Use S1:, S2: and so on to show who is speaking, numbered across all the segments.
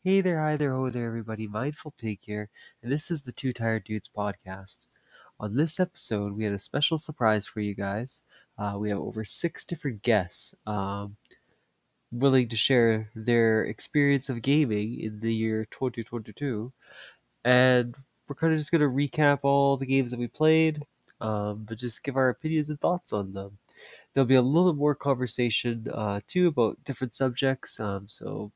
S1: Hey there, hi there, ho there, everybody. Mindful Pig here, and this is the Two Tired Dudes podcast. On this episode, we had a special surprise for you guys. We have over 6 different guests willing to share their experience of gaming in the year 2022, and we're kind of just going to recap all the games that we played, but just give our opinions and thoughts on them. There'll be a little bit more conversation too about different subjects, so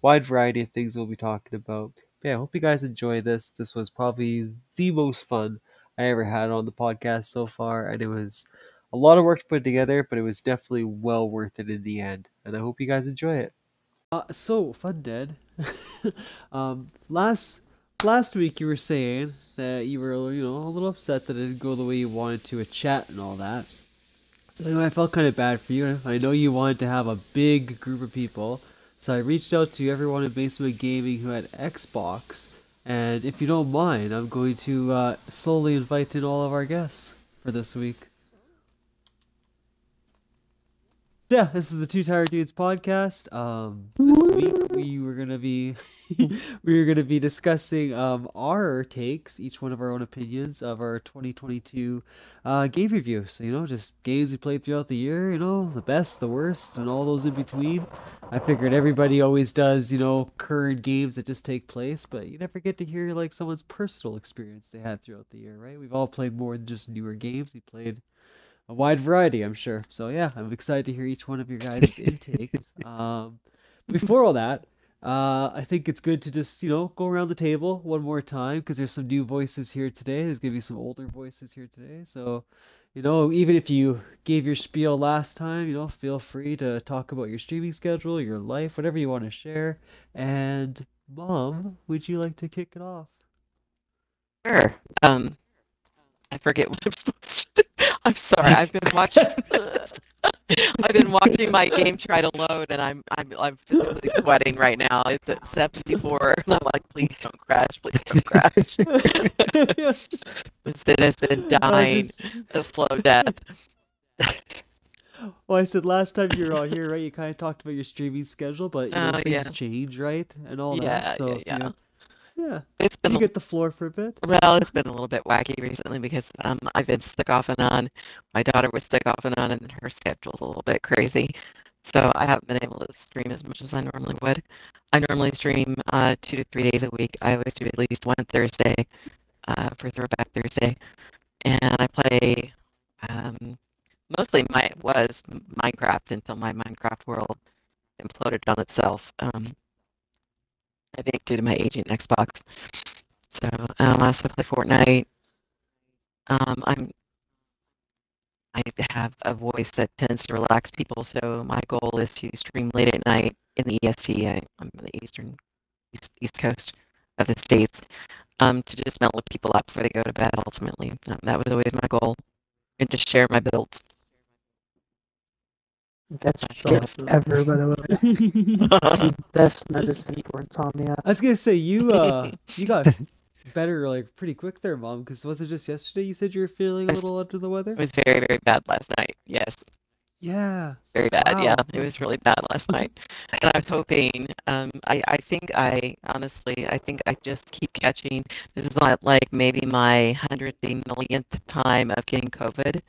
S1: wide variety of things we'll be talking about. But yeah, I hope you guys enjoy this. This was probably the most fun I ever had on the podcast so far, and it was a lot of work to put together, but it was definitely well worth it in the end. And I hope you guys enjoy it. So Fundead, last week you were saying that you were a little upset that it didn't go the way you wanted to at chat and all that. So I felt kind of bad for you. I know you wanted to have a big group of people, so I reached out to everyone in Basement Gaming who had Xbox, and if you don't mind, I'm going to slowly invite in all of our guests for this week. Yeah, this is the Two Tired Dudes podcast. This week we were gonna be discussing our takes, each one of our own opinions of our 2022 game review. So just games we played throughout the year. The best, the worst, and all those in between. I figured everybody always does current games that just take place, but you never get to hear like someone's personal experience they had throughout the year, right? We've all played more than just newer games. We played a wide variety, I'm sure. So yeah, I'm excited to hear each one of your guys' intakes. Before all that, I think it's good to just go around the table one more time because there's some new voices here today. There's gonna be some older voices here today. So even if you gave your spiel last time, feel free to talk about your streaming schedule, your life, whatever you want to share. And Mom, would you like to kick it off?
S2: Sure. I forget what I'm supposed to do. I'm sorry. I've been watching. I've been watching my game try to load, and I'm physically sweating right now. It's at 74, and I'm like, please don't crash, please don't crash. The citizen dying a slow death.
S1: Well, I said last time you were on here, right? You kind of talked about your streaming schedule, but things change, right, and all that. So yeah.
S2: It's been
S1: you get the floor for a bit.
S2: Well, it's been a little bit wacky recently because I've been sick off and on. My daughter was sick off and on, and her schedule's a little bit crazy. So I haven't been able to stream as much as I normally would. I normally stream 2 to 3 days a week. I always do at least one Thursday for Throwback Thursday, and I play mostly was Minecraft until my Minecraft world imploded on itself. I think due to my aging Xbox. So I also play Fortnite. I have a voice that tends to relax people, so my goal is to stream late at night in the EST. I'm in the east coast of the states, to just mellow people up before they go to bed. Ultimately, that was always my goal, and to share my builds.
S3: That's awesome. Ever, by the way. The best medicine for insomnia.
S1: I was gonna say you got better like pretty quick there, Mom. Because was it just yesterday you said you were feeling a little under the weather?
S2: It was very, very bad last night. Yes.
S1: Yeah.
S2: Very bad. Wow. Yeah, it was really bad last night, and I was hoping. I think I just keep catching. This is not like maybe my 100th millionth time of getting COVID,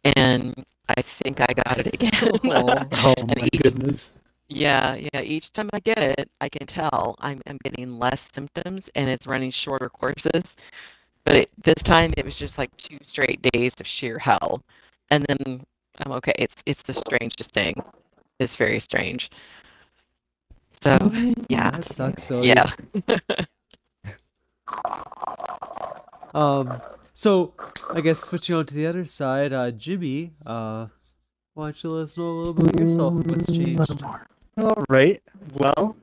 S2: and I think I got it again.
S3: Oh my goodness.
S2: Yeah. Each time I get it, I can tell I'm getting less symptoms and it's running shorter courses. But this time it was just like 2 straight days of sheer hell, and then I'm okay. It's the strangest thing. It's very strange. So yeah,
S1: that sucks. So
S2: yeah.
S1: So I guess switching on to the other side, Jimmy, why don't you let us know a little bit about yourself? What's changed?
S4: All right. Well,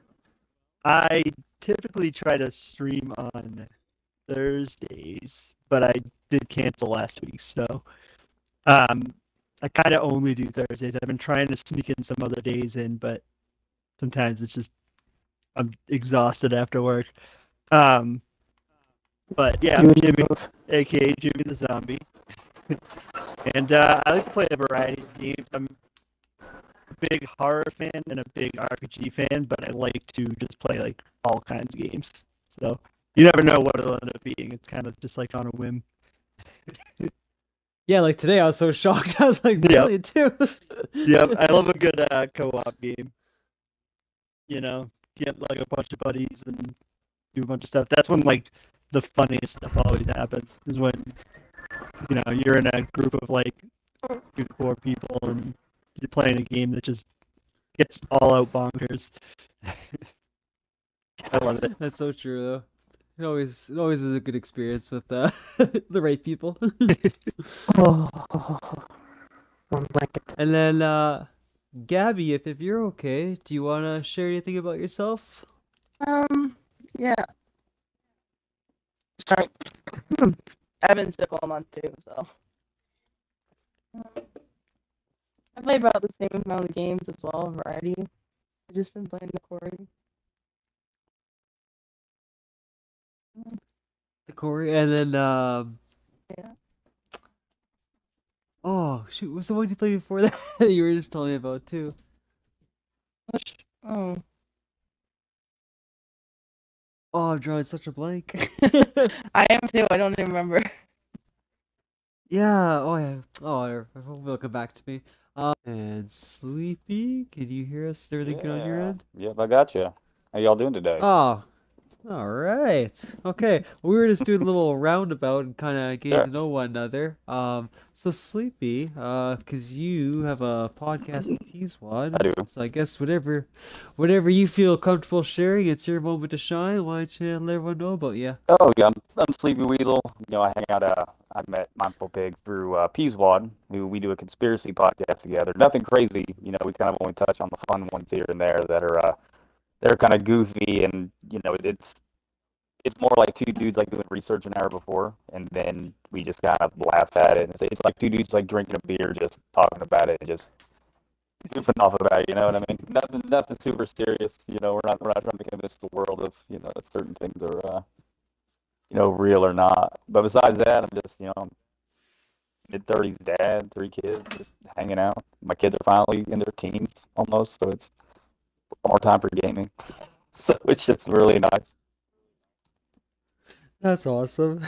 S4: I typically try to stream on Thursdays, but I did cancel last week, so I kind of only do Thursdays. I've been trying to sneak in some other days in, but sometimes it's just I'm exhausted after work. But yeah, I'm Jimmy, aka Jimmy the Zombie, and I like to play a variety of games. I'm big horror fan and a big RPG fan, but I like to just play like all kinds of games. So you never know what it'll end up being. It's kind of just like on a whim.
S1: Yeah, like today I was so shocked. I was like,
S4: Yep.
S1: brilliant too.
S4: Yep, I love a good co-op game. You know, get like a bunch of buddies and do a bunch of stuff. That's when like the funniest stuff always happens. Is when you're in a group of like 4 people and you're playing a game that just gets all out bonkers. I love it.
S1: That's so true though. It always is a good experience with the right people.
S3: Oh, one blanket.
S1: And then Gabby, if you're okay, do you wanna share anything about yourself?
S5: Yeah. Sorry. I've been sick all month too, so. I play about the same amount of games as well, variety. I've just been playing the Corey.
S1: The Corey, and then
S5: Yeah.
S1: oh shoot, what's the one you played before that you were just telling me about too?
S5: Oh.
S1: Oh, I'm drawing such a blank.
S5: I am too, I don't even remember.
S1: Yeah, oh yeah. Oh, I hope it'll come back to me. And Sleepy, can you hear us? Is everything good on your end?
S6: Yep, I got you. How y'all doing today?
S1: Oh, all right. Okay. We were just doing a little roundabout and kind of getting
S6: Sure.
S1: to know one another. So Sleepy, cause you have a podcast with Peaswad.
S6: I do.
S1: So I guess whatever you feel comfortable sharing, it's your moment to shine. Why don't you let everyone know about you?
S6: Oh yeah, I'm Sleepy Weasel. I hang out. I met Mindfulpig through Peaswad, who we do a conspiracy podcast together. Nothing crazy. We kind of only touch on the fun ones here and there that are they're kind of goofy, and it's more like 2 dudes like doing research an hour before, and then we just kind of laugh at it. And it's like 2 dudes like drinking a beer, just talking about it, and just goofing off about it. You know what I mean? Nothing super serious. We're not trying to convince the world of that certain things are real or not. But besides that, I'm just mid-30s dad, 3 kids, just hanging out. My kids are finally in their teens almost, so it's more time for gaming. So it's just really nice.
S1: That's awesome.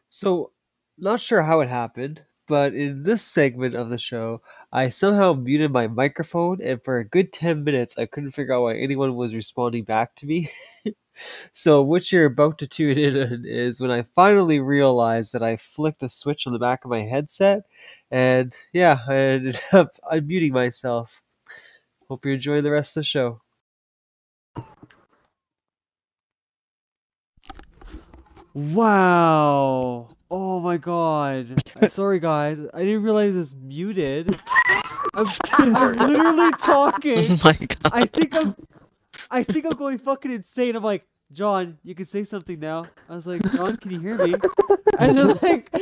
S1: So, not sure how it happened, but in this segment of the show, I somehow muted my microphone, and for a good 10 minutes, I couldn't figure out why anyone was responding back to me. So, what you're about to tune in on is when I finally realized that I flicked a switch on the back of my headset, and yeah, I ended up unmuting myself. Hope you're enjoying the rest of the show. Wow. Oh my god. Sorry guys. I didn't realize it's muted. I'm literally talking.
S2: Oh my god.
S1: I think I'm going fucking insane. I'm like, John, you can say something now. I was like, John, can you hear me? And then like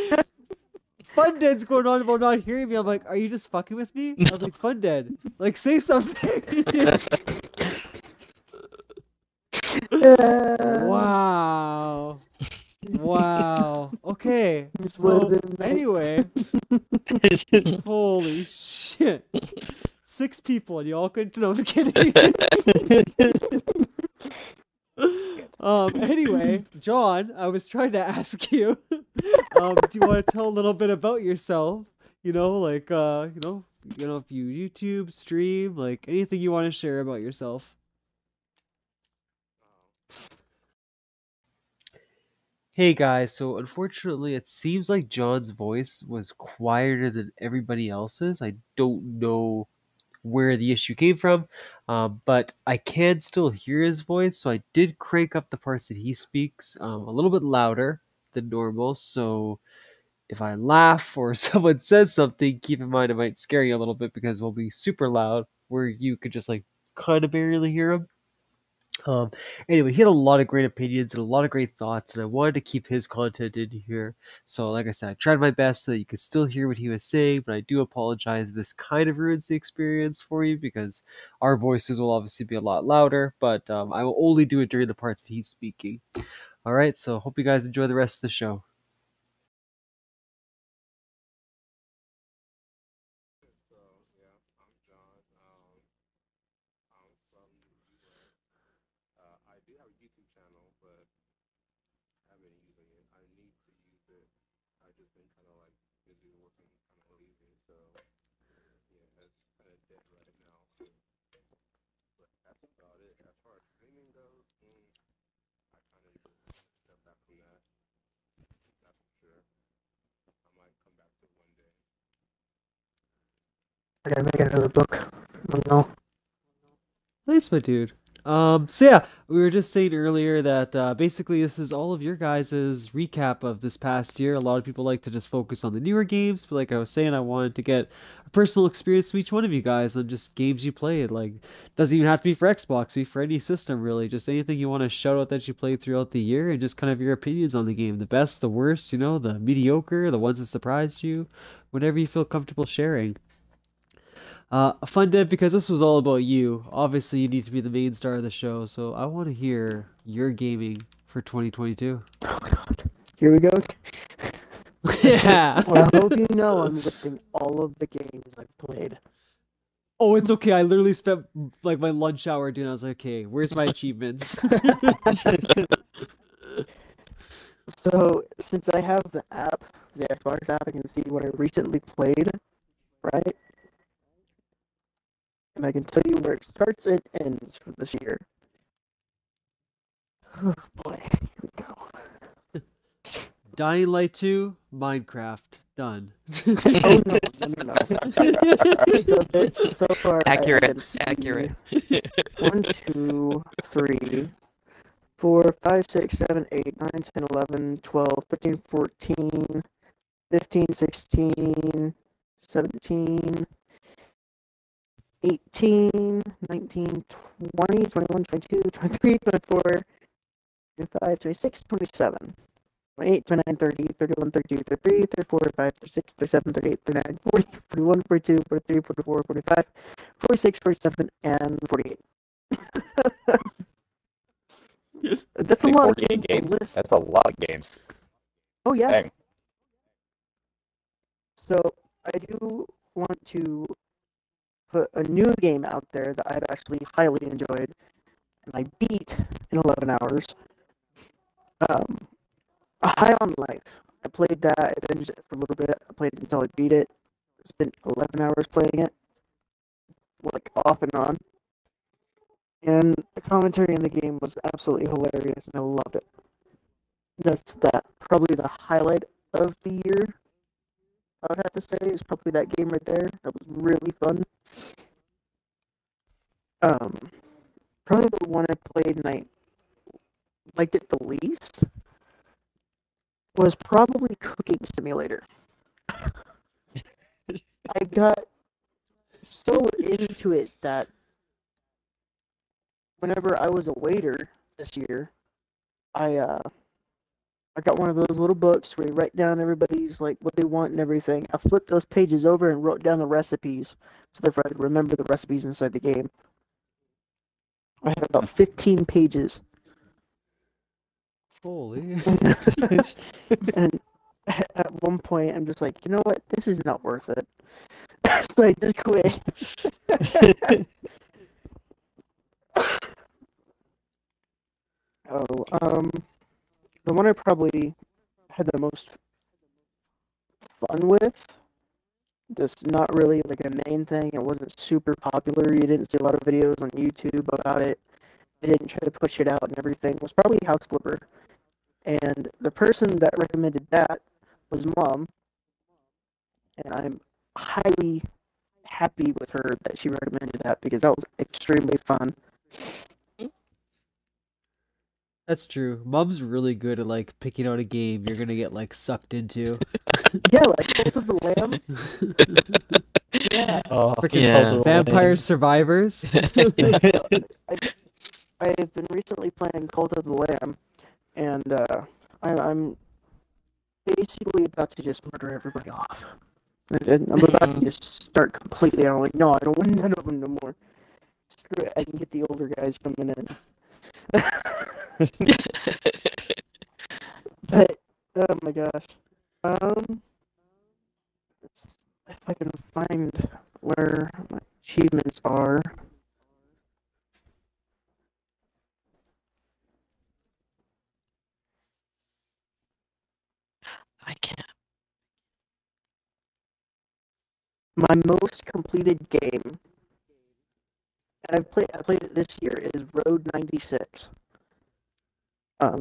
S1: Fundead's going on about not hearing me. I'm like, are you just fucking with me? I was like, Fundead, like say something. Wow. Wow. Okay. So anyway, holy shit. 6 people and you all couldn't know. I'm kidding. Anyway, John, I was trying to ask you, do you want to tell a little bit about yourself? If you YouTube, stream, like anything you want to share about yourself. Hey guys, so unfortunately it seems like John's voice was quieter than everybody else's. I don't know where the issue came from, but I can still hear his voice, so I did crank up the parts that he speaks a little bit louder than normal, so if I laugh or someone says something, keep in mind it might scare you a little bit because we'll be super loud where you could just like kind of barely hear him. Anyway, he had a lot of great opinions and a lot of great thoughts, and I wanted to keep his content in here. So, like I said, I tried my best so that you could still hear what he was saying, but I do apologize. This kind of ruins the experience for you because our voices will obviously be a lot louder, but I will only do it during the parts that he's speaking. Alright, so hope you guys enjoy the rest of the show.
S3: I gotta make another book. I know.
S1: Nice, my dude. So yeah, we were just saying earlier that basically this is all of your guys' recap of this past year. A lot of people like to just focus on the newer games, but like I was saying, I wanted to get a personal experience from each one of you guys on just games you played. Like, doesn't even have to be for Xbox, be for any system really. Just anything you want to shout out that you played throughout the year, and just kind of your opinions on the game, the best, the worst, the mediocre, the ones that surprised you, whatever you feel comfortable sharing. Fundead, because this was all about you. Obviously, you need to be the main star of the show, so I want to hear your gaming for 2022.
S3: Oh god. Here we go.
S1: Yeah.
S3: Well, I hope you know I'm listing all of the games I've played.
S1: Oh, it's okay. I literally spent like my lunch hour doing. I was like, okay, where's my achievements?
S3: So, since I have the app, the Xbox app, I can see what I recently played, right? And I can tell you where it starts and ends for this year. Oh boy, here we go.
S1: Dying Light 2, Minecraft, done.
S3: Oh no. So far,
S2: Accurate.
S3: I can
S2: Accurate.
S3: see 1, 2, 3, 4, 5, 6, 7, 8, 9, 10, 11, 12, 13, 14, 15, 16, 17, 18, 19, 20, 21, 22, 23, 24, 25, 26, 27, 28, 29, 30, 31, 32, 33, 34, 35, 36, 37, 38, 39, 40, 41, 42, 43, 44, 45, 46, 47, and 48. That's a
S6: Big
S3: lot of
S6: 48
S3: games to
S6: games.
S3: list.
S6: That's a lot of games.
S3: Oh, yeah.
S6: Dang.
S3: So, I do want to put a new game out there that I've actually highly enjoyed, and I beat in 11 hours. High on Life. I played that, I binged it for a little bit, I played it until I beat it. Spent 11 hours playing it, like off and on. And the commentary in the game was absolutely hilarious, and I loved it. That's probably the highlight of the year, I would have to say, is probably that game right there. That was really fun. Probably the one I played and I liked it the least was probably Cooking Simulator. I got so into it that whenever I was a waiter this year, I got one of those little books where you write down everybody's like what they want and everything. I flipped those pages over and wrote down the recipes so that I could remember the recipes inside the game. I had about 15 pages.
S1: Holy.
S3: And at one point, I'm just like, you know what? This is not worth it. So I just quit. The one I probably had the most fun with, that's not really like a main thing. It wasn't super popular. You didn't see a lot of videos on YouTube about it. They didn't try to push it out and everything. It was probably House Flipper. And the person that recommended that was Mom. And I'm highly happy with her that she recommended that because that was extremely fun.
S1: That's true. Mom's really good at like picking out a game you're gonna get like sucked into.
S3: Yeah, like Cult of the Lamb. Yeah.
S4: Oh,
S1: Freaking
S2: Yeah.
S1: Vampire Survivors.
S3: I've been recently playing Cult of the Lamb, and I'm basically about to just murder everybody off. And I'm about to just start completely. I'm like, no, I don't want none of them no more. Screw it, I can get the older guys coming in. But oh my gosh, if I can find where my achievements are.
S2: I can't.
S3: My most completed game, and I played it this year, is Road 96.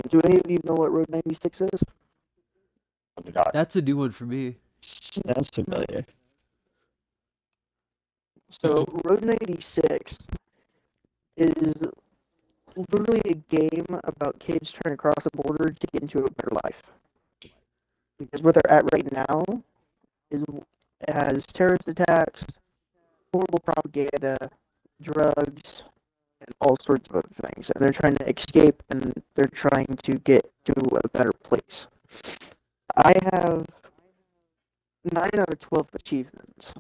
S3: Do any of you know what Road 96 is?
S1: That's a new one for me.
S4: Sounds familiar.
S3: So Road 96 is literally a game about kids trying to cross a border to get into a better life. Because where they're at right now is it has terrorist attacks, horrible propaganda, drugs, and all sorts of other things. And they're trying to escape and they're trying to get to a better place. I have 9 out of 12 achievements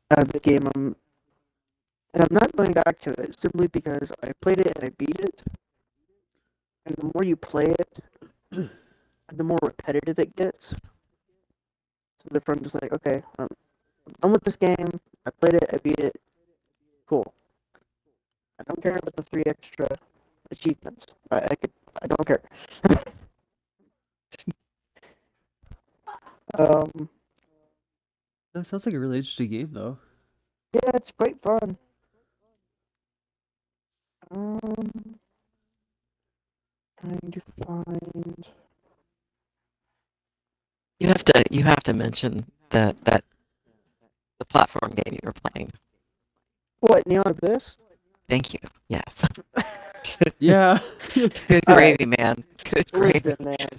S3: out of the game. And I'm not going back to it simply because I played it and I beat it. And the more you play it, the more repetitive it gets. So therefore I'm just like, okay, I'm done with this game. I played it, I beat it. Cool. I don't care about the 3 extra achievements. I don't care.
S1: That sounds like a really interesting game, though.
S3: Yeah, it's quite fun. Trying to find.
S2: You have to mention that the platform game you were playing.
S3: What, Neon Abyss?
S2: Thank you. Yes.
S1: Yeah.
S2: Good gravy, man. Good gravy.
S3: Listen, man.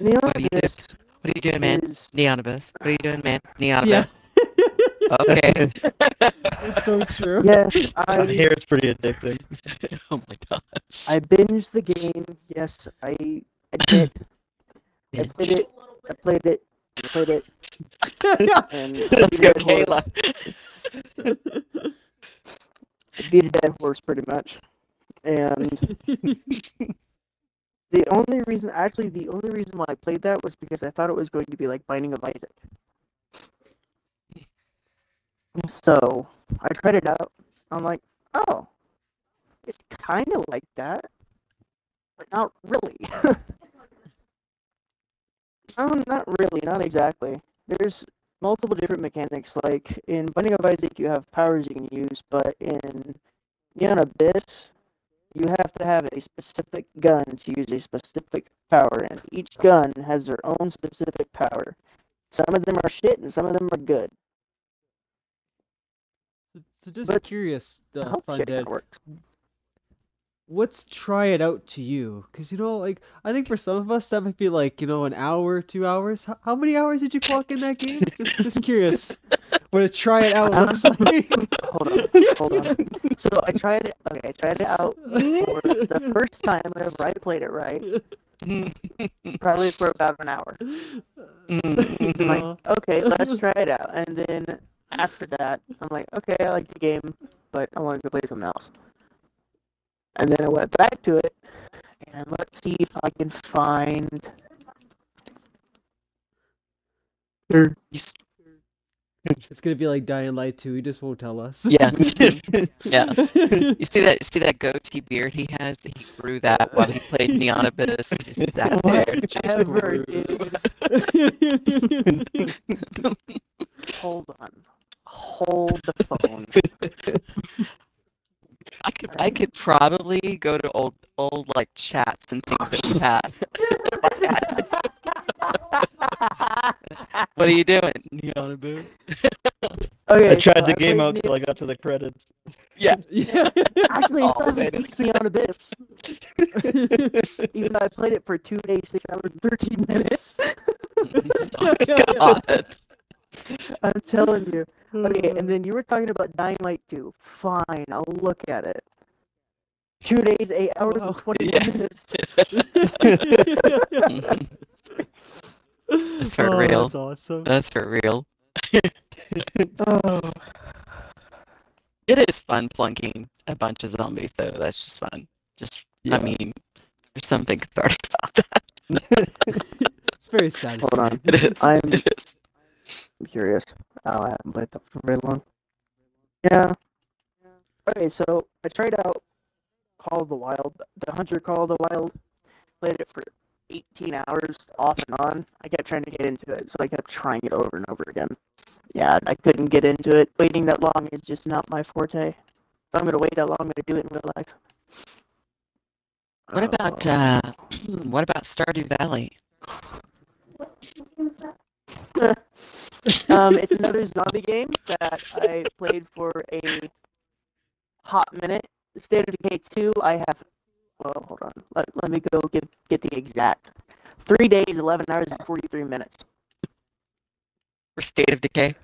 S3: Neon
S2: What are you doing?
S3: Abyss
S2: What are you doing, man?
S3: is...
S2: Neon Abyss. What are you doing, man? Neon
S1: Yeah.
S2: Abyss. Okay.
S1: It's so true.
S3: Yes,
S4: I hear it's pretty addicting.
S2: Oh my gosh.
S3: I binged the game. Yes, I admit. I played it. I played it. I played it. And
S2: Let's go, Kayla.
S3: I beat a dead horse pretty much. And the only reason why I played that was because I thought it was going to be like Binding of Isaac. So I tried it out. I'm like, oh, it's kind of like that, but not really. No, not really, not exactly. There's multiple different mechanics. Like in Binding of Isaac, you have powers you can use, but in Neon Abyss, you have to have a specific gun to use a specific power, and each gun has their own specific power. Some of them are shit, and some of them are good.
S1: So just
S3: But
S1: curious,
S3: I hope shit
S1: Fundead,
S3: works.
S1: what's try it out to you? Because, like, I think for some of us, that might be like, an hour, 2 hours. How many hours did you clock in that game? Just curious what a try it out looks like.
S3: Hold on. So I tried it. Okay, I tried it out for the first time whenever I played it right. Probably for about an hour. I'm like, okay, let's try it out. And then after that, I'm like, okay, I like the game, but I want to go play something else. And then I went back to it, and let's see if I can find.
S1: It's gonna be like Dying Light 2. He just won't tell us.
S2: Yeah. Yeah. You see that goatee beard he has? He grew that while he played Neon Abyss. He just sat there and just
S3: Whatever,
S2: grew.
S3: dude. Hold on. Hold the phone.
S2: I could probably go to old like chats and things that we've had. What are you doing? Neon Abyss.
S3: Okay,
S4: I tried
S3: so
S4: the game
S3: played
S4: out till I got to the credits.
S2: Yeah.
S1: Yeah.
S3: Actually, it's
S2: Oh,
S3: not
S2: man.
S3: Neon Abyss. Even though I played it for 2 days, 6 hours, 13 minutes.
S2: Oh my God.
S3: I'm telling you. Okay, and then you were talking about Dying Light 2. Fine, I'll look at it. 2 days, 8 hours,
S1: Wow.
S3: and 20
S2: Yeah.
S3: minutes.
S2: That's for real.
S1: That's awesome.
S2: That's for real.
S3: Oh,
S2: It is fun plunking a bunch of zombies, though. That's just fun. Just,
S4: Yeah.
S2: I mean, there's something cathartic about that.
S1: It's very
S3: hold
S1: satisfying.
S3: on.
S2: It is.
S3: I'm
S2: It is.
S3: curious. Oh, I haven't played that for very long. Yeah. Okay, so I tried out Call of the Wild, the Hunter Call of the Wild. played it for 18 hours off and on. I kept trying to get into it, so I kept trying it over and over again. Yeah, I couldn't get into it. Waiting that long is just not my forte. If I'm gonna wait that long, I'm gonna do it in real life.
S2: What about Stardew Valley?
S3: It's another zombie game that I played for a hot minute. State of Decay 2, I have. Well, hold on. Let me go get the exact. 3 days, 11 hours, and 43 minutes.
S2: For State of Decay?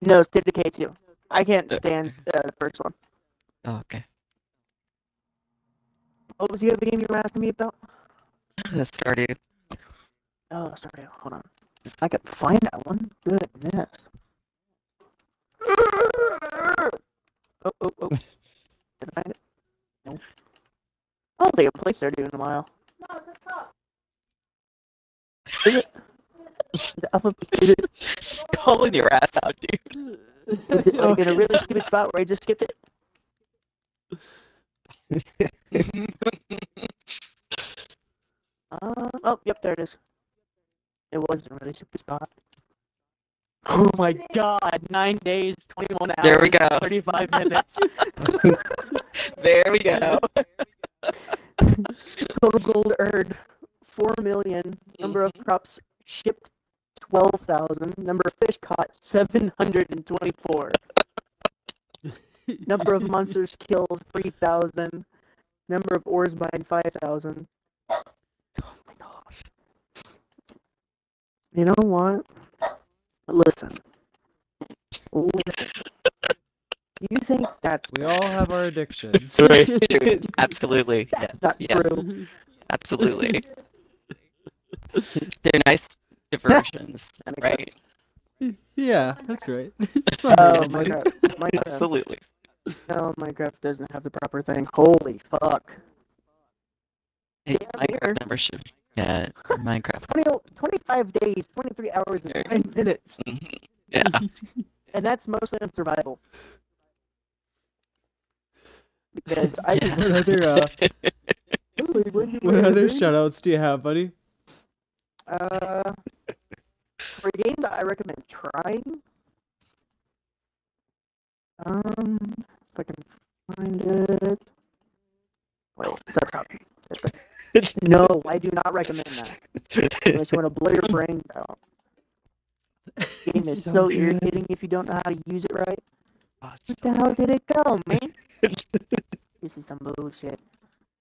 S3: No, State of Decay 2. I can't stand the first one.
S2: Oh, okay.
S3: What was the other game you were asking me about?
S2: Stardew.
S3: Oh, sorry. Hold on. If I could find that one. Goodness. Oh. Did I find it? No. I don't think I played Stardew in a while.
S5: No, it's up top.
S3: Is it? Is it up? Is it?
S2: Just calling your ass out, dude.
S3: Is it like in a really stupid spot where I just skipped it? Oh, yep, there it is. It was in a really stupid spot. Oh my god, 9 days, 21 hours,
S2: There we go.
S3: 35 minutes.
S2: There we go.
S3: Total gold earned, 4 million. Number of crops shipped, 12,000. Number of fish caught, 724. Number of monsters killed, 3,000. Number of ores mined, 5,000. Oh my gosh. You know what? Listen. You think that's
S1: We all have our addictions.
S2: Dude, absolutely.
S3: That's not true.
S2: Absolutely. They're nice diversions,
S3: That makes
S2: right?
S3: sense.
S1: Yeah, that's right.
S3: Oh, Minecraft.
S2: Absolutely.
S3: No, Minecraft doesn't have the proper thing. Holy fuck.
S2: Hey,
S3: Damn
S2: Minecraft
S3: near.
S2: membership. Yeah, Minecraft.
S3: 25 days, 23 hours, and 9 minutes.
S2: Yeah.
S3: And that's mostly on survival. Because I
S2: Yeah.
S1: What other shoutouts do you have, buddy?
S3: For a game that I recommend trying, if I can find it. Wait, is that top? No, I do not recommend that. Unless you want to blow your brains out. The game is so irritating if you don't know how to use it right. Where the hell did it go, man? This is some bullshit.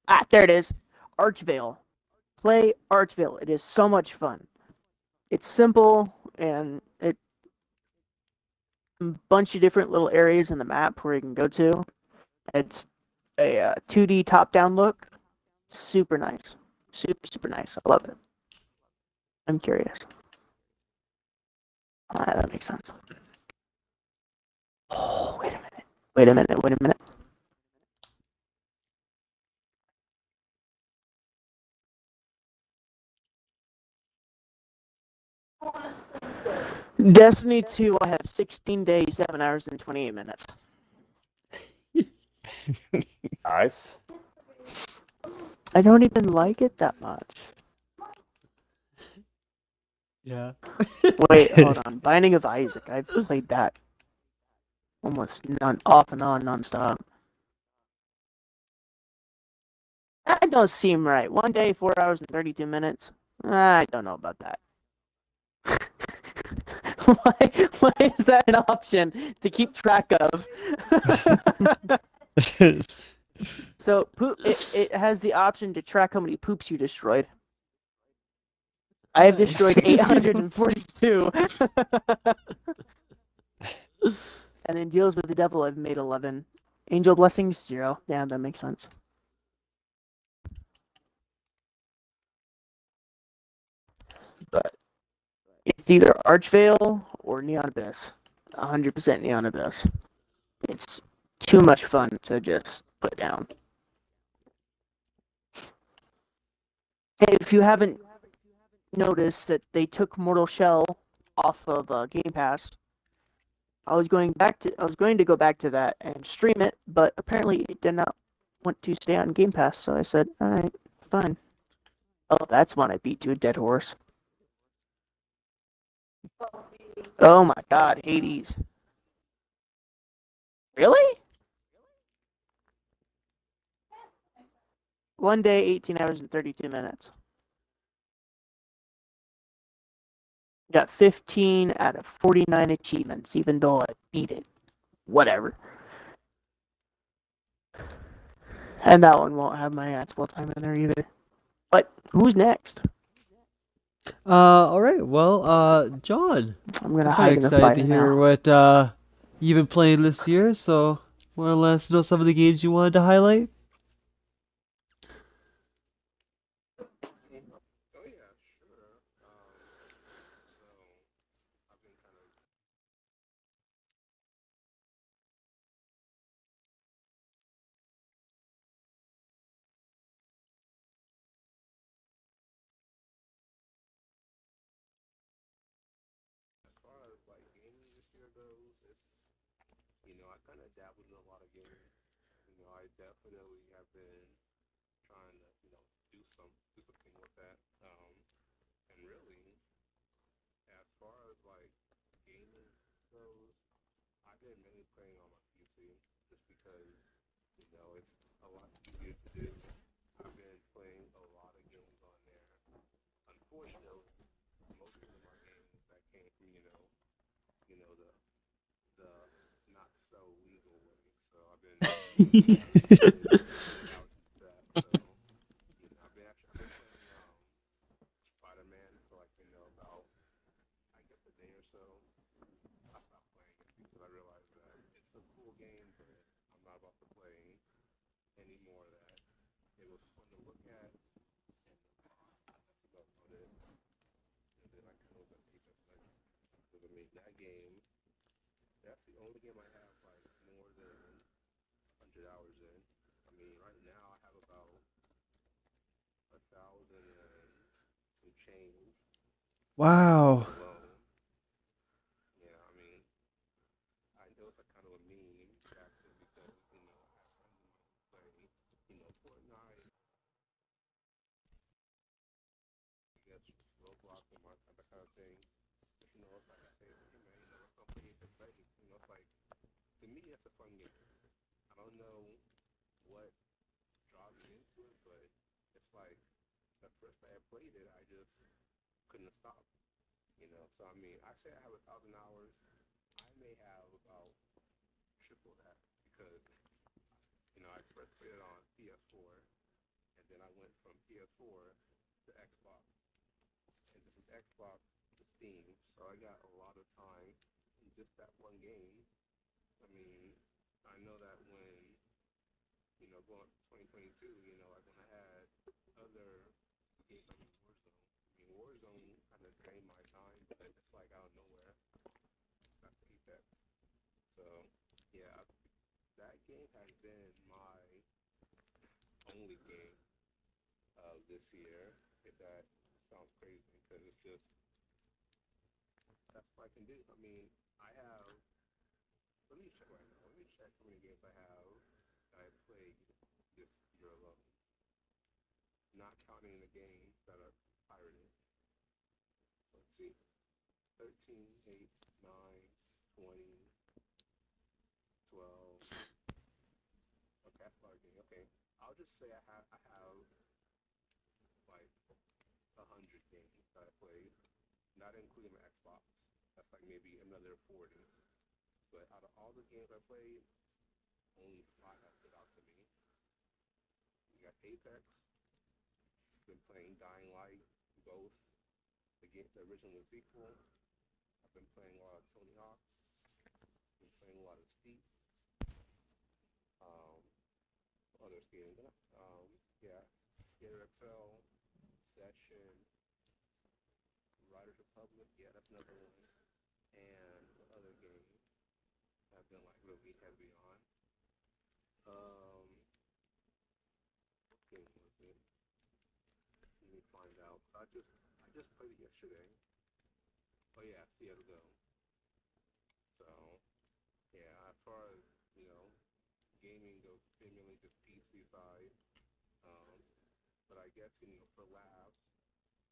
S3: Ah, there it is. Archvale. Play Archvale. It is so much fun. It's simple, and it a bunch of different little areas in the map where you can go to. It's a 2D top-down look. Super nice. Super nice. I love it. I'm curious. That makes sense. Oh, wait a minute. Destiny 2, I have 16 days, 7 hours, and 28 minutes.
S6: Nice.
S3: I don't even like it that much.
S1: Yeah.
S3: Wait, hold on. Binding of Isaac. I've played that almost off and on, nonstop. That don't seem right. 1 day, 4 hours, and 32 minutes. I don't know about that. Why is that an option to keep track of? So it has the option to track how many poops you destroyed. I have destroyed 842. And then deals with the devil, I've made 11. Angel blessings, 0. Yeah, that makes sense. But it's either Archvale or Neon Abyss. 100% Neon Abyss. It's too much fun to just put down. Hey, if you haven't noticed that they took Mortal Shell off of Game Pass, I was going to go back to that and stream it, but apparently it did not want to stay on Game Pass, so I said, alright, fine. Oh, that's one I beat to a dead horse. Oh my god, Hades. Really? One day, 18 hours and 32 minutes. Got 15 out of 49 achievements, even though I beat it. Whatever. And that one won't have my actual time in there either. But who's next?
S1: All right. Well, John,
S3: I'm gonna
S1: I'm kind
S3: hide
S1: of
S3: in the
S1: excited to
S3: fire
S1: hear
S3: now.
S1: what you've been playing this year. So, want to let us know some of the games you wanted to highlight? Wow.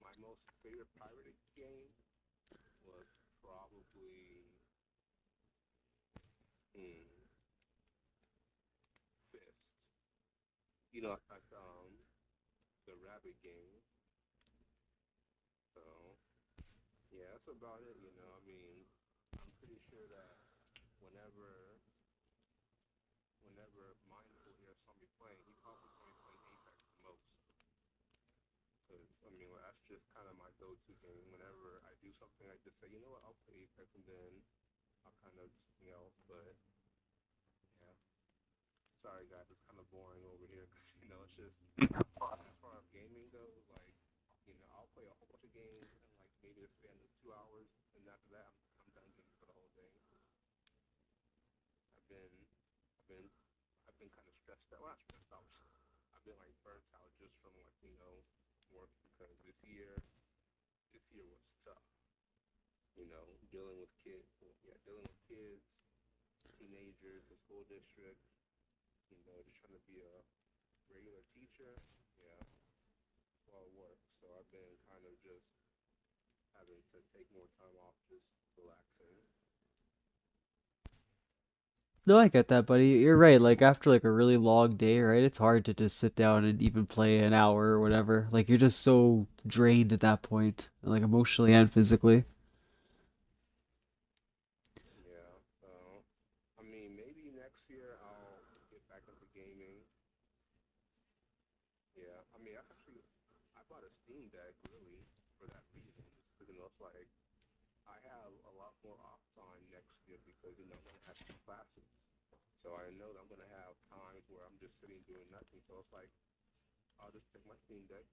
S7: my most favorite pirated game was probably hmm, Fist. Like the rabbit game. So yeah, that's about it. I mean, I'm pretty sure that whenever whenever Mindful hears somebody playing, he probably saw me playing Apex the most. Cause I mean, well, that's just kind of my go-to game. Whenever I do something, I just say, you know what, I'll play Apex, and then I'll kind of do something else. But yeah, sorry guys, it's kind of boring over here because it's just as far as gaming goes, like I'll play a whole bunch of games and like maybe the span is 2 hours, and after that I'm done gaming for the whole day. I've been I've been I've been kind of stressed out. Well, not stressed out. I've been like burnt out just from like work because this year was tough. Dealing with kids. Yeah, dealing with kids, teenagers, the school district. Just trying to be a regular teacher. Yeah, it's a lot of work. So I've been kind of just having to take more time off, just relaxing.
S1: No, I get that, buddy. You're right. Like after like a really long day, right? It's hard to just sit down and even play an hour or whatever. Like you're just so drained at that point, like emotionally and physically.
S7: Yeah. So I mean, maybe next year I'll get back into gaming. Yeah. I mean, that's actually I bought a Steam Deck really for that reason. Just because it's like I have a lot more off time next year because I'm gonna have two classes. So I know that I'm gonna have times where I'm just sitting doing nothing. So it's like I'll just take my Steam Deck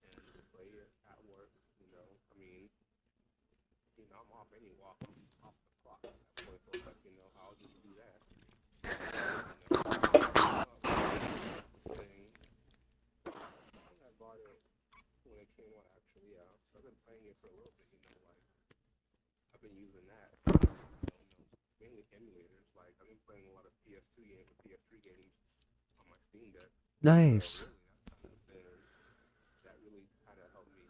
S7: and play it at work. I mean, I'm off anyway. I'm off the clock at that point. So it's like I'll just do that. This thing, I think I bought it when it came out. Actually, yeah. So I've been playing it for a little bit. I've been using that. Mainly emulators. Like I've been playing a lot of PS2 games and PS3 games on my Steam Deck. So
S1: Nice.
S7: really, that really kind of helped me,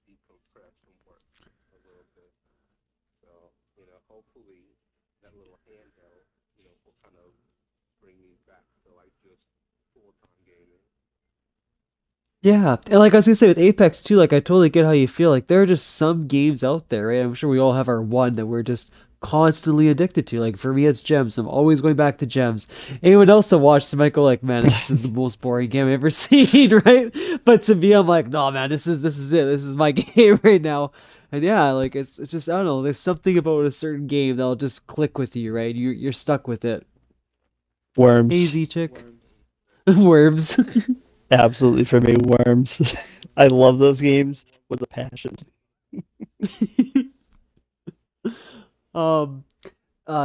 S7: decompress from work a little bit. So hopefully that little handheld, will kind of bring me back to like just full time gaming.
S1: Yeah, and like I was gonna say with Apex too, like I totally get how you feel. Like there are just some games out there, right? I'm sure we all have our one that we're just constantly addicted to. Like for me, it's Gems. I'm always going back to Gems. Anyone else that watches might go like, "Man, this is the most boring game I've ever seen," right? But to me, I'm like, "No, man, this is it. This is my game right now." And yeah, like it's just I don't know. There's something about a certain game that'll just click with you, right? You're stuck with it.
S4: Worms.
S1: Hazy chick, worms.
S4: Absolutely for me, Worms. I love those games with a passion.
S1: um.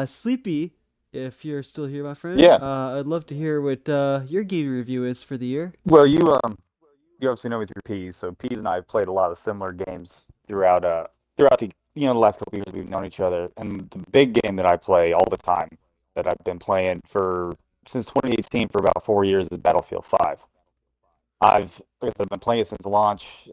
S1: Sleepy, if you're still here, my friend,
S6: Yeah.
S1: I'd love to hear what your game review is for the year.
S6: Well, you obviously know me through Peas, so Peas and I have played a lot of similar games throughout the last couple of years we've known each other. And the big game that I play all the time that I've been playing for since 2018 for about 4 years is Battlefield 5. Like I said, I've been playing it since launch.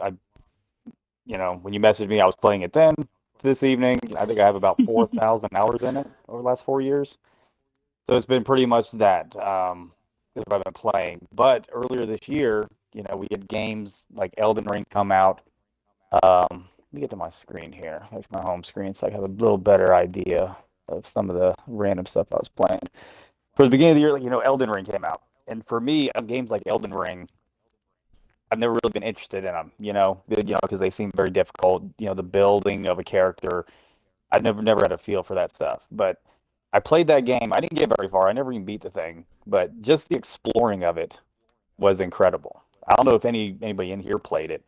S6: When you messaged me, I was playing it then. This evening, I think I have about 4,000 hours in it over the last 4 years. So it's been pretty much that is what I've been playing. But earlier this year, we had games like Elden Ring come out. Let me get to my screen here, like my home screen, so I have a little better idea of some of the random stuff I was playing. For the beginning of the year, Elden Ring came out, and for me, games like Elden Ring, I've never really been interested in them. Because they seem very difficult. The building of a character, I've never had a feel for that stuff. But I played that game. I didn't get very far. I never even beat the thing. But just the exploring of it was incredible. I don't know if anybody in here played it,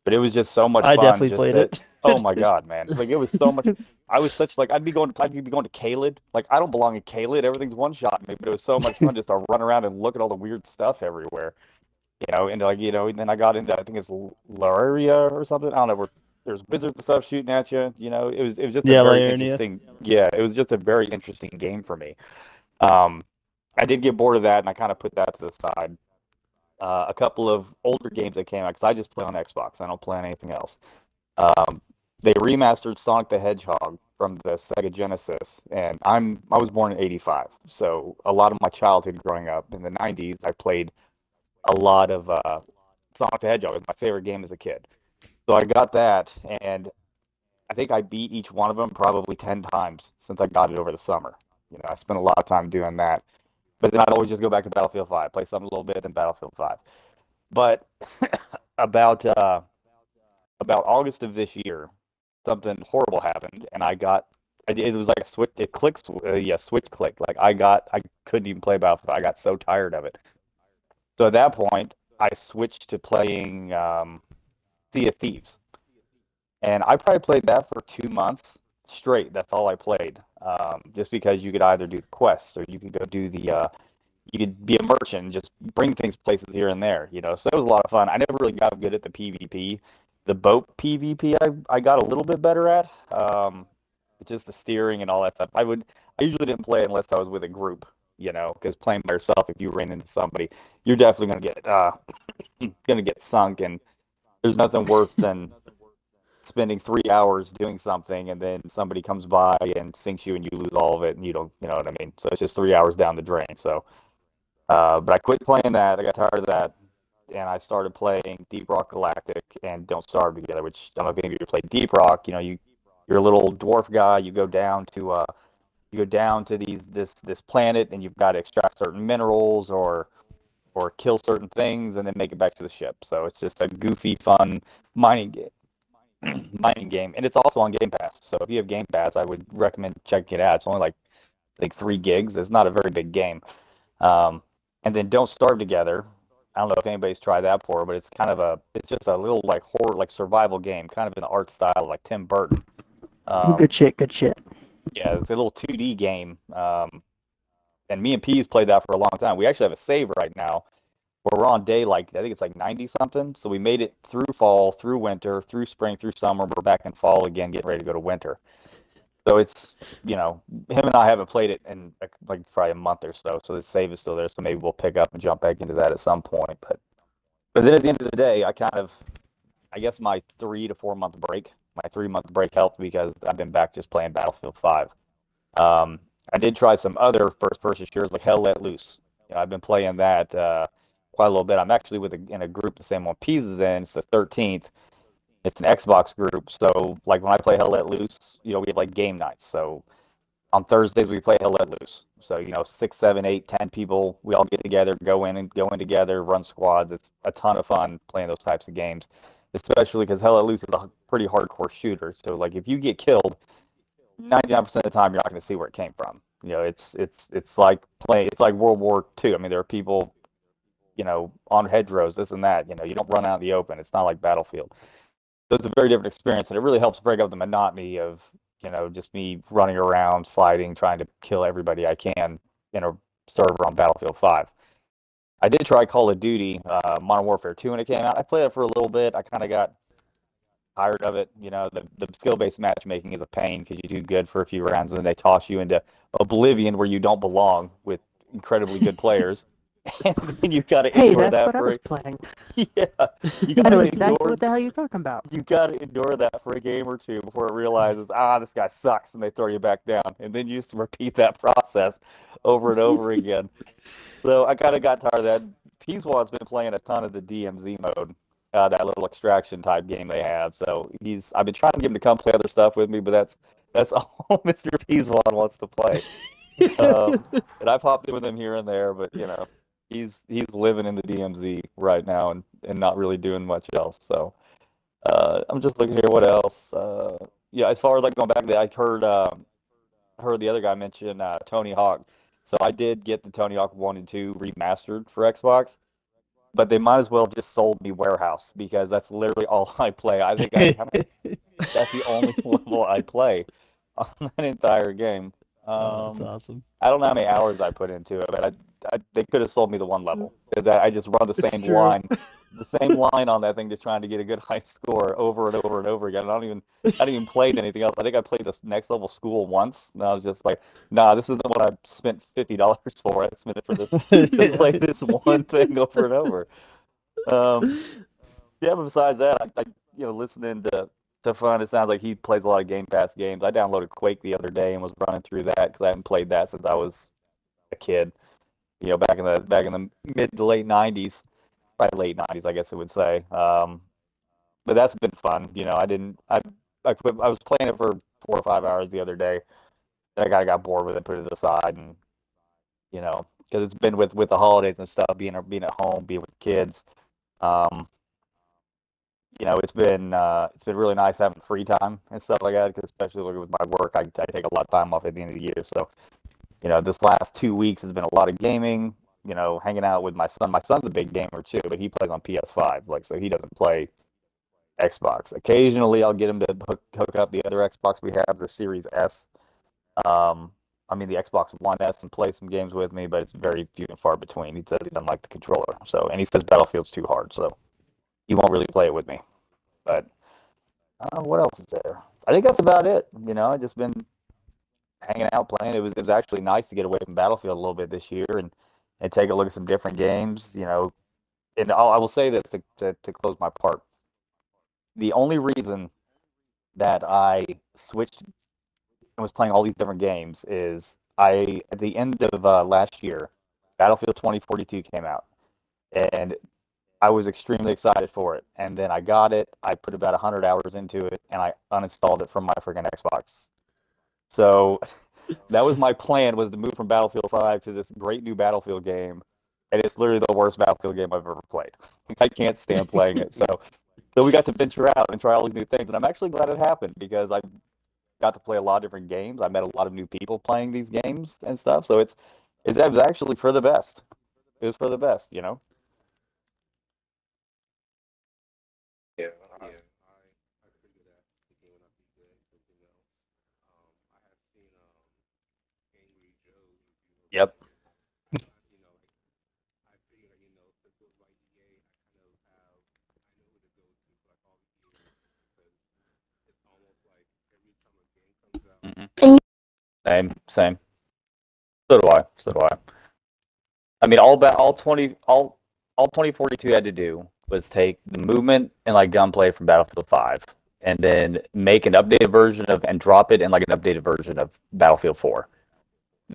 S6: but it was just so much
S4: I
S6: fun.
S4: definitely
S6: Just
S4: played
S6: that.
S4: it.
S6: Oh my God, man! Like it was so much. I was such like I'd be going to Caelid. Like I don't belong in Caelid. Everything's one shot me. But it was so much fun just to run around and look at all the weird stuff everywhere. And like and then I got into I think it's Laria or something. I don't know where there's wizards and stuff shooting at you. It was just a
S4: Yeah,
S6: very
S4: Liurnia.
S6: interesting. Yeah, it was just a very interesting game for me. Um, I did get bored of that, and I kind of put that to the side. a couple of older games that came out because I just play on Xbox. I don't play on anything else. Um, they remastered Sonic the Hedgehog from the Sega Genesis, and I was born in '85, so a lot of my childhood growing up in the '90s, I played a lot of Sonic the Hedgehog. It was my favorite game as a kid. So I got that, and I think I beat each one of them probably 10 times since I got it over the summer. I spent a lot of time doing that. But then I'd always just go back to Battlefield 5, play something a little bit, then Battlefield 5. But about about August of this year, something horrible happened, and it was like a switch. It clicks, yeah, switch click. Like I couldn't even play Battlefield. I got so tired of it. So at that point, I switched to playing Sea of Thieves, and I probably played that for 2 months straight. That's all I played, just because you could either do the quests or you could go do you could be a merchant and just bring things places here and there. So it was a lot of fun. I never really got good at the PvP. The boat PvP I got a little bit better at. Just the steering and all that stuff. I usually didn't play unless I was with a group, because playing by yourself, if you ran into somebody, you're definitely gonna get sunk, and there's nothing worse than spending 3 hours doing something and then somebody comes by and sinks you and you lose all of it and you don't, you know what I mean? So it's just 3 hours down the drain. So but I quit playing that. I got tired of that, and I started playing Deep Rock Galactic and Don't Starve together. Which I don't know if any of you played Deep Rock. You're a little dwarf guy. You go down to this planet, and you've got to extract certain minerals or kill certain things, and then make it back to the ship. So it's just a goofy, fun mining game. Mining game, and it's also on Game Pass. So if you have Game Pass, I would recommend checking it out. It's only like 3 gigs. It's not a very big game. And then Don't Starve Together. I don't know if anybody's tried that before, but it's just a little like horror, like survival game, kind of in the art style like Tim Burton.
S3: Good shit.
S6: Yeah, it's a little 2D game. And me and Pease played that for a long time. We actually have a save right now where we're on day I think it's like 90 something. So we made it through fall, through winter, through spring, through summer. We're back in fall again, getting ready to go to winter. So it's, him and I haven't played it in like probably a month or so. So the save is still there. So maybe we'll pick up and jump back into that at some point. But then at the end of the day, I guess my 3 to 4 month break, my 3 month break helped because I've been back just playing Battlefield 5. I did try some other first-person shooters like Hell Let Loose. I've been playing that quite a little bit. I'm actually in a group the same one Pease is in. It's the 13th. It's an Xbox group, so like when I play Hell Let Loose, we have like game nights. So on Thursdays we play Hell Let Loose. So 6, 7, 8, 10 people, we all get together, go in together, run squads. It's a ton of fun playing those types of games, especially because Hell Let Loose is a pretty hardcore shooter. So like if you get killed, 99% of the time you're not going to see where it came from. It's like World War II. I mean, there are people, on hedgerows, this and that. You don't run out in the open. It's not like Battlefield. So it's a very different experience, and it really helps break up the monotony of, just me running around, sliding, trying to kill everybody I can in a server on Battlefield 5. I did try Call of Duty Modern Warfare 2 when it came out. I played it for a little bit. I kind of got tired of it. The skill-based matchmaking is a pain because you do good for a few rounds, and then they toss you into oblivion where you don't belong with incredibly good players. And then you got to endure
S3: that's
S6: that
S3: what I was playing.
S6: Yeah, you
S3: I
S6: got
S3: know
S6: to
S3: exactly
S6: endure.
S3: what the hell you're talking about.
S6: You got to endure that for a game or two before it realizes, this guy sucks, and they throw you back down. And then you just repeat that process over and over again. So I kind of got tired of that. Peaswad's been playing a ton of the DMZ mode, that little extraction type game they have. So I've been trying to get him to come play other stuff with me, but that's all Mr. Peaswad wants to play. And I've hopped in with him here and there, but he's living in the DMZ right now and not really doing much else. So I'm just looking here. What else? As far as like going back there, I heard the other guy mention Tony Hawk. So I did get the Tony Hawk 1 and 2 remastered for Xbox, but they might as well have just sold me Warehouse because that's literally all I play. I think that's the only level I play on that entire game.
S4: That's awesome.
S6: I don't know how many hours I put into it, but they could have sold me the one level because I just run the
S1: It's
S6: same
S1: true.
S6: line on that thing, just trying to get a good high score over and over and over again. I hadn't even played anything else. I think I played this next level school once, and I was just like, nah, this isn't what I spent $50 for. I spent it for this to play this one thing over and over. Yeah, but besides that, listening to Fun, it sounds like he plays a lot of Game Pass games. I downloaded Quake the other day and was running through that because I haven't played that since I was a kid. Back in the mid to late '90s, probably late '90s, I guess I would say. But that's been fun. I didn't. I was playing it for 4 or 5 hours the other day. And I got bored with it, put it aside, and because it's been with the holidays and stuff, being at home, being with the kids. Um, it's been really nice having free time and stuff like that. Cause especially with my work, I take a lot of time off at the end of the year. So this last 2 weeks has been a lot of gaming. Hanging out with my son. My son's a big gamer too, but he plays on PS5. So he doesn't play Xbox. Occasionally, I'll get him to hook up the other Xbox we have, the Series S. The Xbox One S, and play some games with me, but it's very few and far between. He says he doesn't like the controller, and he says Battlefield's too hard, so he won't really play it with me. But what else is there? I think that's about it. I just been hanging out, playing. It was actually nice to get away from Battlefield a little bit this year and take a look at some different games. And I will say this to close my part. The only reason that I switched and was playing all these different games is at the end of last year, Battlefield 2042 came out, and I was extremely excited for it. And then I got it. I put about 100 hours into it, and I uninstalled it from my freaking Xbox. So that was my plan, was to move from Battlefield 5 to this great new Battlefield game. And it's literally the worst Battlefield game I've ever played. I can't stand playing it. So we got to venture out and try all these new things. And I'm actually glad it happened because I got to play a lot of different games. I met a lot of new people playing these games and stuff. So it was actually for the best. It was for the best.
S7: Yeah, I figured that the game would not be good because I have seen Angry Joe's review of
S6: Yep.
S7: it. I figured that since it was by EA, I know who to go to for all the EA reviews because it's almost like every time a game comes out.
S6: Same. So do I. All 2042 had to do was take the movement and gunplay from Battlefield 5 and then make an updated version and drop it in an updated version of Battlefield 4.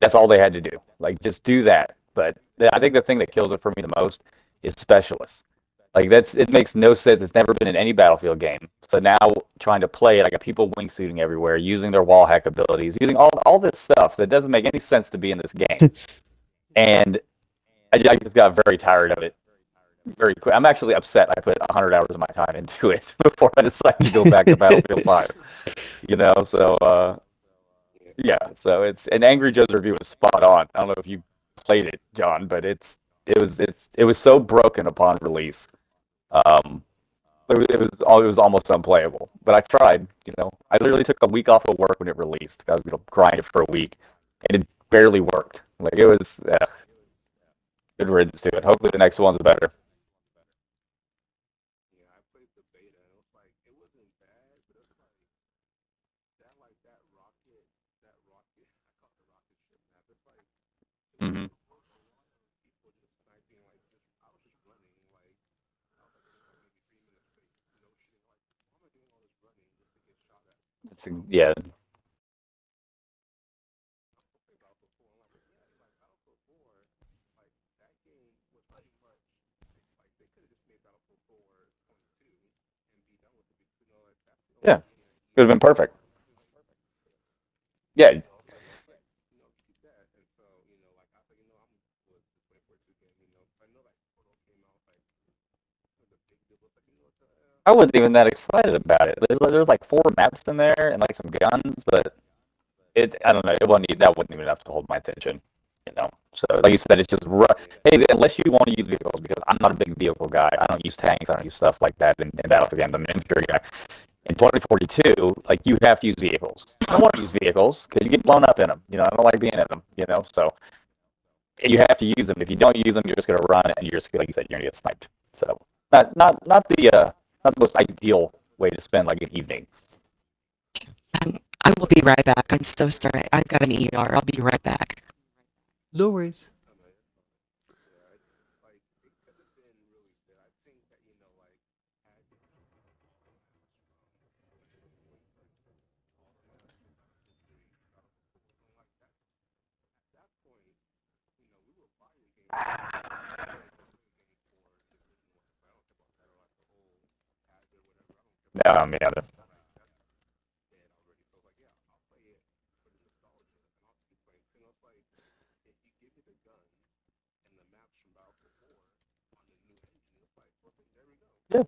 S6: That's all they had to do. Just do that. But I think the thing that kills it for me the most is specialists. It makes no sense. It's never been in any Battlefield game. So now trying to play it, I got people wingsuiting everywhere, using their wall hack abilities, using all this stuff that doesn't make any sense to be in this game. And I just got very tired of it very quick. I'm actually upset I put 100 hours of my time into it before I decided to go back to Battlefield 5. So yeah. So and Angry Joe's review was spot on. I don't know if you played it, John, but it was so broken upon release. It was almost unplayable. But I tried. I literally took a week off of work when it released. I was gonna grind it for a week, and it barely worked. It was good riddance to it. Hopefully the next one's better.
S7: Yeah, I played the beta and it wasn't bad, but it's that rocket. I call it the rocket ship map. It's
S6: Mm-hmm.
S7: a lot of people just sniping I was just running I was doing maybe 3 minutes straight, no shooting. Why am I doing all this running just to get shot at?
S6: Yeah.
S7: Battlefield 4. I'm Battlefield 4, that game was pretty much they could have just made Battlefield 4 22 and be done with it because that's the only
S6: Yeah.
S7: game that
S6: Could have been perfect. Yeah.
S7: Keep that. And so I said I'm with the 2042 game. I know Portal came out was a big deal. But what the
S6: I wasn't even that excited about it. There's 4 maps in there and some guns, but I don't know. That wasn't even enough to hold my attention. So like you said, it's just hey, unless you want to use vehicles, because I'm not a big vehicle guy. I don't use tanks. I don't use stuff like that in Battlefield games. I'm an infantry guy. In 2042, like, you have to use vehicles. I don't want to use vehicles because you get blown up in them. You know, I don't like being in them. You know, so you have to use them. If you don't use them, you're just going to run and you're just, like you said, you're going to get sniped. So not the most ideal way to spend like an evening.
S2: I will be right back. I'm so sorry. I've got an ER. I'll be right back.
S1: No worries.
S6: No, I mean, yeah.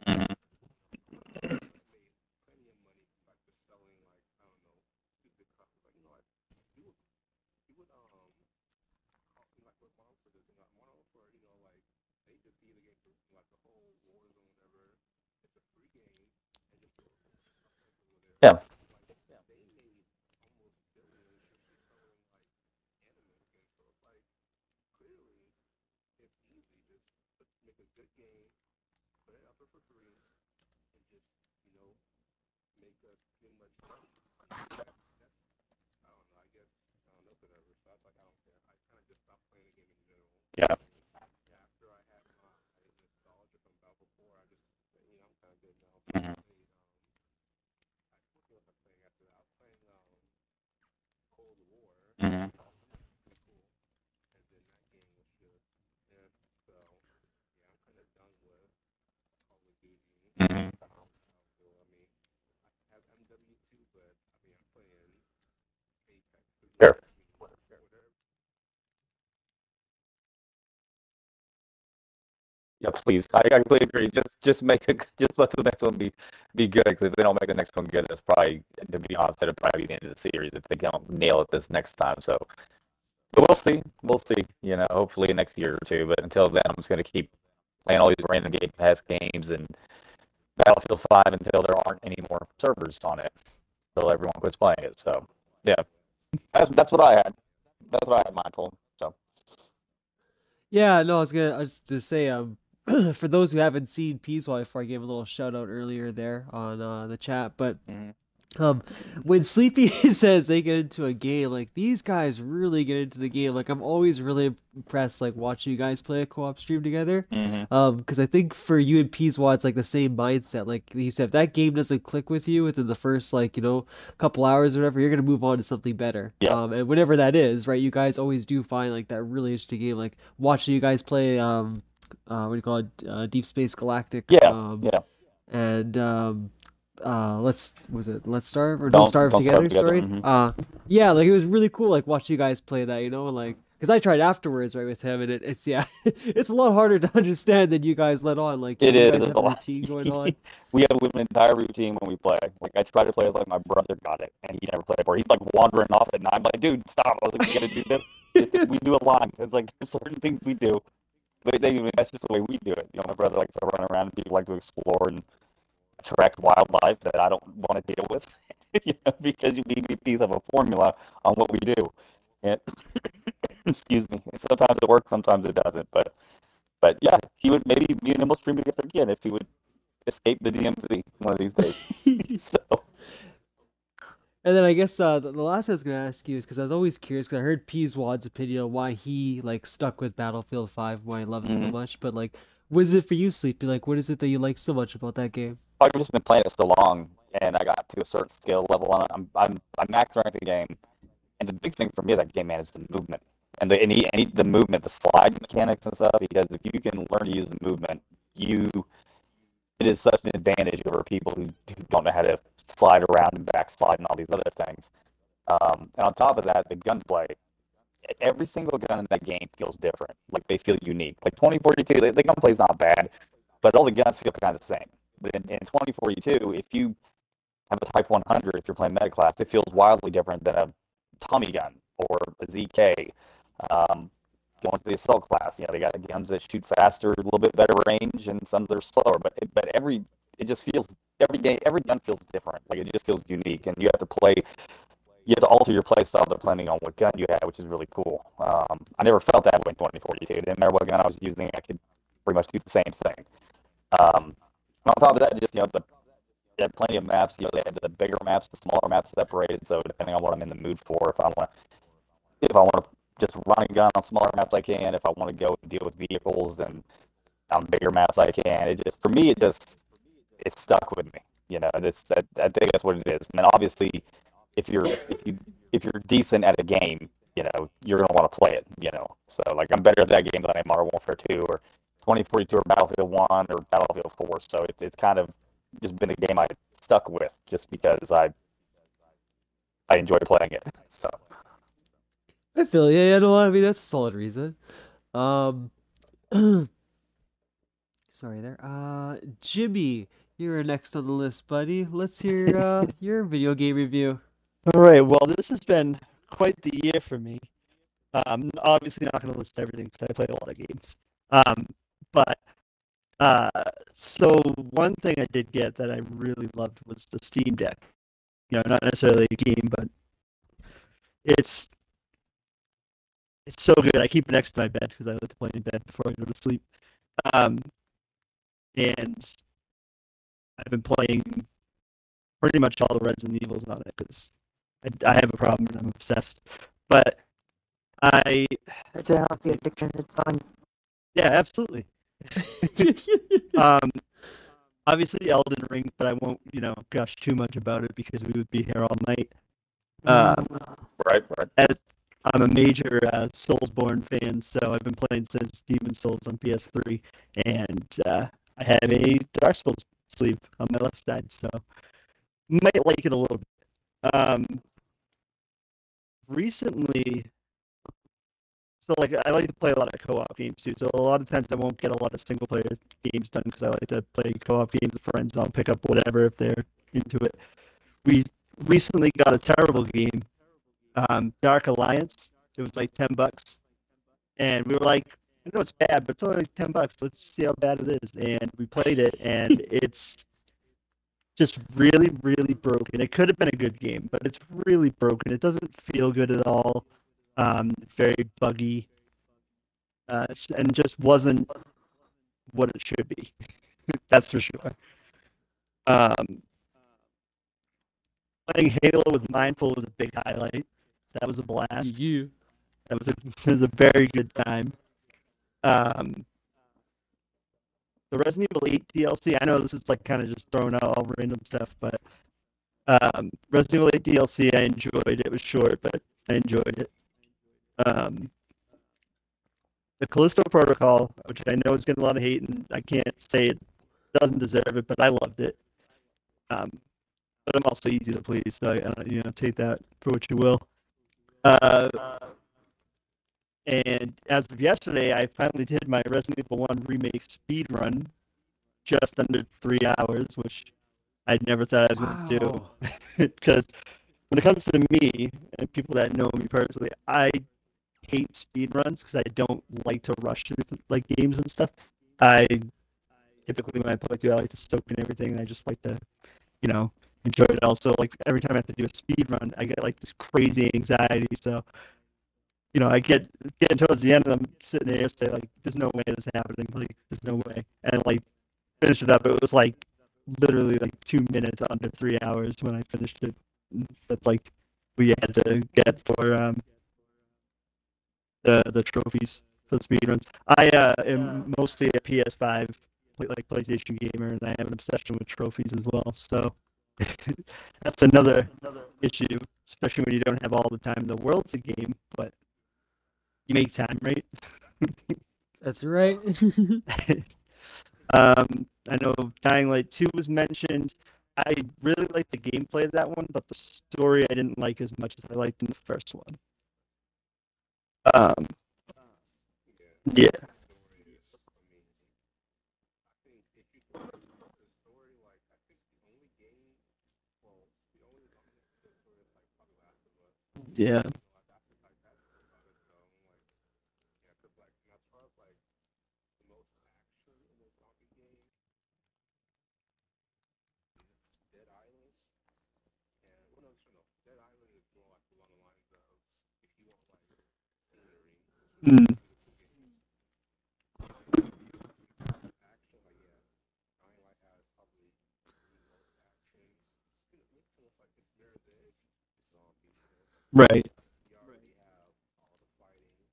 S6: Mm-hmm. Yeah. Yeah. Mm-hmm. Mm-hmm. Mm-hmm. Sure. Yeah, please. I completely agree. Just make it. Just let the next one be good. Because if they don't make the next one good, that's probably, to be honest, it'll probably be the end of the series if they don't nail it this next time. So, but we'll see. We'll see. You know, hopefully next year or two. But until then, I'm just gonna keep playing all these random Game Pass games and Battlefield 5 until there aren't any more servers on it. Until everyone quits playing it. So, yeah, that's what I had. That's what I had mindful. So,
S1: Yeah, no, I was just say, for those who haven't seen Peaswise, before I gave a little shout out earlier there on the chat, but
S6: mhm.
S1: when Sleepy says they get into a game, like, these guys really get into the game. Like, I'm always really impressed, like, watching you guys play a co-op stream together. Because I think for you and Peaswad, it's like the same mindset. Like you said, if that game doesn't click with you within the first, like, couple hours or whatever, you're gonna move on to something better.
S6: Yeah.
S1: And whatever that is, right? You guys always do find like that really interesting game. Like watching you guys play, what do you call it? Deep Space Galactic.
S6: Yeah. Yeah.
S1: And let's starve or don't starve together, sorry. Yeah, like it was really cool, like watching you guys play that, and like, because I tried afterwards, right, with him, and it's yeah, it's a lot harder to understand than you guys let on. Like,
S6: It
S1: you
S6: is
S1: guys
S6: a
S1: have a
S6: lot.
S1: routine going on.
S6: We have an entire routine when we play. Like, I try to play with, like, my brother got it, and he never played before. He's like wandering off at night. I'm like, dude, stop! I was like, you gotta do this. We do a line. It's like there's certain things we do, but that's just the way we do it. My brother likes to run around, and people like to explore and attract wildlife that I don't want to deal with, because we have a formula on what we do. And excuse me. And sometimes it works, sometimes it doesn't. But yeah, he would, maybe me and him will stream together again if he would escape the DMZ one of these days. So.
S1: And then I guess the last thing I was gonna ask you is, because I was always curious, because I heard Peaswad's opinion on why he like stuck with Battlefield 5, why he loves it so much. But like, what is it for you, Sleepy? Like, what is it that you like so much about that game?
S6: I've just been playing it so long, and I got to a certain skill level on it. I'm maxed ranked the game, and the big thing for me of that game, man, is the movement and the movement, the slide mechanics and stuff. Because if you can learn to use the movement, it is such an advantage over people who don't know how to slide around and backslide and all these other things. And on top of that, the gunplay. Every single gun in that game feels different. Like, they feel unique. Like 2042, the gunplay is not bad, but all the guns feel kind of the same. But in 2042, if you have a Type 100, if you're playing meta class, it feels wildly different than a Tommy gun or a ZK. going to the assault class. They got guns that shoot faster, a little bit better range, and some that are slower. But it just feels every gun feels different. Like it just feels unique, and you have to alter your play style depending on what gun you have, which is really cool. I never felt that way in 2042. It didn't matter what gun I was using, I could pretty much do the same thing. On top of that, just they had plenty of maps. They had the bigger maps, the smaller maps separated. So depending on what I'm in the mood for, if I want to just run and gun on smaller maps, I can. If I want to go and deal with vehicles and on bigger maps, I can. It just for me, it stuck with me. I think that's what it is. And then obviously, if you're if you're decent at a game, you're gonna want to play it. So like I'm better at that game than I am Modern Warfare 2 or 2042 or Battlefield 1 or Battlefield 4. So it's kind of just been a game I stuck with just because I enjoy playing it. So
S1: I feel yeah, no, I mean that's a solid reason. Um, sorry there. Jimmy, you're next on the list, buddy. Let's hear your video game review.
S4: All right. Well, this has been quite the year for me. I'm obviously not going to list everything because I play a lot of games. But so one thing I did get that I really loved was the Steam Deck. Not necessarily a game, but it's so good. I keep it next to my bed because I like to play in bed before I go to sleep. And I've been playing pretty much all the Resident Evils on it because I have a problem and I'm obsessed. But
S3: It's a healthy addiction. It's fine.
S4: Yeah, absolutely. Obviously Elden Ring, but I won't, gush too much about it because we would be here all night.
S6: right.
S4: I'm a major Soulsborne fan, so I've been playing since Demon Souls on PS3, and I have a Dark Souls sleeve on my left side, so might like it a little bit. Recently, so like I like to play a lot of co-op games too. So a lot of times I won't get a lot of single player games done because I like to play co-op games with friends. I'll pick up whatever if they're into it. We recently got a terrible game, Dark Alliance. It was like $10, and we were like, I know it's bad, but it's only like $10. Let's see how bad it is. And we played it, and it's just really, really broken. It could have been a good game, but it's really broken. It doesn't feel good at all. It's very buggy, and just wasn't what it should be. That's for sure. Playing Halo with Mindful was a big highlight. That was a blast.
S1: You.
S4: It was a very good time. The Resident Evil 8 DLC. I know this is like kind of just throwing out all random stuff, but Resident Evil 8 DLC I enjoyed. It was short, but I enjoyed it. The Callisto Protocol, which I know is getting a lot of hate, and I can't say it doesn't deserve it, but I loved it. But I'm also easy to please, so take that for what you will. And as of yesterday, I finally did my Resident Evil 1 remake speed run, just under 3 hours, which I never thought I was going to do. Because when it comes to me and people that know me personally, I hate speed runs because I don't like to rush through like games and stuff. I typically when I play through, I like to soak in everything, and I just like to, enjoy it. Also, like every time I have to do a speed run, I get like this crazy anxiety. So, I get towards the end, and I'm sitting there say like, "There's no way this is happening. Like, there's no way." And like finish it up. It was like literally like 2 minutes under 3 hours when I finished it. That's like we had to get for the trophies for the speedruns. I am mostly a PS5 PlayStation gamer, and I have an obsession with trophies as well. So that's another issue, especially when you don't have all the time in the world to game, but you make time, right?
S1: That's right.
S4: I know Dying Light 2 was mentioned. I really liked the gameplay of that one, but the story I didn't like as much as I liked in the first one. Yeah. Yeah.
S7: Dead Island is more like along the lines of if you want like scenery, this would be
S4: Mm,
S7: a beautiful game. If you want action, like yeah, Dying Light has probably the most action. It looks almost like it's Mirror's Edge, it's zombies, you know.
S4: right.
S7: You already have all the fighting,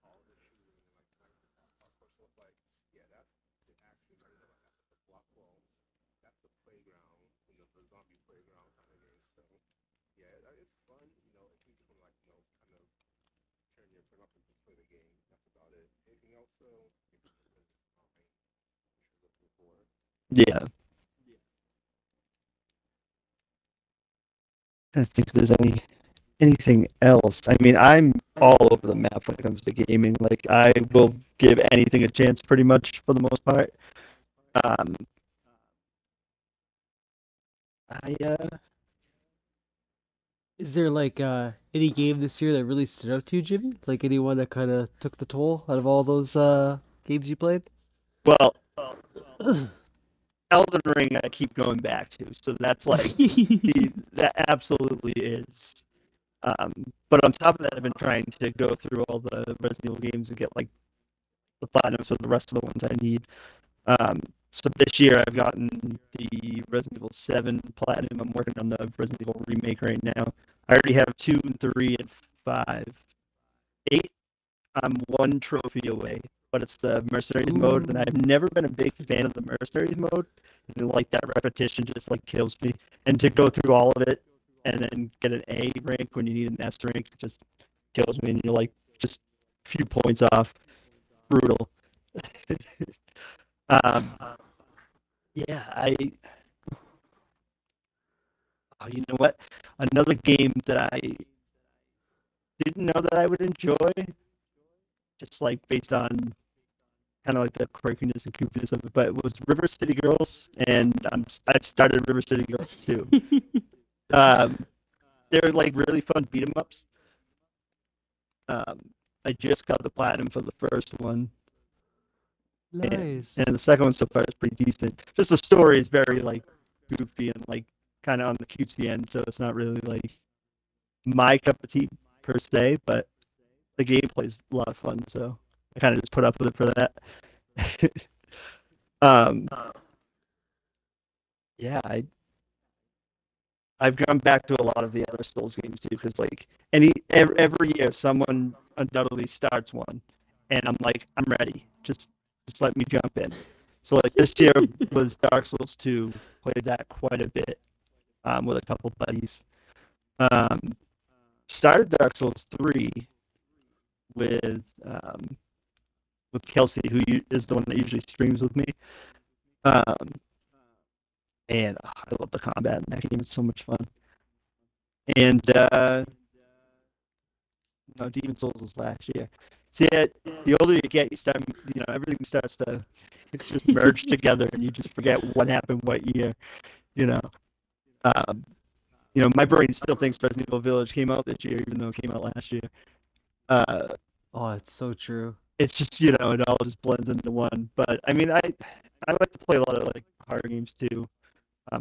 S7: all the shooting, and like parkour. So it's like, yeah, that's the action. Like, you know, like that's the block. Well, that's the playground, you know, the zombie playground kind of game. So yeah, it's fun. You know, if you just want to like, you know, kind of turn your brain off and just play the game, that's about it. Anything else? So if you can visit Mind, what you're looking for.
S4: Yeah. I think if there's anything else. I mean, I'm all over the map when it comes to gaming. Like, I will give anything a chance pretty much for the most part. Um, I
S1: Is there like any game this year that really stood out to you, Jimmy? Like anyone that kind of took the toll out of all those games you played?
S4: well, Elden Ring I keep going back to, so that's like that absolutely is. Um, but on top of that, I've been trying to go through all the Resident Evil games and get like the platinums for the rest of the ones I need. Um, so this year I've gotten the Resident Evil 7 Platinum. I'm working on the Resident Evil remake right now. I already have 2 and 3 and 5. 8, I'm one trophy away, but it's the Mercenaries mode, and I've
S1: Ooh.
S4: never been a big fan of the Mercenaries mode. And like that repetition just like kills me. And to go through all of it and then get an A rank when you need an S rank just kills me, and you're like just a few points off. Brutal. um, yeah, oh, you know what? Another game that I didn't know that I would enjoy, just like based on kind of like the quirkiness and goofiness of it, but it was River City Girls, and I've started River City Girls too. Um, they're like really fun beat 'em ups. Um, I just got the platinum for the first one, and
S1: Nice.
S4: the second one so far is pretty decent. Just the story is very like goofy and like kind of on the cutesy end, so it's not really like my cup of tea per se, but the gameplay is a lot of fun, so I kind of just put up with it for that. um, yeah, I've gone back to a lot of the other Souls games too, because like every year someone undoubtedly starts one, and I'm like, I'm ready. Just let me jump in. So like this year was Dark Souls 2. Played that quite a bit with a couple buddies. Um, started Dark Souls 3 with um, with Kelsey, who is the one that usually streams with me. Um, and I love the combat in that game. It's so much fun. And no, Demon Souls was last year. See, the older you get, you start, everything starts to just merge together, and you just forget what happened what year. You know, um, my brain still thinks Resident Evil Village came out this year, even though it came out last year. Uh,
S1: Oh, it's so true.
S4: it's just it all just blends into one. But I mean, I like to play a lot of like horror games too.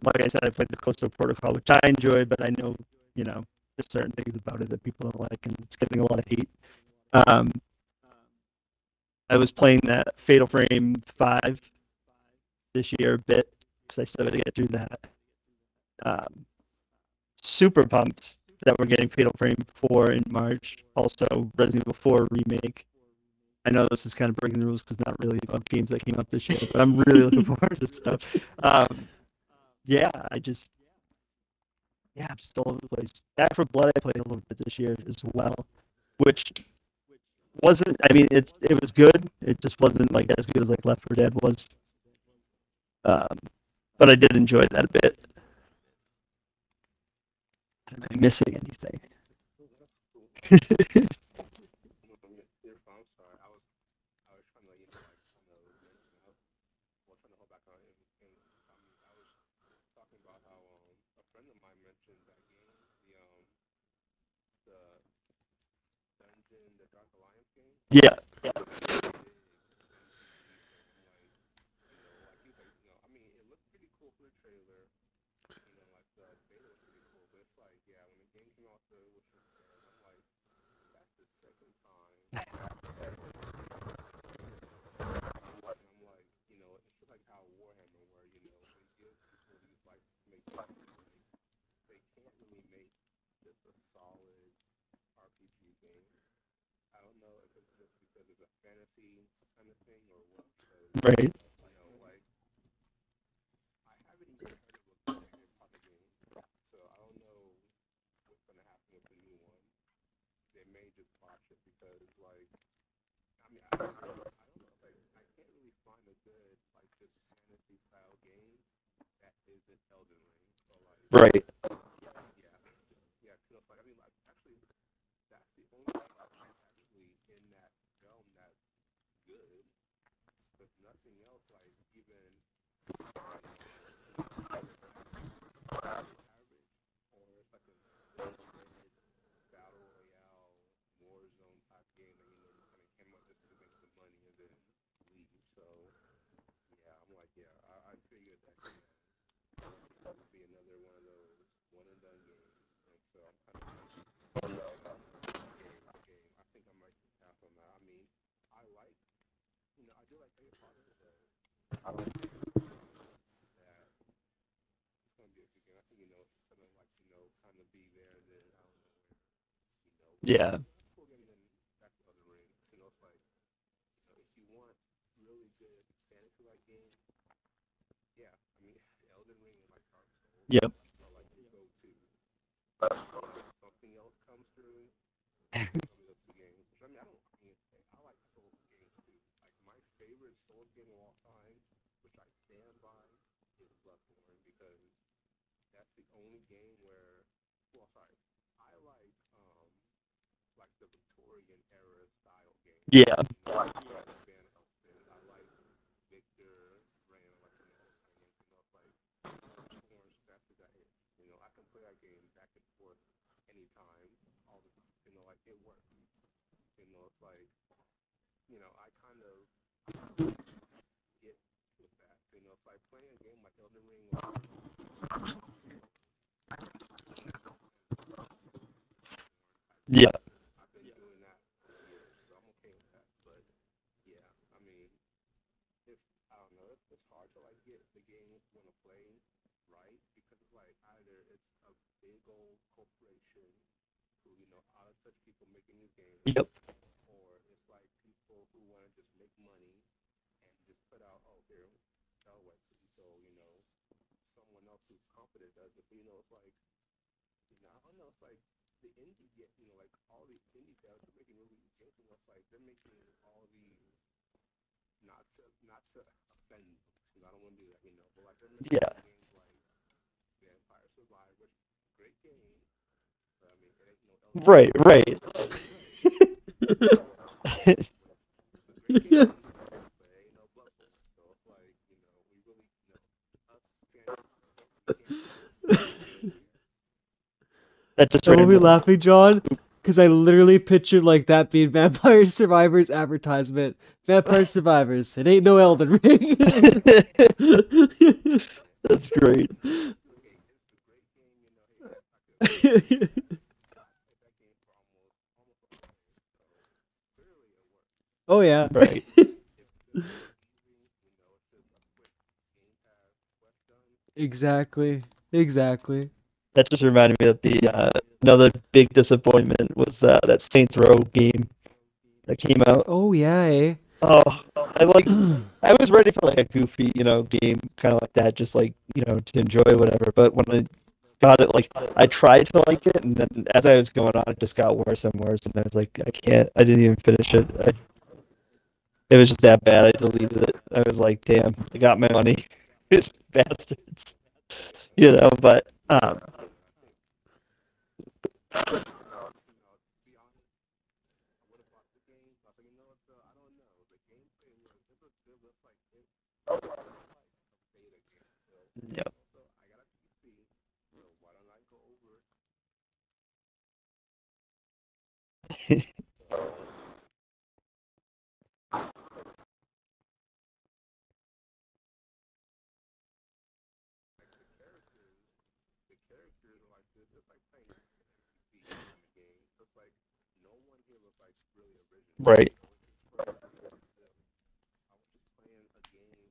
S4: Like I said, I played the Callisto Protocol, which I enjoyed, but I know there's certain things about it that people don't like, and it's getting a lot of hate. Um, I was playing that Fatal Frame 5 this year a bit because I still got to get through that. Um, super pumped that we're getting Fatal Frame 4 in March. Also, Resident Evil 4 remake. I know this is kind of breaking the rules because not really about games that came out this year, but I'm really looking forward to stuff. Yeah, I'm just all over the place. Back for Blood, I played a little bit this year as well, which wasn't. I mean, it was good. It just wasn't like as good as like Left 4 Dead was. Um, but I did enjoy that a bit. Am I missing anything?
S7: I'm sorry. I was trying to, like kind of mention out, well, trying to hold back on him. And I was talking about how a friend of mine mentioned that game, the Dungeon, the Dark Alliance game.
S4: Yeah,
S7: He's a big MCP fan. I'm like, like he was like, I mean, it looked pretty cool for the trailer. Like the beta was pretty cool, but it's like, yeah, when the game which was fair. And I'm like, that's the second time that and I'm like, it's just like how Warhammer, where they give people these like make like they can't really make just a solid RPG game. I don't know if it's just because it's a fantasy kind of thing or what. Because
S4: Right.
S7: like I haven't even heard of a good Harry Potter game, so I don't know what's gonna happen with the new one. They may just botch it because I don't know, like I can't really find a good like just fantasy style game that isn't Elden Ring. So like
S4: Right.
S7: yeah, yeah, like actually that's the only thing I think actually in that realm that's good. But nothing else like even average or it's like a good battle royale war zone type game that just kind of came out just to make some money and then leave. So yeah, I'm like I figured that it would be another one of those one and done games, and so I'm kind of game. I think I might pass on that. I mean, I like I do like Harry Potter, but I don't think that it's gonna be a good game. I think it's just gonna like kind of be there and then out of nowhere. But
S4: Yeah.
S7: that's cool game. Then back to Other Ring. It's like if you want really good fantasy like games, yeah. I mean, Elden Ring and like Dark Souls
S4: Yep.
S7: are like your go-to. But something else comes through. It's gonna be those two games. Which, I mean, I don't. I mean, I like Souls games too. Like my favorite Souls game of all time, which I stand by, is Bloodborne because that's the only game where. Well, sorry, I like the Victorian era style games.
S4: Yeah.
S7: Like Van Helsing. I like Victor Ran. Like those kind of games. It's like Bloodborne. That's the guy. I can play that game back and forth anytime. All the like it works. It's like I kind of get with that. It's like playing a game like Elden Ring or
S4: Yeah.
S7: I've been doing that for years, so I'm okay with that. But yeah, I mean, I don't know, it's hard to like get the game want to play right because it's like either it's a big old corporation who out of touch people making these games,
S4: Yep.
S7: or it's like people who want to just make money and just put out here sell websites so someone else who's competent does it. But it's like I don't know, it's like the indie get like all these indie devs are making really good games, and it's like they're making all these not to offend I don't want to do that, but like they're making
S4: Yeah.
S7: games like Vampire Survivors, great game, but I mean it ain't no Elden
S4: Right.
S7: Ring.
S4: Right.
S7: It's a great game, but it ain't no Bloodborne. So it's like we really us fans we can't
S4: That just
S1: Don't be
S4: reminded me.
S1: laughing, John, because I literally pictured like that being Vampire Survivors advertisement. Vampire Survivors. It ain't no Elden Ring.
S4: That's great.
S7: it's a great game. I could played that game for almost a whole day. So clearly it works.
S1: Oh yeah.
S4: Right.
S7: It's simple, easy. It's just a quick Game Pass quest done.
S1: Exactly. Exactly.
S4: That just reminded me that the another big disappointment was that Saints Row game that came out.
S1: Oh yeah. Eh?
S4: Oh, I was ready for like a goofy, game kind of like that, just like, to enjoy whatever. But when I got it, like I tried to like it, and then as I was going on, it just got worse and worse, and I was like, I can't. I didn't even finish it. It was just that bad. I deleted it. I was like, damn, I got my money, bastards. But
S7: To be honest, I would have bought the game. I was like, I don't know. The gameplay it looks like it looks like a beta game still.
S4: yeah.
S7: So I got a PC, so why don't I go over like the characters are like this. It's like playing an NPC on the game. So it's like no one here was like really original.
S4: Right.
S7: I was just playing a game.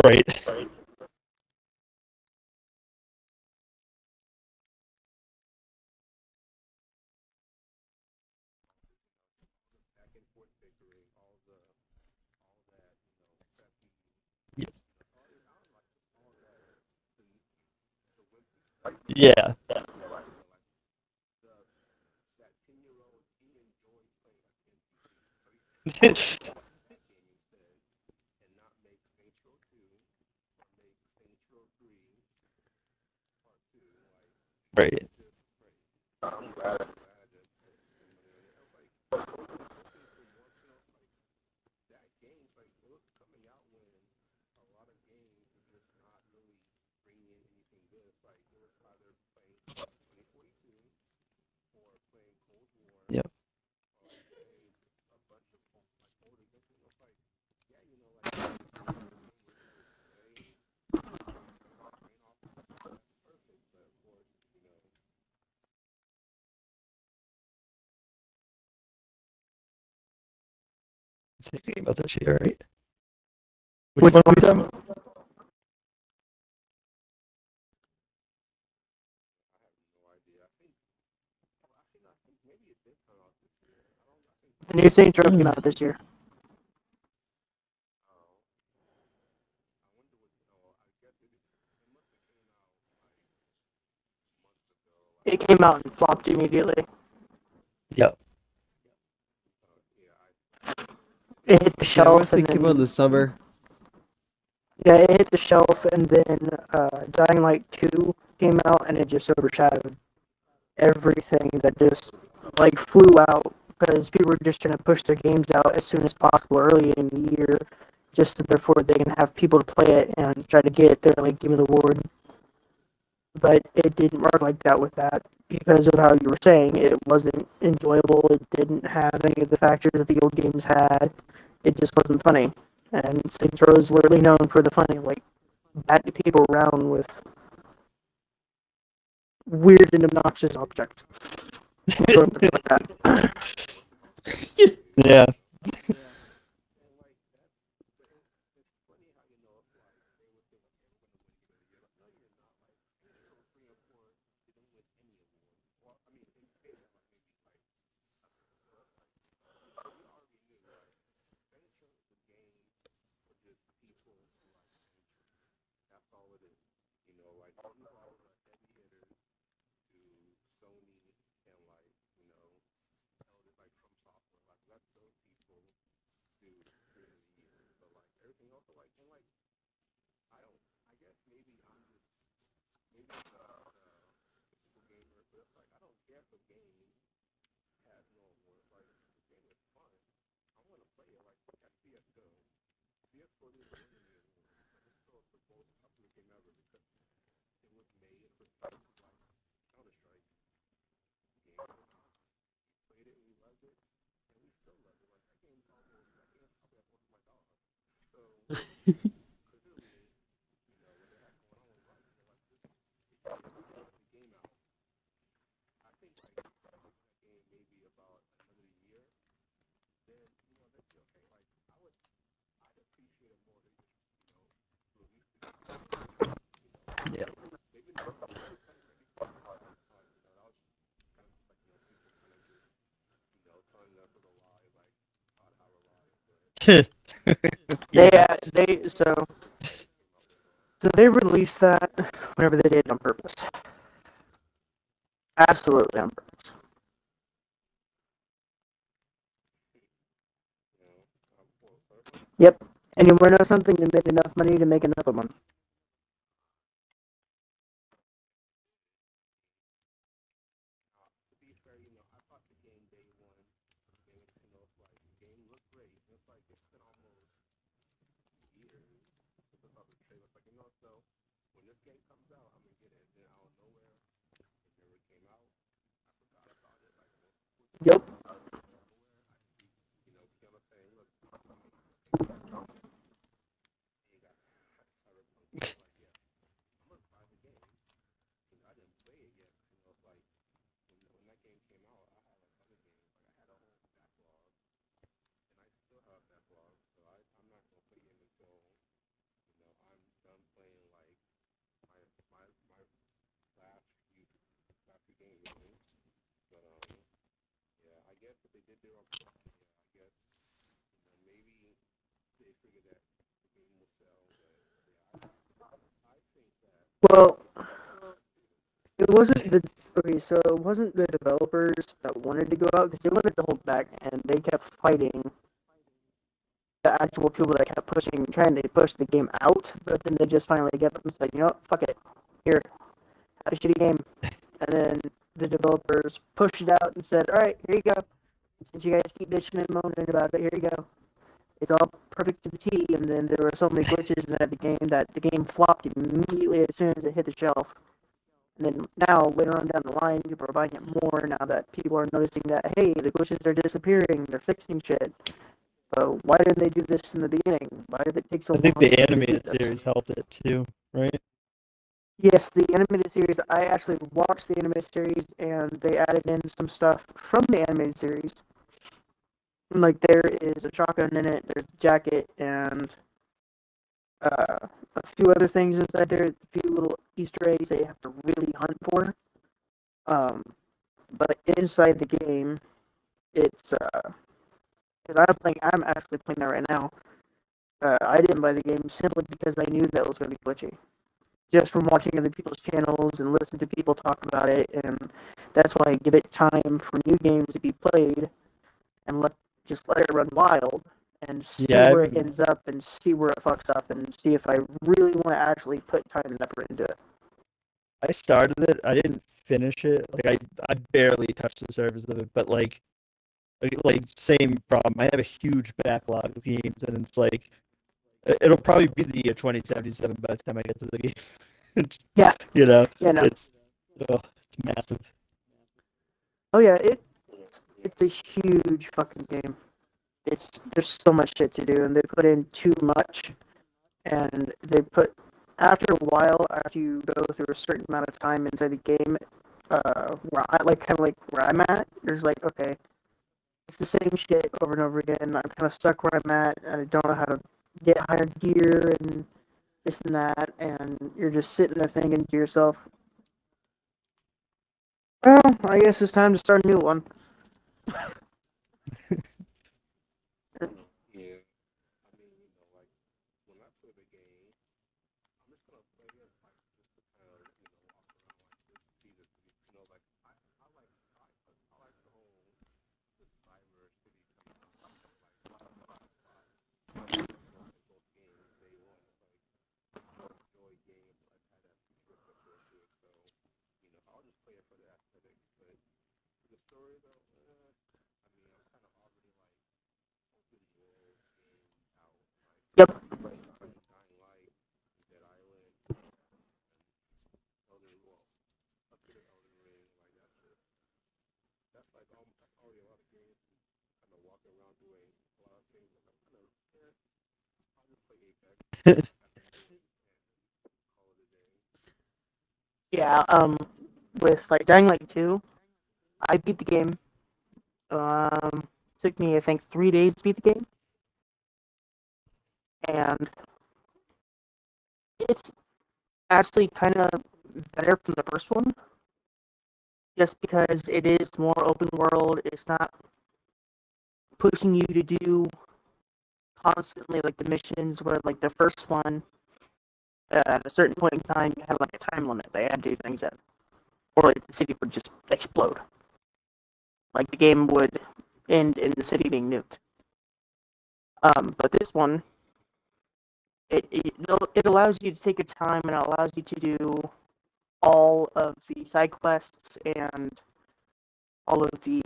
S4: Right.
S7: Back and forth bickering, all that, preppy.
S4: Yes.
S7: I don't like this, all that, the wimpy
S4: Yeah.
S7: that 10-year-old, he enjoys playing like NPC. So he should play that game instead and not make Saints Row 2 or make Saints Row 3 Part 2. Like,
S4: Right.
S7: just great. I'm glad I did put some money on it. I was like, looking for more, like, that game's like, it was coming out when a lot of games were just not really bringing in anything good. It's like, it was either playing 2042 or playing Cold War
S4: Yep.
S7: or like playing a bunch of older games. You know, it's like, yeah, like game was playing, paying off, that's perfect. But of course,
S4: Thinking about this year, right?
S3: Which
S4: Which one
S3: one?
S4: are we talking about?
S7: I have no idea. I think maybe it did come out this year. I think.
S3: The new Saints Row came out this year.
S7: Oh, I wonder what. Oh, I guess it must have came out like months ago. Like,
S3: It came out and flopped immediately.
S4: Yep.
S7: yeah,
S3: It hit the
S1: Yeah, I
S3: shelf
S1: guess it
S3: and
S1: came out in
S3: then
S1: the summer.
S3: yeah, it hit the shelf and then Dying Light 2 came out and it just overshadowed everything that just like flew out because people were just trying to push their games out as soon as possible early in the year, just so therefore they can have people to play it and try to get their like Game of the Award. But it didn't work like that with that because of how you were saying it wasn't enjoyable. It didn't have any of the factors that the old games had. It just wasn't funny. And Saints Row is literally known for the funny, like batting people around with weird and obnoxious objects. Like that.
S4: Yeah.
S7: and like that's. But it's funny how they were thinking like they were going to win Game of the Year. Like, no, you're not. Like Saints Row 3 and 4 didn't win any award. Well, I mean, it came out like maybe like so that's like we already knew like Saints Row is a game for just people who like adventure. That's all it is. Like the people who are heavy hitters to Sony and like hell, just like from software. Like let those people do Game of the Year. But like everything else, like and like I don't. I guess maybe I'm just typical gamer, but it's like I don't care if a game has no awards. Like if the game is fun, I want to play it. Like look at CS:GO. CS:GO didn't win any awards, but it's still the most popular game ever because it was made for people who like Counter Strike. Game came out, we played it, we loved it, and we still love it. Like that game's probably like one of my dogs. So clearly, what they had going on was right. They're like, this, if you really want to put the game out, I think like if you put that game maybe about another year, then they'd be okay. Like I'd appreciate it more. They just release the game early.
S4: Yeah.
S7: They've been doing kind of crazy stuff. Like that was kind of just like people kind of just telling us with a lie, like odd hour lies, but
S4: Yeah.
S3: They so
S7: they came out with
S3: so they released that whenever they did on purpose. Absolutely on purpose.
S7: first one.
S3: Yep. And you want to know something? They made enough money to make another one.
S7: To be fair, I bought the game day one, and it's like the game looked great. It's like it's been almost years since I saw the trailer. It's like so when this game comes out, I'm gonna get it. And then out of nowhere, it never came out. I forgot about it. Like with
S3: Yep.
S7: out of nowhere, I see Keanu saying, "Look, I'm making this game." He got guess if they did their own property, I guess maybe they figured that the game will sell. But yeah, I think that
S3: Well, it wasn't the okay. So it wasn't the developers that wanted to go out because they wanted to hold back, and they kept fighting the actual people that kept pushing, trying to push the game out. But then they just finally get up and said, you know what, fuck it, here, have a shitty game. And then the developers pushed it out and said, all right, here you go. Since you guys keep bitching and moaning about it, here you go. It's all perfect to the T. And then there were so many glitches in the game that the game flopped immediately as soon as it hit the shelf. And then now, later on down the line, people are buying it more now that people are noticing that, hey, the glitches are disappearing, they're fixing shit. But why didn't they do this in the beginning? Why did it take so
S4: I
S3: long
S4: think the
S3: to do
S4: animated
S3: this?
S4: series helped it too, right?
S3: Yes, the animated series, I actually watched the animated series, and they added in some stuff from the animated series. Like, there is a shotgun in it, there's a jacket, and a few other things inside there, a few little Easter eggs that you have to really hunt for. But inside the game, it's, because I'm actually playing that right now. I didn't buy the game simply because I knew that it was going to be glitchy. Just from watching other people's channels and listening to people talk about it, and that's why I give it time for new games to be played, and let it run wild, and see where it ends up, and see where it fucks up, and see if I really want to actually put time and effort into it.
S4: I started it. I didn't finish it. Like I barely touched the surface of it, but like same problem. I have a huge backlog of games, and it's like it'll probably be the year 2077 by the time I get to the game.
S3: Yeah.
S4: You know,
S3: Yeah, no.
S4: it's massive.
S3: Oh yeah, it's a huge fucking game. There's so much shit to do, and they put in too much, and after a while, after you go through a certain amount of time inside the game, where I like kind of like where I'm at, there's like, okay, it's the same shit over and over again. I'm kind of stuck where I'm at, and I don't know how to get higher gear and this and that, and you're just sitting there thinking to yourself, well, I guess it's time to start a new one.
S7: yeah. I mean, like when I play the game, I'm just gonna play it like just to kind of walk around like just see the city. Like I like the whole the cyber city kind of concept. Like in both games, day one. Like I enjoy games like had that futuristic feel to it. So I'll just play it for the aesthetics. But for the story though, I mean, I'm kind of already like open world game out.
S3: Yep.
S7: Like Dying Light, Dead Island, Elden well, up to the Elden Ring, like that's like that's already a lot of games kind of walking around doing a lot of things. Like I'm kind of I'll just play Apex afternoon and call it a day.
S3: Yeah. With like Dying Light 2, I beat the game. Took me I think 3 days to beat the game, and it's actually kind of better from the first one, just because it is more open world. It's not pushing you to do constantly like the missions where like the first one, at a certain point in time, you had like a time limit they had to do things in, or like the city would just explode. Like the game would end in the city being nuked. But this one, it allows you to take your time, and it allows you to do all of the side quests and all of the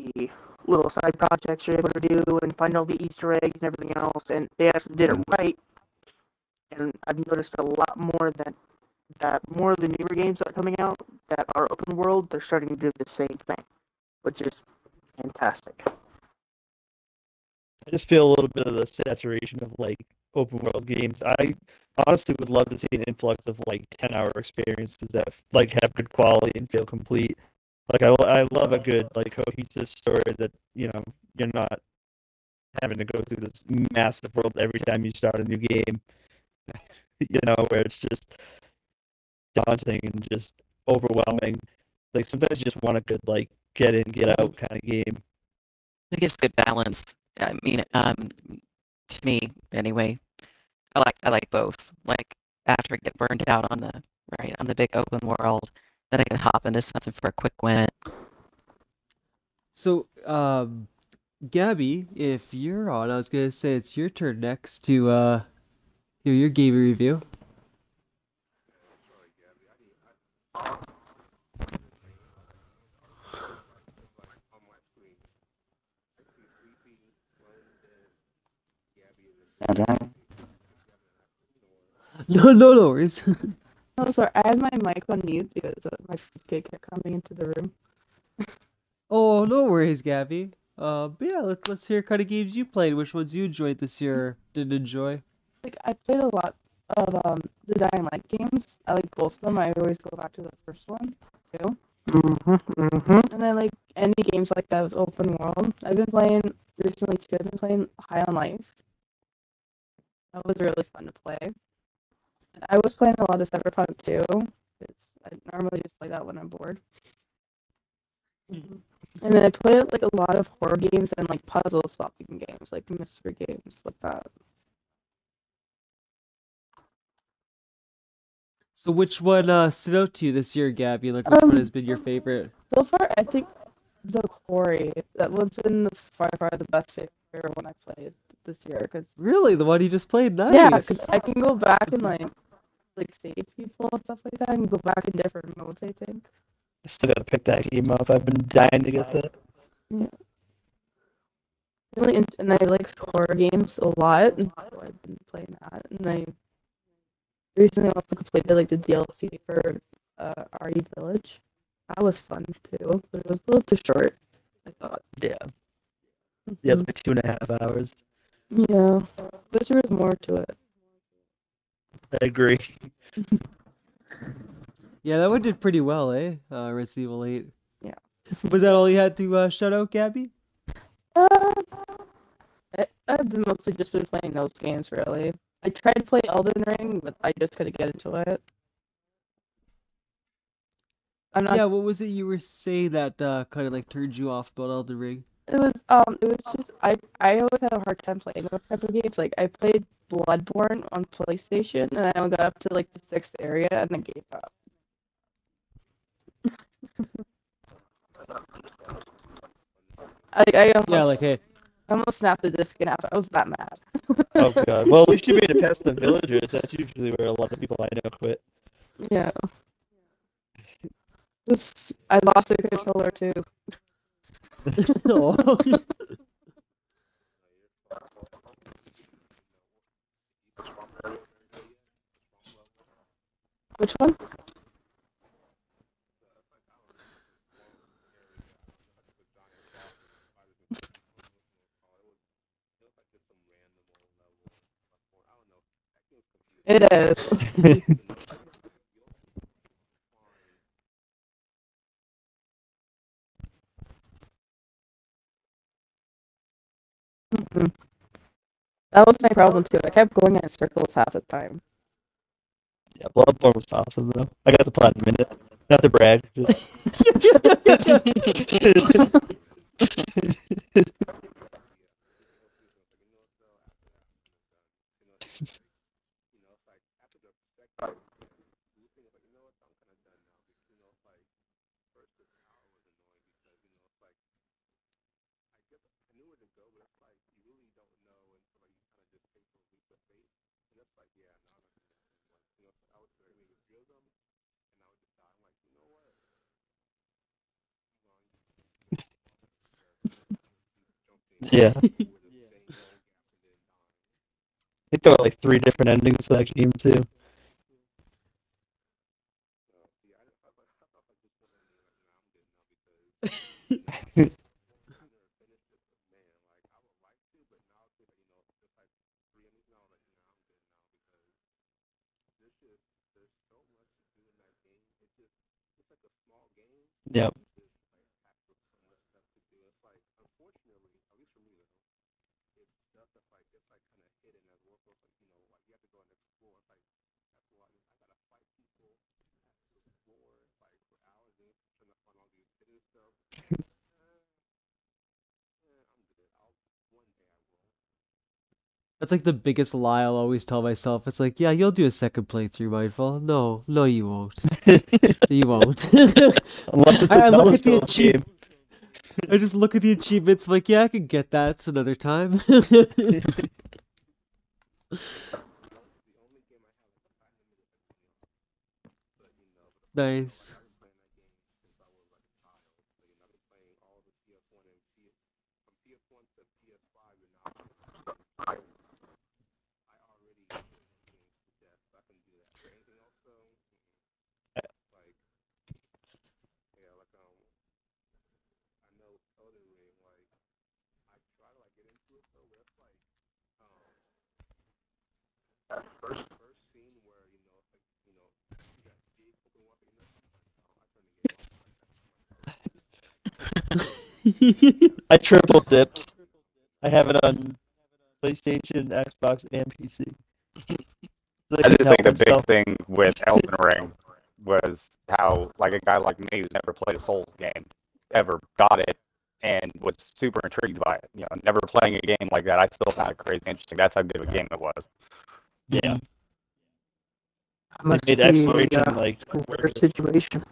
S3: little side projects you're able to do, and find all the Easter eggs and everything else. And they actually did it right. And I've noticed a lot more that more of the newer games that are coming out that are open world, they're starting to do the same thing, which is fantastic.
S4: I just feel a little bit of the saturation of like open world games. I honestly would love to see an influx of like 10-hour experiences that like have good quality and feel complete. Like I love a good like cohesive story that you're not having to go through this massive world every time you start a new game. Where it's just daunting and just overwhelming. Like sometimes you just want a good like get in get out kind of game.
S2: It gives good balance. I mean, to me anyway, I like both. Like after I get burned out on the big open world, then I can hop into something for a quick win.
S1: So, Gabby, if you're on, I was gonna say it's your turn next to hear your game review.
S7: Sorry, Gabby. Like on my screen, I see Sleepy, Fundead, Gabby, and then
S6: Downtown.
S1: No, no, no worries.
S5: Oh, sorry, I had my mic on mute because my kid kept coming into the room.
S1: Oh, no worries, Gabby. But yeah, let's hear kind of games you played. Which ones you enjoyed this year, didn't enjoy?
S5: Like I played a lot of the Dying Light games. I like both of them. I always go back to the first one too. And then like any games like that was open world. I've been playing recently too. I've been playing High on Life. That was really fun to play. And I was playing a lot of Cyberpunk too. I normally just play that when I'm bored. And then I played like a lot of horror games and like puzzle solving games, like mystery games like that.
S1: So which one stood out to you this year, Gabby? Like which one has been your favorite?
S5: So far, I think the Quarry that was in far the best favorite one I played this year because
S1: Really, the one you just played?
S5: yeah,
S1: Nice.
S5: because I can go back and like save people and stuff like that, and go back in different modes. I think.
S4: I still gotta pick that game up. I've been dying to get that.
S5: Yeah. Really, and I like horror games a lot, and so I've been playing that. And I recently also completed like the DLC for RE Village. That was fun too, but it was a little too short, I thought.
S4: Yeah. Yeah, it's like 2.5 hours.
S5: Yeah, but there was more to it.
S4: I agree.
S1: Yeah, that one did pretty well, eh? Resident Evil 8.
S5: Yeah.
S1: Was that all you had to shout out, Gabby?
S5: Uh, I've been mostly just been playing those games, really. I tried to play Elden Ring, but I just couldn't get into it. I'm not.
S1: Yeah, what was it you were saying that kind of like turned you off about Elden Ring?
S5: It was just I always had a hard time playing those type of games. Like I played Bloodborne on PlayStation, and I only got up to like the 6th area, and then gave up. I
S1: Yeah,
S5: almost
S1: like hey,
S5: I almost snapped the disc in half. I was that mad.
S4: Oh god. Well, at least you made it past the villagers. That's usually where a lot of people I know quit.
S5: Yeah. I lost the controller too.
S1: oh.
S5: Which one? It is. That was my problem too. I kept going in circles half the time.
S4: Yeah, Bloodborne was awesome though. I got to platinum in it. Not to brag. Just... Yeah. I think there were like 3 different endings for that game too. Yep.
S1: That's like the biggest lie I'll always tell myself. It's like, yeah, you'll do a second playthrough, Mindful. No, no, you won't. You won't.
S4: Unless it's
S1: I
S4: a
S1: look at the
S4: Telltale game.
S1: I just look at the achievements. I'm like, yeah, I can get that. It's another time. Nice.
S4: I triple dipped. I have it on PlayStation, Xbox, and PC. So
S6: I
S4: can
S6: just
S4: help
S6: think the big
S4: myself.
S6: thing with Elden Ring was how, like, a guy like me who's never played a Souls game ever got it and was super intrigued by it. You know, never playing a game like that, I still found it crazy interesting. That's how good of a game it was.
S4: Yeah.
S3: Must
S4: They made
S3: be
S4: exploration
S3: a
S4: like
S3: rare situation.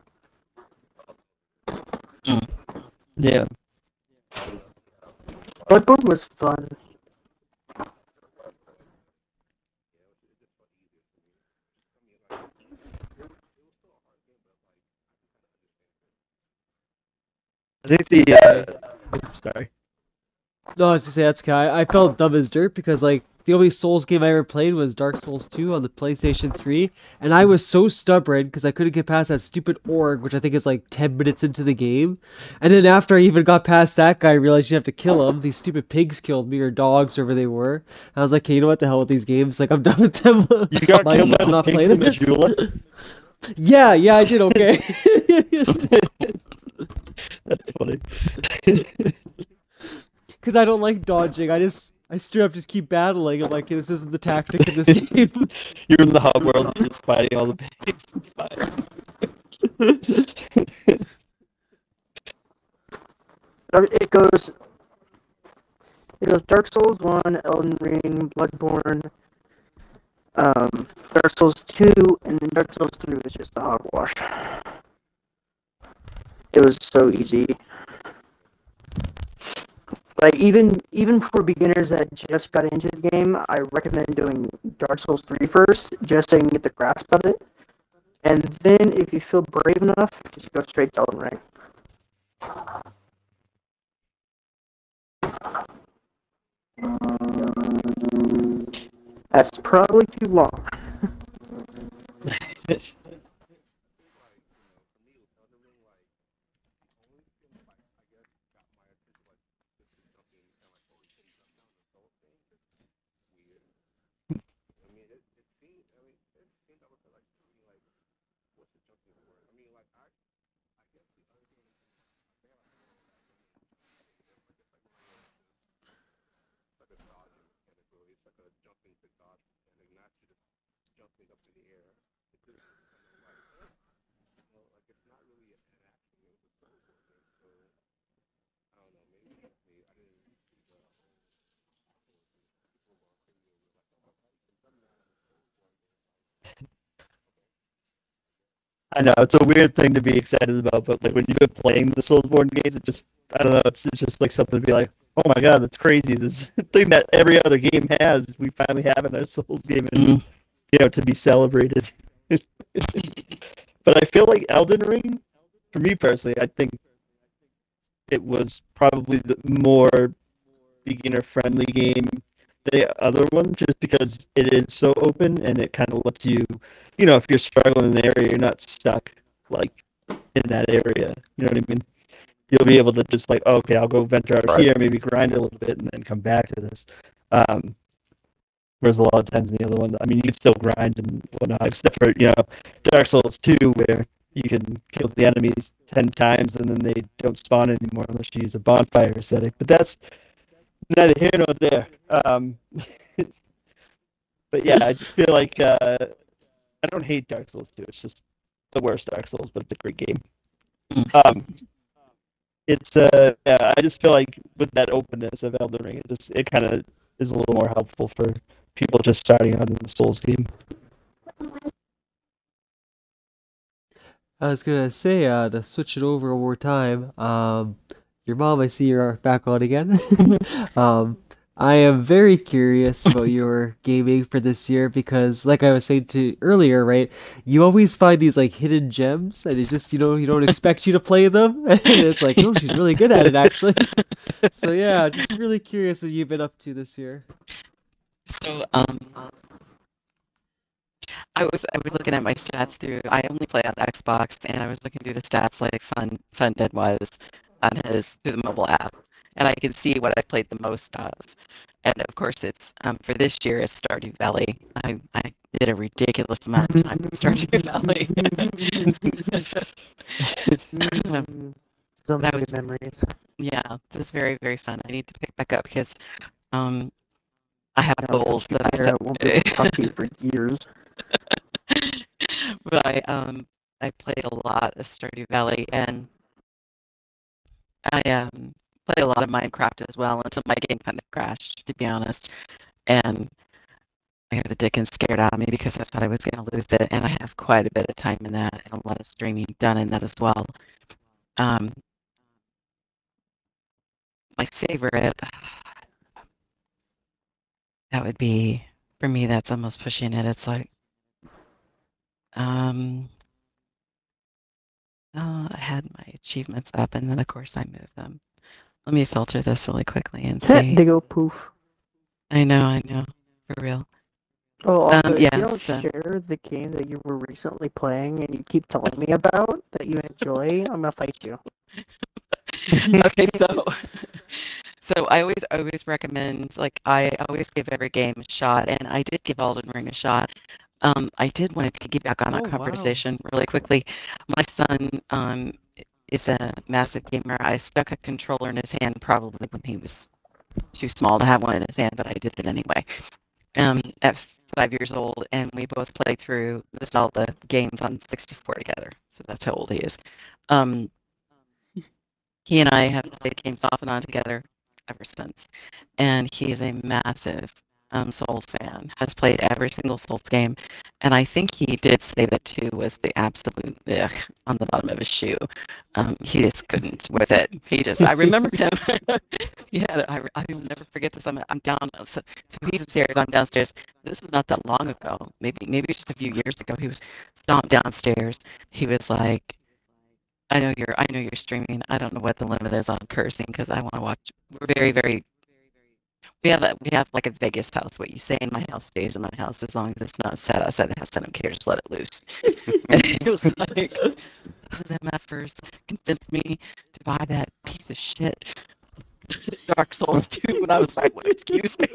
S4: yeah.
S3: Bloodborne was fun.
S4: I think the sorry.
S1: No, I was to say that's okay. I felt dumb as dirt because like the only Souls game I ever played was Dark Souls 2 on the PlayStation 3, and I was so stubborn because I couldn't get past that stupid org, which I think is like 10 minutes into the game. And then after I even got past that guy, I realized you have to kill him. These stupid pigs killed me, or dogs, wherever they were. I was like, okay, you know what, the hell with these games? Like, I'm done with them.
S4: You got
S1: Like,
S4: killed by
S1: I'm
S4: the
S1: not
S4: pig
S1: playing
S4: from
S1: this.
S4: Majula?
S1: Yeah, I did okay.
S4: That's funny.
S1: Because I don't like dodging. I straight up just keep battling. I'm like, this isn't the tactic in this game.
S4: You're in the hub world, you're just fighting all the pigs. It's fine.
S3: It goes Dark Souls 1, Elden Ring, Bloodborne, Dark Souls 2, and then Dark Souls 3 was just a hogwash. It was so easy. Like even for beginners that just got into the game, I recommend doing Dark Souls 3 first, just so you can get the grasp of it. And then if you feel brave enough, just go straight to Elden Ring. That's probably too long.
S4: I know it's a weird thing to be excited about, but like when you've been playing the Soulsborne games, it just I don't know. It's just like something to be like, oh my god, that's crazy. This thing that every other game has, we finally have in our Souls game, and to be celebrated. But I feel like Elden Ring, for me personally, I think it was probably the more beginner-friendly game than the other one, just because it is so open and it kind of lets you, if you're struggling in the area, you're not stuck like in that area. You know what I mean? You'll be able to just like, oh, okay, I'll go venture out here, maybe grind a little bit, and then come back to this. Whereas a lot of times in the other one, I mean, you can still grind and whatnot, except for Dark Souls 2, where you can kill the enemies 10 times and then they don't spawn anymore unless you use a bonfire setting. But that's neither here nor there. But yeah, I just feel like I don't hate Dark Souls 2. It's just the worst Dark Souls, but it's a great game. It's yeah, I just feel like with that openness of Elden Ring, it kind of is a little more helpful for people just starting out in the Souls game.
S1: I was gonna say, to switch it over one more time, your mom, I see you're back on again. I am very curious about your gaming for this year because, like I was saying to earlier, right, you always find these like hidden gems, and it just, you don't expect you to play them, and it's like, oh, she's really good at it, actually. So yeah, just really curious what you've been up to this year.
S2: So, I was looking at my stats through. I only play on Xbox, and I was looking through the stats like Fundead was on his through the mobile app, and I could see what I played the most of. And of course, it's for this year it's Stardew Valley. I did a ridiculous amount of time in Stardew Valley.
S3: So
S2: That
S3: many
S2: was
S3: good memories.
S2: yeah, this is very very fun. I need to pick back up because um I have
S3: Now it
S2: goals
S3: comes to
S2: that I
S3: here, I won't be able to talk to you for years.
S2: but I played a lot of Stardew Valley and I played a lot of Minecraft as well until my game kind of crashed, to be honest. And I got the dickens scared out of me because I thought I was going to lose it, and I have quite a bit of time in that and a lot of streaming done in that as well. Um, my favorite, that would be, for me, that's almost pushing it. It's like, I had my achievements up, and then of course I moved them. Let me filter this really quickly and see.
S3: They go poof.
S2: I know, for real.
S3: Oh, also, if
S2: yeah,
S3: you don't
S2: so
S3: share the game that you were recently playing and you keep telling me about that you enjoy, I'm gonna fight you.
S2: okay, so I always recommend, like, I always give every game a shot, and I did give Elden Ring a shot. I did want to piggyback on
S1: Oh,
S2: that
S1: wow.
S2: conversation really quickly. My son is a massive gamer. I stuck a controller in his hand probably when he was too small to have one in his hand, but I did it anyway. At 5 years old, and we both played through the Zelda games on 64 together. So that's how old he is. He and I have played games off and on together ever since. And he is a massive Souls fan, has played every single Souls game. And I think he did say that 2 was the absolute ugh on the bottom of his shoe. He just couldn't with it. I remember him. I will never forget this. I'm down, so he's upstairs, I'm downstairs. This was not that long ago. Maybe just a few years ago. He was stomped downstairs. He was like, I know you're streaming. I don't know what the limit is on cursing because I want to watch. We're very, very. We have like a Vegas house. What you say in my house stays in my house as long as it's not set outside the house. I don't care. Just let it loose. And it was like Jose Matt first convinced me to buy that piece of shit Dark Souls 2, and I was like, well, excuse me.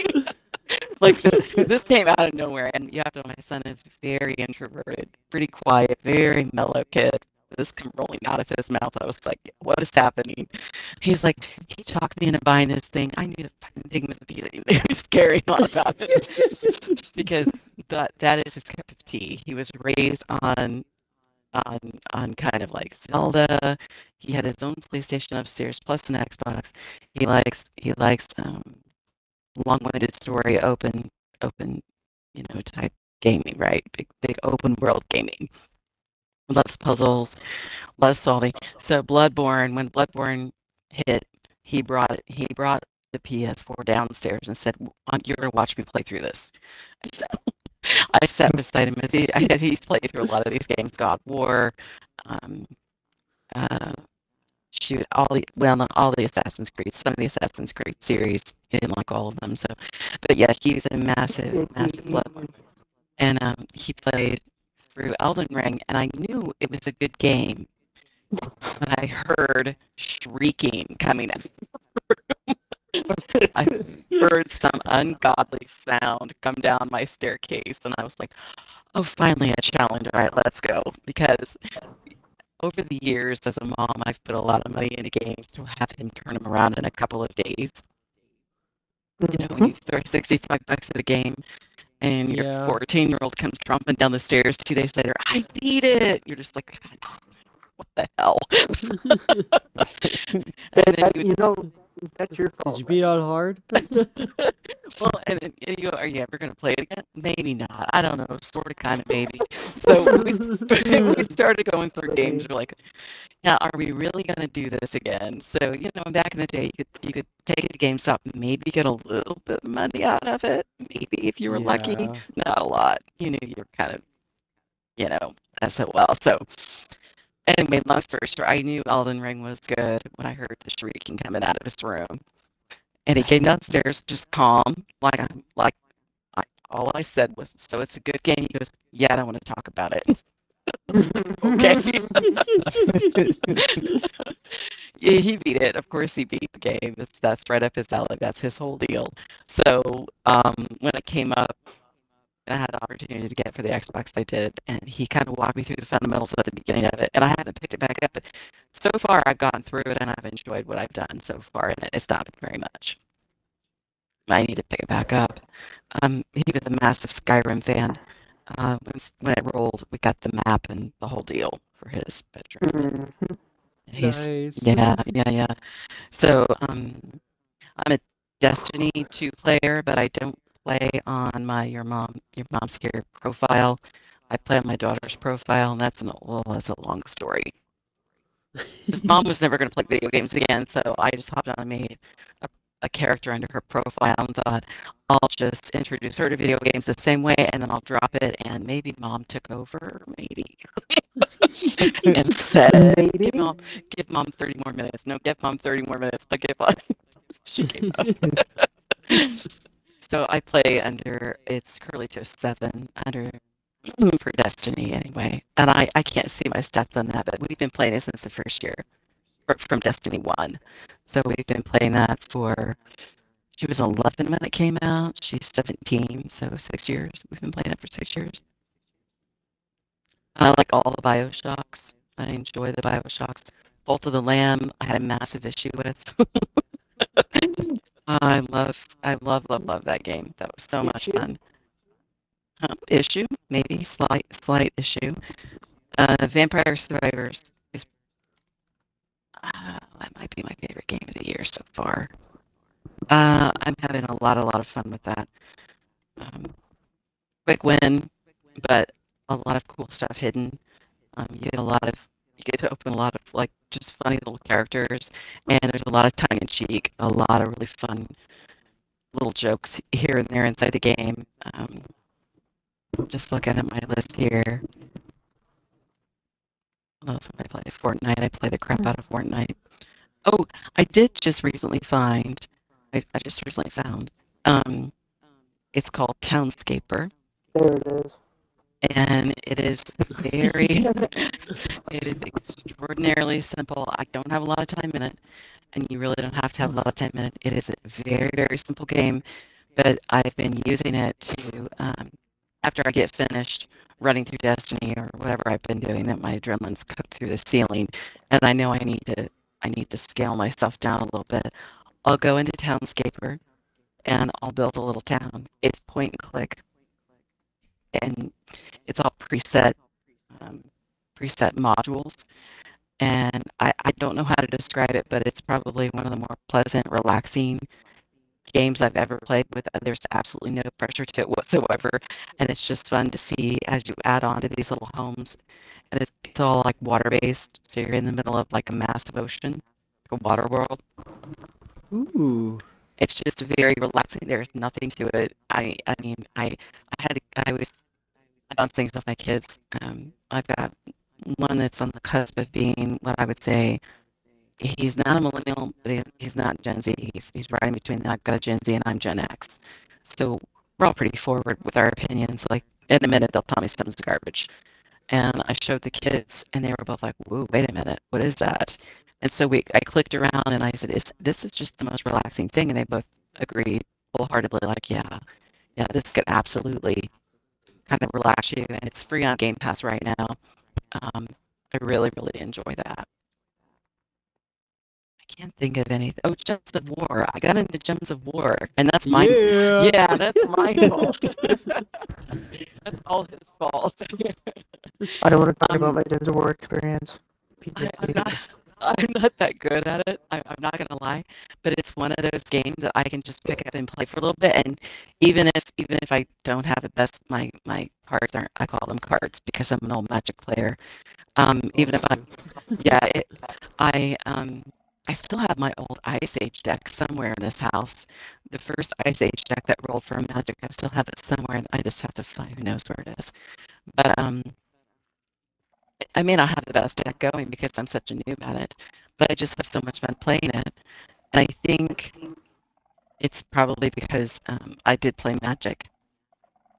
S2: Like this came out of nowhere, and you have to know my son is very introverted, pretty quiet, very mellow kid. This come rolling out of his mouth. I was like, what is happening? He's like, he talked me into buying this thing. I knew the fucking thing was a piece of he was carrying on about it. Because that is his cup of tea. He was raised on kind of like Zelda. He had his own PlayStation upstairs plus an Xbox. He likes long-winded story, open, type gaming, right? Big open world gaming. Loves puzzles, loves solving. So when Bloodborne hit, he brought the PS4 downstairs and said, "You're gonna watch me play through this." So I sat beside him as he's played through a lot of these games, God of War, shoot, not all the Assassin's Creed, some of the Assassin's Creed series. He didn't like all of them, so, but yeah, he was a massive Bloodborne, and he played through Elden Ring, and I knew it was a good game, but I heard shrieking coming out. I heard some ungodly sound come down my staircase, and I was like, "Oh, finally a challenge! All right, let's go!" Because over the years, as a mom, I've put a lot of money into games to have him turn them around in a couple of days. You know, when you throw $65 at a game, and your 14-year-old comes tromping down the stairs 2 days later, I beat it! You're just like, what the hell?
S3: You know, That's your
S1: Did
S3: fault.
S1: you beat on hard?
S2: Well, and you go, are you ever going to play it again? Maybe not. I don't know. Sort of, kind of, maybe. So we started going through games. We're like, yeah, are we really going to do this again? So, back in the day, you could take it to GameStop and maybe get a little bit of money out of it. Maybe if you were lucky.
S1: Yeah.
S2: Not a lot. You knew you were kind of, SOL. So, anyway, long story short, I knew Elden Ring was good when I heard the shrieking coming out of his room. And he came downstairs just calm, all I said was, "So it's a good game?" He goes, "Yeah, I don't want to talk about it." Okay. Yeah, he beat it. Of course, he beat the game. That's right up his alley. That's his whole deal. So when it came up, and I had the opportunity to get it for the Xbox, I did, and he kind of walked me through the fundamentals at the beginning of it, and I haven't picked it back up. But so far, I've gotten through it, and I've enjoyed what I've done so far, and it's not been very much. I need to pick it back up. He was a massive Skyrim fan. When it rolled, we got the map and the whole deal for his bedroom.
S1: Nice.
S2: Yeah. So I'm a Destiny 2 player, but I don't play on your mom's here profile. I play on my daughter's profile, and that's a long story. His mom was never going to play video games again, so I just hopped on and made a character under her profile and thought, I'll just introduce her to video games the same way, and then I'll drop it, and maybe Mom took over, maybe. And said,
S3: Maybe.
S2: give Mom 30 more minutes. No, give Mom 30 more minutes. I give up. She gave up. So I play under, it's Curly Toast 7, under for Destiny anyway. And I can't see my stats on that, but we've been playing it since the first year from Destiny 1. So we've been playing that she was 11 when it came out. She's 17, so 6 years. We've been playing it for 6 years. I like all the Bioshocks. I enjoy the Bioshocks. Bolt of the Lamb, I had a massive issue with. I love that game. That was so much fun. Issue, maybe slight issue. Vampire Survivors is that might be my favorite game of the year so far. I'm having a lot of fun with that. Quick win, but a lot of cool stuff hidden. You get to open a lot of just funny little characters, and there's a lot of tongue in cheek, a lot of really fun little jokes here and there inside the game. Just looking at my list here. What else have I played? Fortnite. I play the crap out of Fortnite. Oh, I did just recently find. I just recently found. It's called Townscaper.
S3: There it is.
S2: And it is it is extraordinarily simple. I don't have a lot of time in it, and you really don't have to have a lot of time in it. It is a very, very simple game, but I've been using it to, after I get finished running through Destiny or whatever I've been doing, that my adrenaline's cooked through the ceiling, and I know I need to scale myself down a little bit. I'll go into Townscaper, and I'll build a little town. It's point and click, and it's all preset modules. And I don't know how to describe it, but it's probably one of the more pleasant, relaxing games I've ever played with. There's absolutely no pressure to it whatsoever, and it's just fun to see as you add on to these little homes. And it's all like water-based, so you're in the middle of like a massive ocean, like a water world.
S1: Ooh.
S2: It's just very relaxing. There's nothing to it. I was bouncing things off my kids. I've got one that's on the cusp of being what I would say, he's not a millennial, but he's not Gen Z. He's right in between that. I've got a Gen Z and I'm Gen X. So we're all pretty forward with our opinions. Like in a minute, they'll tell me something's garbage. And I showed the kids and they were both like, whoa, wait a minute, what is that? And so I clicked around and I said, this is just the most relaxing thing. And they both agreed wholeheartedly, like, yeah, this could absolutely kind of relax you. And it's free on Game Pass right now. I really, really enjoy that. I can't think of anything. Oh, Gems of War. I got into Gems of War, and that's my that's my fault. That's all his fault.
S3: I don't want to talk about my Gems of War experience.
S2: I I'm not that good at it. I'm not gonna lie, but it's one of those games that I can just pick up and play for a little bit. And even if I don't have the best, my cards aren't. I call them cards because I'm an old Magic player. Even if I, yeah, I still have my old Ice Age deck somewhere in this house. The first Ice Age deck that rolled for Magic, I still have it somewhere. I just have to find who knows where it is. But I may not have the best deck going because I'm such a noob at it, but I just have so much fun playing it. And I think it's probably because I did play Magic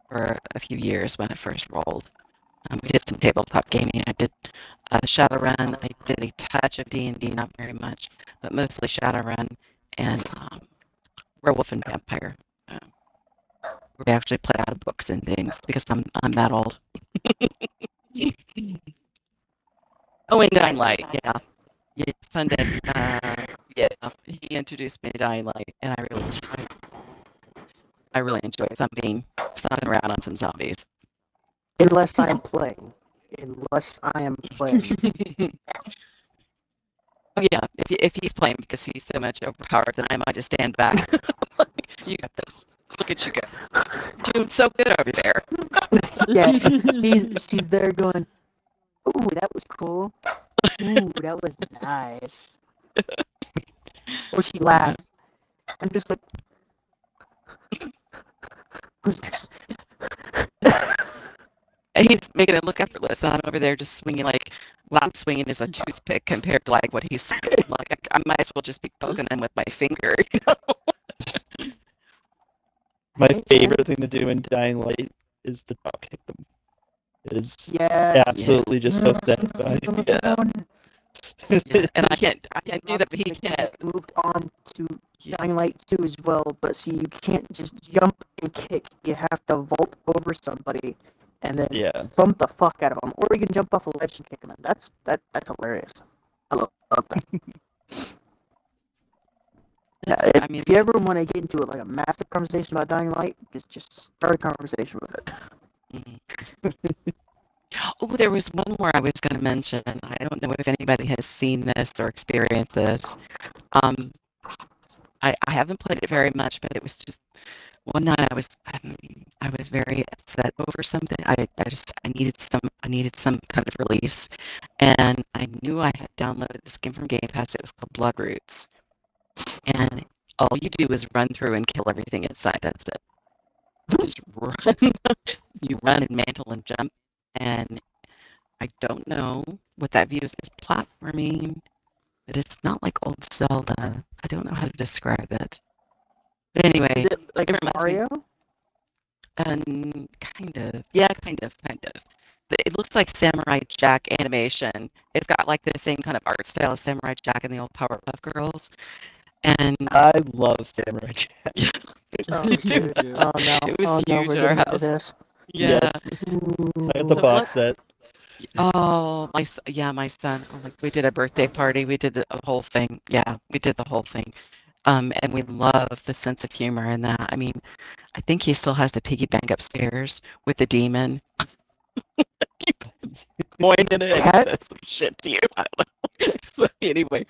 S2: for a few years when it first rolled. We did some tabletop gaming. I did Shadowrun. I did a touch of D&D, not very much, but mostly Shadowrun and Werewolf and Vampire. We actually played out of books and things because I'm that old. Oh, and Dying Light, yeah. Yeah, Fundead, yeah, he introduced me to Dying Light, and I really enjoy thumping around on some zombies.
S3: Unless I am playing. Unless I am playing.
S2: Oh yeah, if he's playing because he's so much overpowered, then I might just stand back. You got this. Look at you go. You're doing so good over there.
S3: Yeah, she's there going, ooh, that was cool. Ooh, that was nice. Or she laughs. I'm just like, who's next?
S2: And he's making it look effortless, and I'm over there just swinging like loud swinging is a toothpick compared to like what he's swinging. Like I might as well just be poking him with my finger. You know?
S4: My favorite thing to do in Dying Light is to drop kick them. It is absolutely just so satisfying.
S2: Yeah. Yeah. And I can't do that, but he can't.
S3: Moved on to Dying Light 2 as well, but see, you can't just jump and kick. You have to vault over somebody and then thump the fuck out of them. Or you can jump off a ledge and kick them. That's hilarious. I love that. Yeah, if you ever want to get into like a massive conversation about Dying Light, just start a conversation with it.
S2: Mm-hmm. Oh, there was one more I was going to mention. I don't know if anybody has seen this or experienced this. I haven't played it very much, but it was just one night I was very upset over something. I needed some kind of release, and I knew I had downloaded this game from Game Pass. It was called Blood Roots, and all you do is run through and kill everything inside. That's it. Just run. You run and mantle and jump, and I don't know what that view is. It's platforming, but it's not like old Zelda. I don't know how to describe it. But anyway,
S3: is it like Mario?
S2: Kind of. Yeah, kind of. But it looks like Samurai Jack animation. It's got like the same kind of art style as Samurai Jack and the old Powerpuff Girls. And
S4: I love Samurai Jack.
S2: Yeah.
S3: Oh, no.
S2: It was huge in our house. Yeah.
S4: Yes. I got the box set.
S2: Oh, my son. Oh, like, we did a birthday party. We did the whole thing. Yeah, we did the whole thing. And we love the sense of humor in that. I mean, I think he still has the piggy bank upstairs with the demon. Pointed it and said some shit to you. I don't know. So anyway,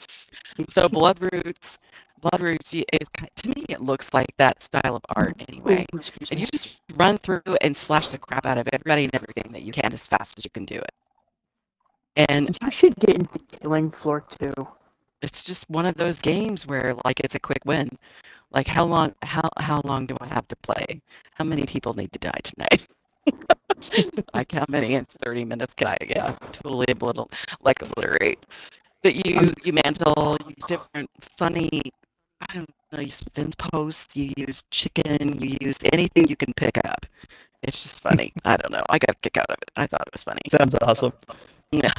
S2: so Blood Roots, to me, it looks like that style of art anyway. And you just run through and slash the crap out of everybody and everything that you can as fast as you can do it. And
S3: you should get into Killing Floor 2.
S2: It's just one of those games where, like, it's a quick win. Like, how long do I have to play? How many people need to die tonight? Like, how many in 30 minutes can I totally obliterate? But you mantle, use different funny, I don't know, you spin posts, you use chicken, you use anything you can pick up. It's just funny. I don't know. I got a kick out of it. I thought it was funny.
S4: Sounds awesome.
S2: Yeah.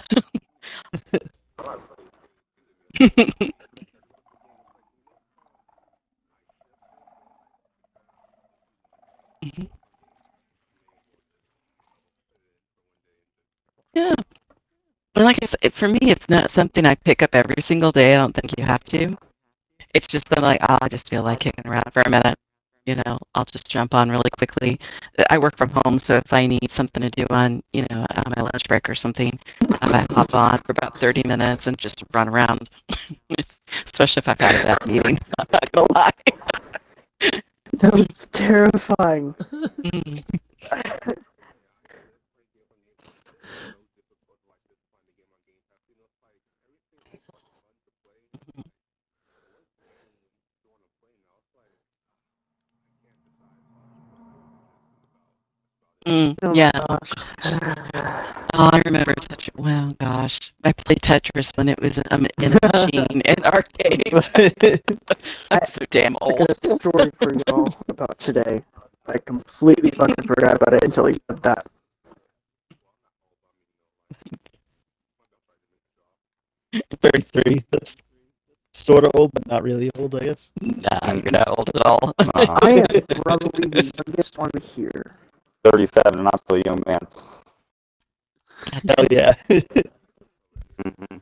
S2: Mm-hmm. Yeah. And like I said, for me, it's not something I pick up every single day. I don't think you have to. It's just I'm like, oh, I just feel like kicking around for a minute. I'll just jump on really quickly. I work from home, so if I need something to do on my lunch break or something, I hop on for about 30 minutes and just run around, especially if I've had a bad meeting. I'm not gonna lie.
S3: That was terrifying.
S2: Mm.
S3: Oh
S2: Yeah.
S3: my gosh.
S2: Oh, I remember Tetris. Well, gosh, I played Tetris when it was in a machine in arcade. I'm so damn
S3: I
S2: old.
S3: got a story for y'all about today. I completely fucking forgot about it until you said that.
S4: 33. That's sort of old, but not really old, I guess.
S2: Nah, you're not old at all.
S3: I am probably the youngest one here.
S6: 37, and I'm still a young man.
S4: Hell yeah.
S6: Mm-hmm.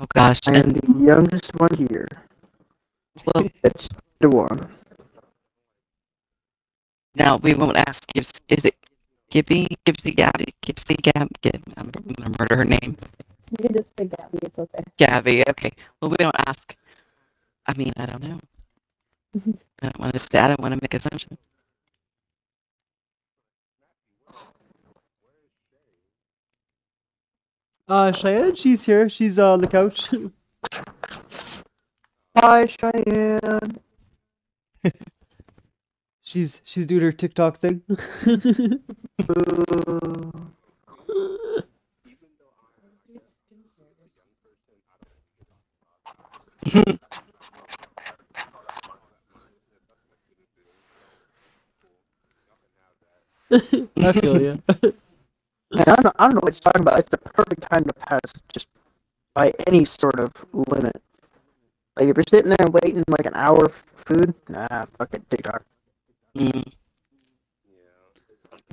S2: Oh gosh,
S3: I am the youngest one here.
S2: well,
S3: It's the one.
S2: now we won't ask Gibbs. Is it Gibbsy Gabby? I'm gonna murder her name.
S5: You can just say Gabby. It's okay.
S2: Gabby. Okay. Well, we don't ask. I mean, I don't know. I don't want to say. I don't want to make assumption.
S1: Cheyenne, she's here. She's on the couch.
S3: Hi, Cheyenne.
S1: She's doing her TikTok thing. I feel you.
S3: Man, I don't know what you're talking about. It's the perfect time to pass just by any sort of limit. Like, if you're sitting there waiting like an hour for food, nah, fuck it, TikTok.
S2: Mm.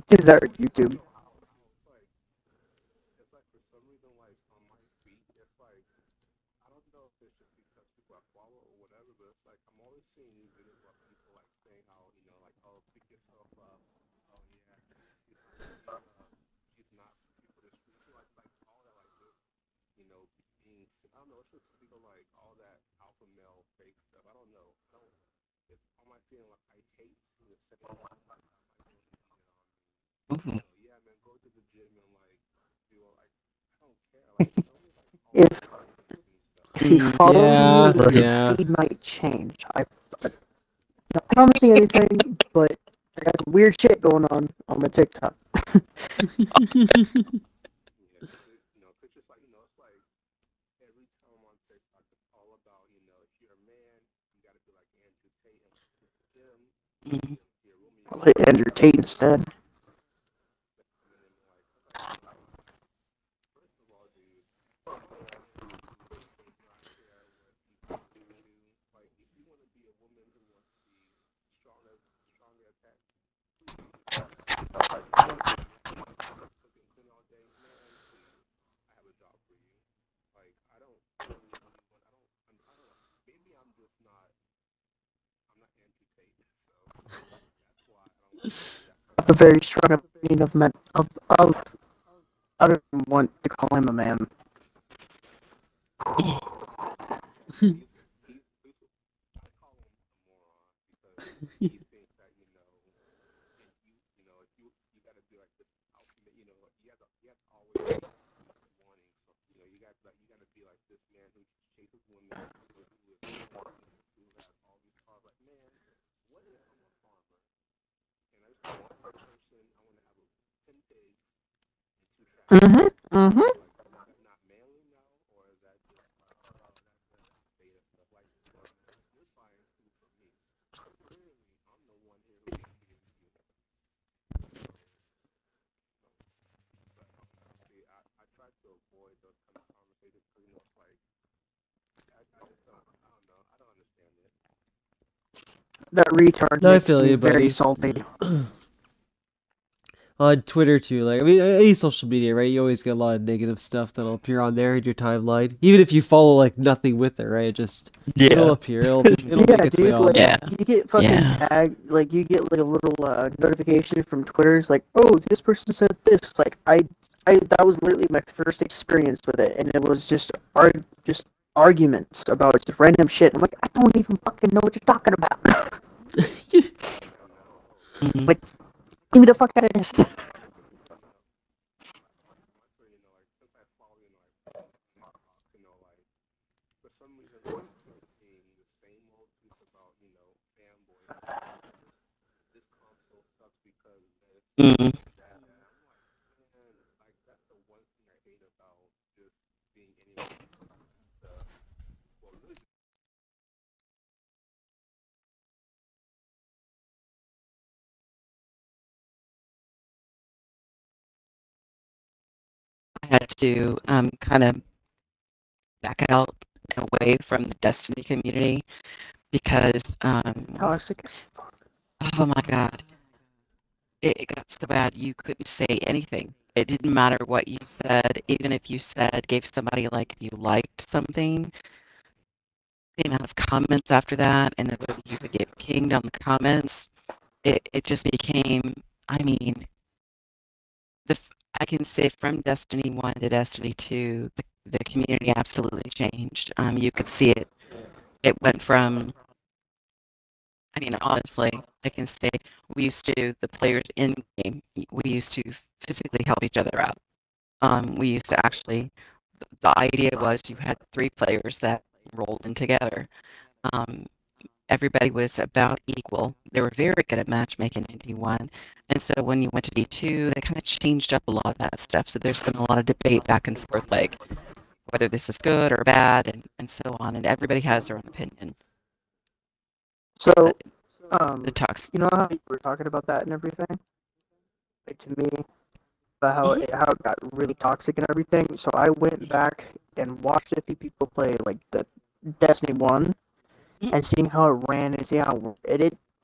S3: Do that or YouTube.
S2: Ooh.
S3: If you follow
S1: Yeah,
S3: me, your
S1: yeah.
S3: feed might change. I'm not promising anything, but I got some weird shit going on my TikTok.
S2: Mm.
S3: I'll hit Andrew Tate instead. I have a very strong opinion of men. I don't even want to call him a man. Mm-hmm. That retard
S1: I
S3: makes
S1: feel
S3: me
S1: you,
S3: very
S1: buddy.
S3: salty.
S1: on Twitter too. Like, I mean, any social media, right? You always get a lot of negative stuff that'll appear on there in your timeline, even if you follow like nothing with it, right? It'll
S4: Yeah.
S1: appear. It'll make
S3: Yeah,
S1: its way
S3: dude,
S1: on
S3: like
S1: there.
S2: Yeah.
S3: you get fucking
S2: Yeah.
S3: tagged, like you get like a little notification from Twitter's like, oh, this person said this. Like I that was literally my first experience with it, and it was just arguments about just random shit. I'm like, I don't even fucking know what you're talking about.
S2: Mhm.
S3: Like, get me the fuck out of this.
S7: Since I follow, for some reason I'm seeing the same old tweets about, fanboys. This console sucks because it's
S2: Mhm.
S7: that. And I'm like, man, like that's the one thing I hate about just being anywhere. The well, really,
S2: I had to kind of back out and away from the Destiny community because
S3: Toxic as fuck.
S2: oh my god, it got so bad you couldn't say anything. It didn't matter what you said, even if you gave somebody like if you liked something, the amount of comments after that, and then whether you would get pinged on the comments, it just became. I mean, I can say from Destiny 1 to Destiny 2, the community absolutely changed. You could see it. It went from, I mean, honestly, I can say the players in game, we used to physically help each other out. We used to actually, the idea was you had three players that rolled in together. Um, Everybody was about equal. They were very good at matchmaking in D1. And so when you went to D2, they kind of changed up a lot of that stuff. So there's been a lot of debate back and forth, like whether this is good or bad, and so on. And everybody has their own opinion.
S3: So,
S2: But the talks.
S3: you know how you were talking about that and everything? Like to me, about
S2: Mhm.
S3: how it got really toxic and everything. So I went back and watched a few people play like the Destiny 1
S2: Mhm.
S3: and seeing how it ran and seeing how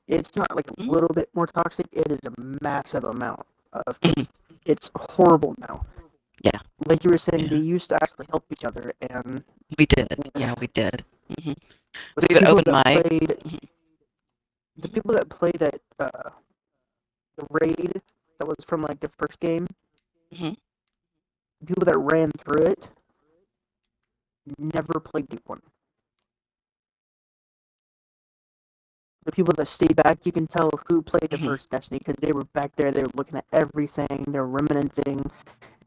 S3: it's not like a
S2: Mhm.
S3: little bit more toxic, it is a massive amount of
S2: Mhm.
S3: it's horrible now.
S2: Yeah.
S3: Like you were saying, they
S2: Yeah.
S3: used to actually help each other, and
S2: We did. Yeah,
S3: with
S2: we did. Hmm.
S3: with
S2: We would
S3: people
S2: open
S3: that
S2: mic.
S3: played
S2: Mhm.
S3: the people that played at the raid that was from like the first game,
S2: Mhm.
S3: people that ran through it never played D1. The people that stayed back, you can tell who played the
S2: Mhm.
S3: first Destiny because they were back there, they were looking at everything, they were reminiscing.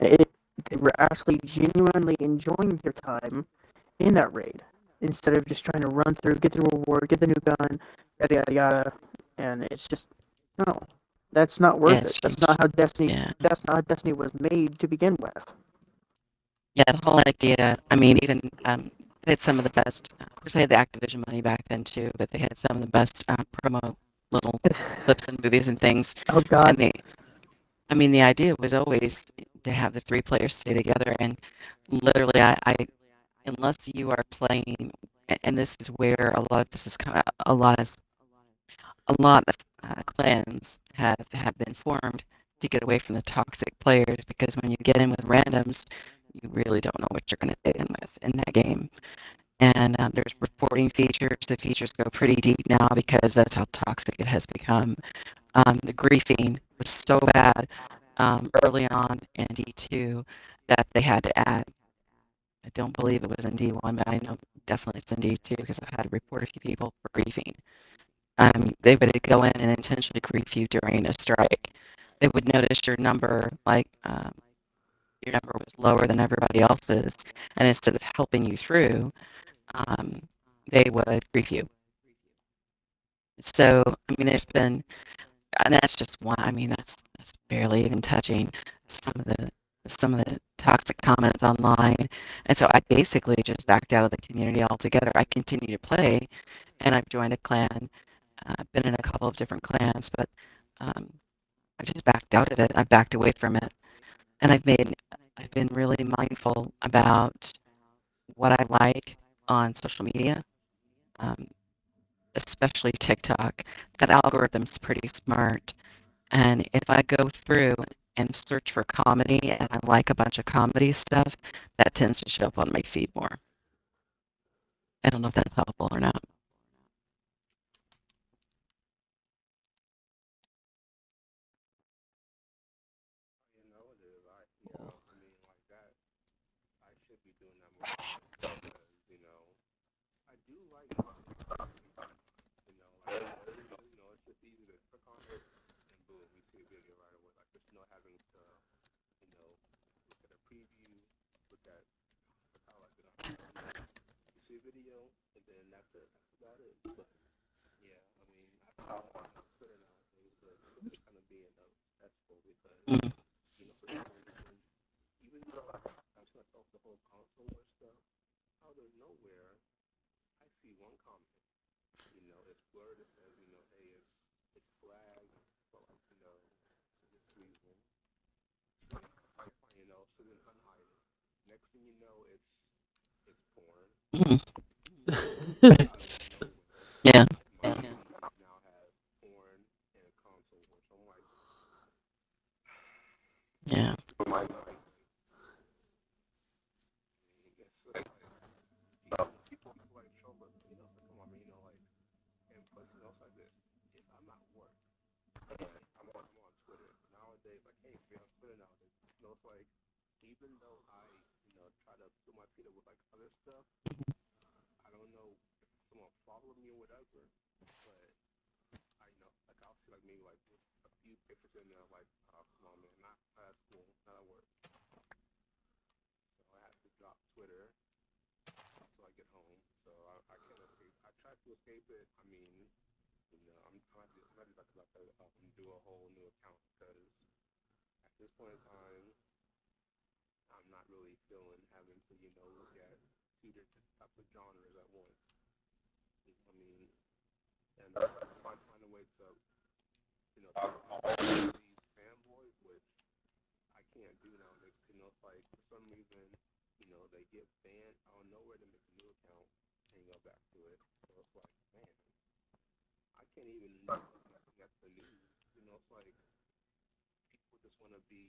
S3: It, they were actually genuinely enjoying their time in that raid instead of just trying to run through, get the reward, get the new gun, yada yada yada. And it's just no, that's not
S2: Yeah,
S3: worth it.
S2: it's changed. Yeah.
S3: That's not how Destiny was made to begin with.
S2: Yeah, the whole idea, I mean, even they had some of the best, of course, they had the Activision money back then too, but they had some of the best promo little clips and movies and things.
S3: Oh
S2: And
S3: God.
S2: I mean, the idea was always to have the three players stay together. And literally, unless you are playing, and this is where a lot of this is a lot of clans have been formed to get away from the toxic players because when you get in with randoms, you really don't know what you're going to get in with in that game. And there's reporting features. The features go pretty deep now because that's how toxic it has become. The griefing was so bad early on in D2 that they had to add. I don't believe it was in D1, but I know definitely it's in D2 because I've had to report a few people for griefing. They would go in and intentionally grief you during a strike. They would notice your number, like your number was lower than everybody else's, and instead of helping you through, um, they would grief you. So, I mean, there's been, and that's just one. I mean, that's barely even touching some of the some of the toxic comments online. And so I basically just backed out of the community altogether. I continue to play, and I've joined a clan. I've been in a couple of different clans, but um, I just backed out of it. I backed away from it, and I've been really mindful about what I like on social media, um, especially TikTok. That algorithm's pretty smart. And if I go through and search for comedy, and I like a bunch of comedy stuff, that tends to show up on my feed more. I don't know if that's helpful or not.
S7: You know it is. I mean, like that. I should be doing that more because, I do like stuff. It's just easy to click on it and boom, you see a video right away. Like, just having to, look at a preview, look at how I did on you see a video, and then that's it. That's about it. But yeah, I mean, I don't want to Twitter nowadays, but Twitter's kind of being successful because,
S2: Mm.
S7: for some reason, even though I'm trying to talk the whole console war stuff, out of nowhere, I see one comment. It's blurred. It says, hey, it's flagged for this reason. So then unhide it. Next thing you know, it's porn.
S2: Mm.
S7: Out of nowhere.
S2: Yeah.
S7: My feed now has porn and console war. So I'm like,
S2: Yeah.
S7: I guess people like trouble. Come on, man. And plus, it's like this. If I'm at work, I'm on Twitter nowadays. I can't be on Twitter nowadays. It's like even though I try to put my feet up with like other stuff, I don't know if someone follow me or whatever, but I like I'll see like maybe like a few pictures in there like, oh come on man, not at school, not at work. So I have to drop Twitter until I get home. So I can't escape. I try to escape it. I mean, I'm just about to do a whole new account because at this point in time, I'm not really feeling having to, look at two different types of genres at once. I mean, and find a way to, all these fanboys, which I can't do nowadays. It's like for some reason, they get banned out of nowhere to make a new account and go back to it. So it's like, man, I can't even look at the news. It's like people just want to be.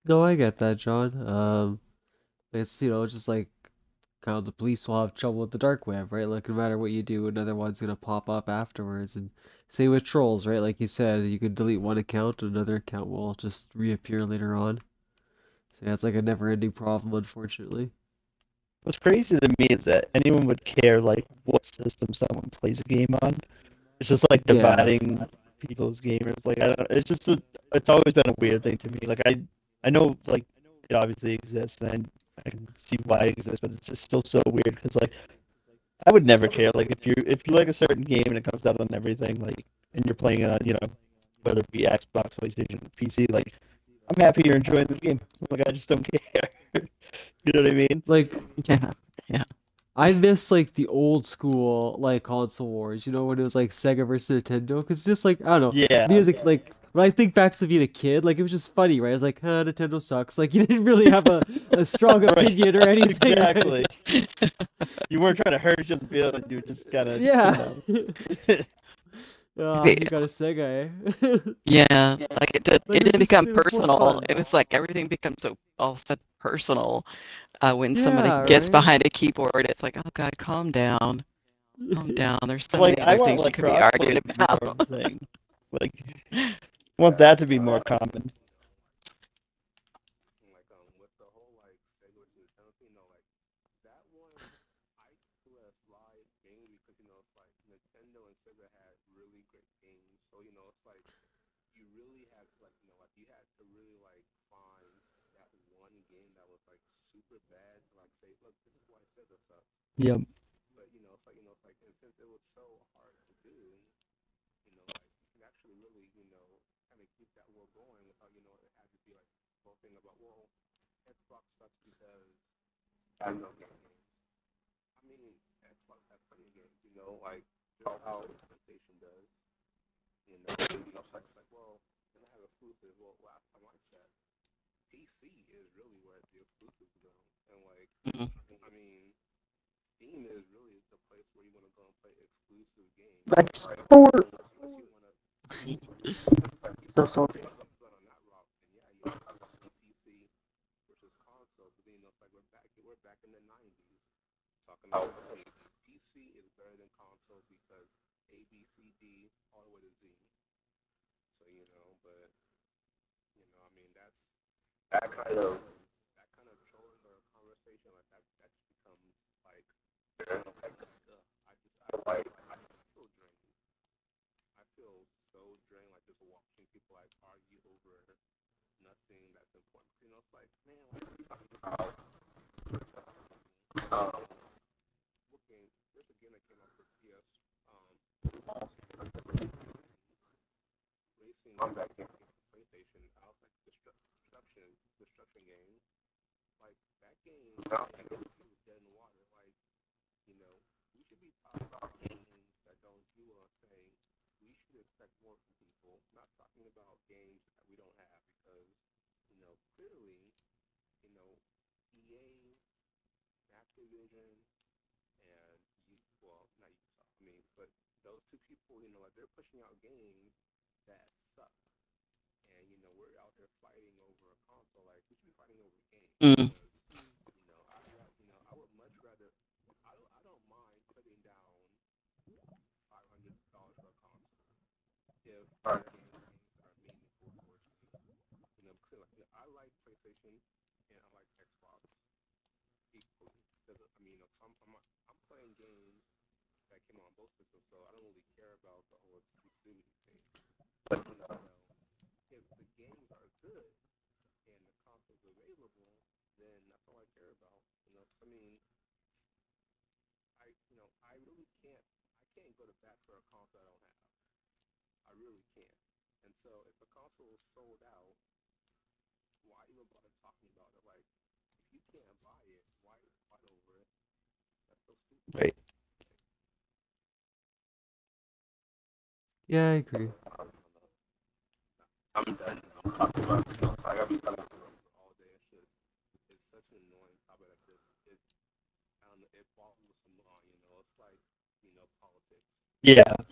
S1: No, I get that, John. It's just like kind of the police will have trouble with the dark web, right? Like no matter what you do, another one's gonna pop up afterwards. And same with trolls, right? Like you said, you can delete one account, another account will just reappear later on. So yeah, it's like a never-ending problem, unfortunately.
S4: What's crazy to me is that anyone would care like what system someone plays a game on. It's just like
S1: Yeah.
S4: dividing people's gamers. Like I don't. It's just it's always been a weird thing to me. Like I know like it obviously exists and I can see why it exists, but it's just still so weird because like I would never care. Like if you like a certain game and it comes out on everything, like and you're playing it on whether it be Xbox, PlayStation, PC, like I'm happy you're enjoying the game. Like I just don't care. You know what I mean?
S1: Like
S2: Yeah. Yeah.
S1: I miss like the old school like console wars, when it was like Sega versus Nintendo, because just like I don't know,
S4: Yeah.
S1: music like when I think back to being a kid, like it was just funny, right? It's like, Nintendo sucks. Like you didn't really have a strong
S4: Right.
S1: opinion or anything.
S4: Exactly.
S1: Right?
S4: You weren't trying to hurt each other's feelings. You were just kind of
S1: Yeah.
S2: The-
S1: You got a Sega, eh?
S2: Yeah, like it did.
S1: Like
S2: It did
S1: it
S2: become
S1: was more
S2: personal.
S1: fun.
S2: It was like everything becomes so all of a sudden personal. When somebody
S1: Yeah,
S2: gets
S1: right?
S2: behind a keyboard, it's like, oh God, calm down, calm down. There's so
S4: like
S2: many
S4: I
S2: other
S4: want
S2: things you
S4: like
S2: could be
S4: crossplay
S2: arguing
S4: to be more
S2: about.
S4: of a thing. Like want that to be more common.
S7: Like with the whole like Sega versus Nintendo, like that one, I less live mainly because it's like Nintendo and Sega had really great games. So it's like you really had to like you had to really like find that one game that was like super bad to like say, look, this is why Sega sucks.
S4: Yep.
S7: But it's like and since it was so hard to do, like you can actually really kind of keep that world going without it had to be like the whole thing about Xbox sucks because I know games. I mean, Xbox has plenty of games, like just how PlayStation does. It's like, well, then I have exclusive. Well, last time I checked, PC is really where the exclusives go, and like,
S2: Mhm.
S7: I mean, Steam is really the place where you want to go and play exclusive games.
S3: Like sport. So salty.
S7: Going on that route, and yeah, PC versus console, but then it's like we're back in the '90s talking about hey, PC is better than console because A, B, C, D, all the way to Z. So but I mean that kind of trolling or conversation like that just becomes like I feel drained. I feel so drained, like just watching people like argue over nothing that's important. It's like man, like what game? There's a game that came out for PS, racing game for PlayStation. I was like destruction game. Like that game was dead in the water. Like we should be talking about games that don't do us saying we should expect more from people. Not talking about games that we don't have because clearly EA, Activision, and well, not Ubisoft. I mean, but those two people, like they're pushing out games that suck, and we're out there fighting over a console. Like we should be fighting over games
S2: Mm.
S7: because I would much rather. I don't mind putting down $500 for a console if games are meaningful towards me. Because I like PlayStation and I like Xbox equally. Because I mean, I'm playing games that came on both systems, so I don't really care about the whole exclusivity thing. But if the games are good and the console's available, then that's all I care about. I mean, I really can't. I can't go to bat for a console I don't have. I really can't. And so if a console is sold out, why even bother talking about it? Like, if you can't buy it, why fight over it? That's so stupid.
S4: Right.
S1: Yeah, I agree.
S7: I'm done. I'm talking about I gotta be talking about it all day. It's such an annoying topic that I don't know, it boggles the mind. It's like politics.
S4: Yeah.
S7: That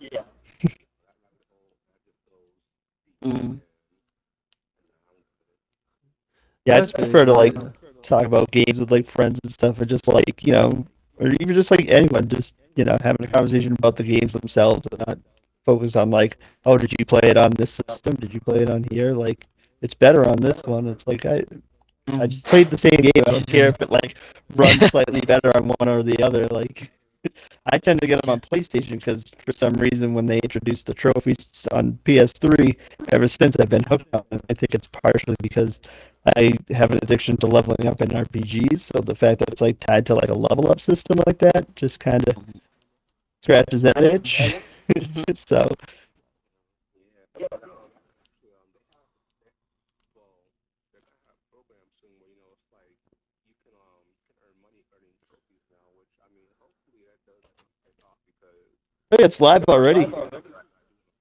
S7: just goes deep,
S2: Mm.
S7: and I'm good.
S4: Yeah, I
S1: That's
S4: just
S1: really
S4: prefer to
S1: true.
S4: like
S1: Yeah.
S4: talk about games with like friends and stuff, and just like or even just like anyone, just having a conversation about the games themselves, and not focus on like, oh, did you play it on this system? Did you play it on here? Like, it's better on this one. It's like I played the same game. I don't care if it like runs slightly better on one or the other. Like, I tend to get them on PlayStation because for some reason when they introduced the trophies on PS3, ever since I've been hooked on it. I think it's partially because I have an addiction to leveling up in RPGs, so the fact that it's like tied to like a level up system like that just kind of scratches that itch. So
S7: Yeah, actually, well, they're gonna have programs soon where it's like you can earn money earning trophies now, which I mean, hopefully that does take off because
S4: hey, it's live already.
S7: I do want to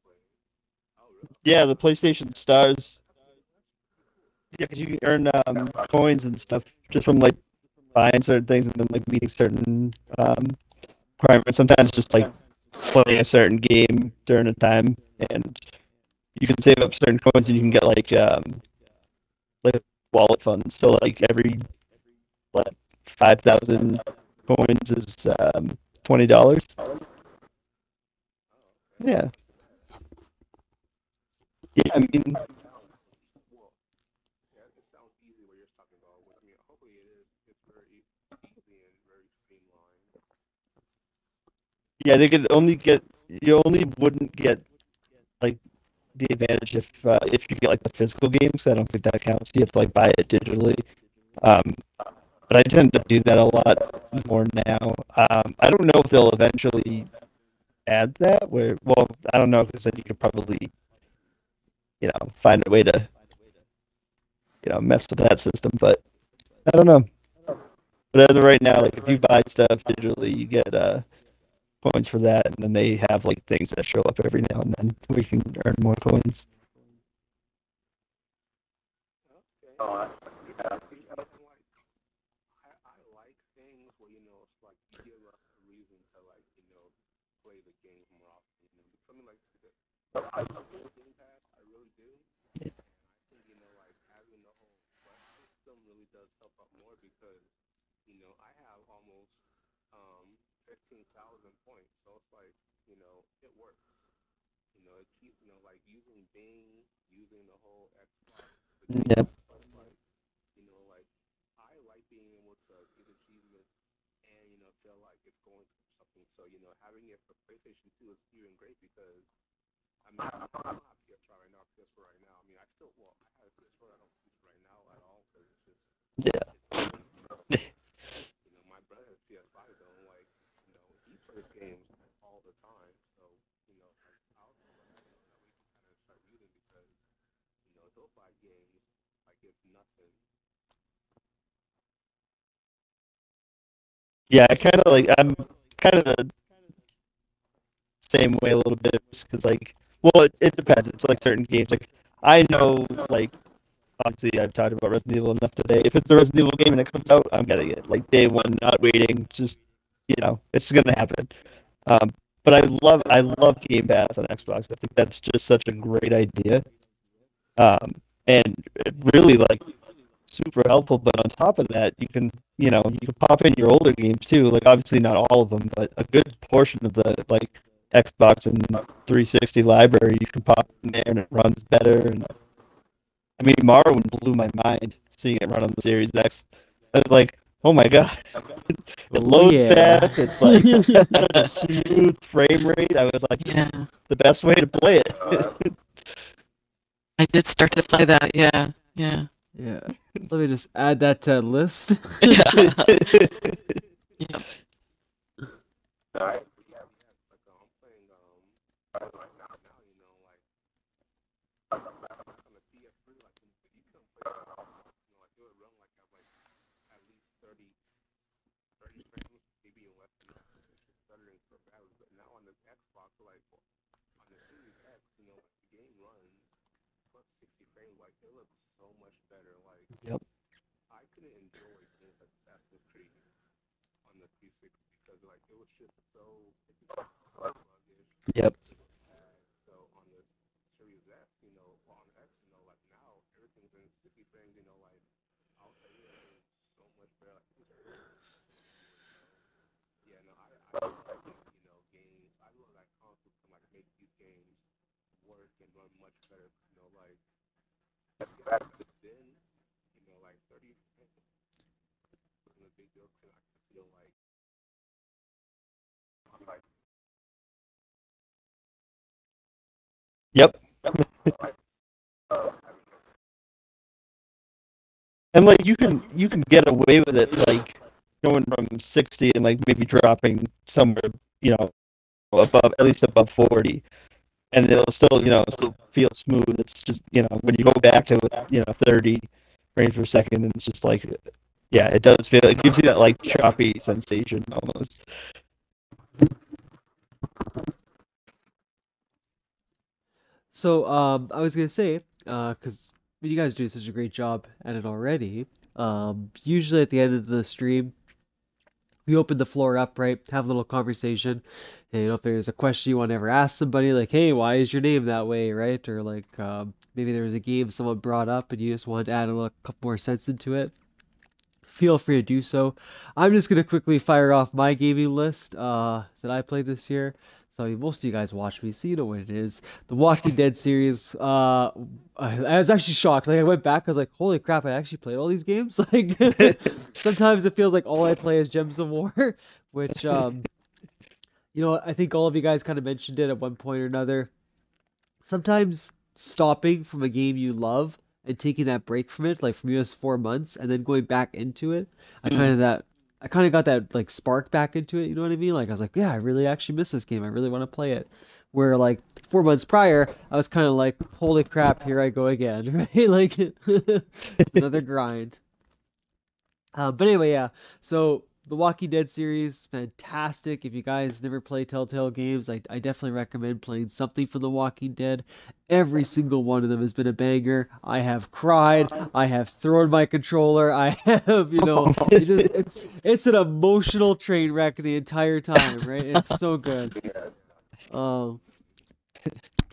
S7: play. Oh, really?
S4: Yeah, the PlayStation Stars.
S7: That's pretty cool.
S4: Yeah, because you can earn coins and stuff just from like buying certain things and then like meeting certain requirements. Sometimes just like playing a certain game during a time, and you can save up certain coins and you can get like wallet funds. So like every what 5,000 coins is $20.
S7: Oh, okay.
S4: Yeah, yeah. I mean,
S7: Well, yeah, it sounds easy what you're talking about. Which, I mean, hopefully it is. It's very easy and very streamlined.
S4: yeah, they could only get you only wouldn't get like the advantage if you get like the physical games. I don't think that counts. You have to like buy it digitally. Um, but I tend to do that a lot more now. I don't know if they'll eventually add that. Where well, I don't know because then you could probably find a way to mess with that system. But I don't know. But as of right now, like if you buy stuff digitally, you get coins for that, and then they have like things that show up every now and then where you can earn more coins.
S7: Okay. Yeah. See, and like I like things where it's like you give us a reason to like play the game more often. Something like this. I love Game Pass. does help out more because I have almost 15,000 points, so it's like it works. It keeps like using Bing, using the whole Xbox, the Game
S4: Yep.
S7: Pass stuff. Like I like being able to get achievements and feel like it's going to something. So having it for PlayStation 2 is even great because I don't have PS4 right now. PS4 right now. I still I have a PS4. I don't use it right now at all because it's just
S4: Yeah.
S7: my brother has PS5 though. Like he plays games all the time. So like I'll tell him that way he can kind of start using because he'll buy games like it's nothing.
S4: Yeah, I'm kind of the same way a little bit because well, it depends. It's like certain games. Like I know, like obviously I've talked about Resident Evil enough today. If it's a Resident Evil game and it comes out, I'm getting it. Like day one, not waiting. Just it's gonna happen. Um, but I love Game Pass on Xbox. I think that's just such a great idea. And it really super helpful. But on top of that, you can pop in your older games too. Like obviously not all of them, but a good portion of the Xbox and 360 library you can pop in there and it runs better. And I mean, Morrowind blew my mind seeing it run on the Series X. I was like, oh my god, it
S1: Oh
S4: loads
S1: yeah.
S4: fast. It's like such a smooth frame rate. I was like,
S2: Yeah.
S4: the best way to play it.
S2: I did start to play that. Yeah. Yeah.
S1: Yeah. Let me just add that to the list.
S2: Yeah. Yep.
S7: Alright, yeah, like I'm playing right now, on the PS3, like you couldn't play it at all. Like it would run like at least 30 frames, maybe even less than that. It's just stuttering so badly. But now on the Xbox, like on the Series X, like the game runs plus 60 frames. Like it looks so much better. Like
S4: Yep.
S7: I couldn't enjoy games like Assassin's Creed on the 360 because like it was just so sluggish.
S4: Yep.
S7: So on the Series X, or on X, like now everything's in 60 frames. Like I'll tell you, it is so much better. Like it's perfect to it. So yeah, no, I love that games. I love that consoles can like make these games work and run much better. Like back then, like 30 wasn't a big deal because I could feel like
S4: Yep. And you can get away with it going from 60 and maybe dropping somewhere, above at least above 40. And it'll still feel smooth. It's just, when you go back to 30 frames per second and it's just yeah, it does feel, it gives you that choppy sensation almost.
S1: So, I was gonna say, because you guys do such a great job at it already. Usually at the end of the stream, we open the floor up, right? Have a little conversation. And, if there's a question you want to ever ask somebody, like, hey, why is your name that way, right? Or maybe there was a game someone brought up and you just want to add a little couple more sense into it. Feel free to do so. I'm just gonna quickly fire off my gaming list that I played this year. So most of you guys watch me, so you know what it is. The Walking Dead series. I was actually shocked. I went back. I was like, "Holy crap! I actually played all these games." Sometimes it feels like all I play is Gems of War, which I think all of you guys kind of mentioned it at one point or another. Sometimes stopping from a game you love and taking that break from it, like from us 4 months, and then going back into it, I kind of got that spark back into it. You know what I mean? Like I was like, yeah, I really actually miss this game. I really want to play it. Where 4 months prior, I was kind of like, holy crap, here I go again, right? Another grind. But anyway, yeah. So the Walking Dead series, fantastic. If you guys never play Telltale games, I definitely recommend playing something from The Walking Dead. Every single one of them has been a banger. I have cried. I have thrown my controller. I have, it's an emotional train wreck the entire time, right? It's so good.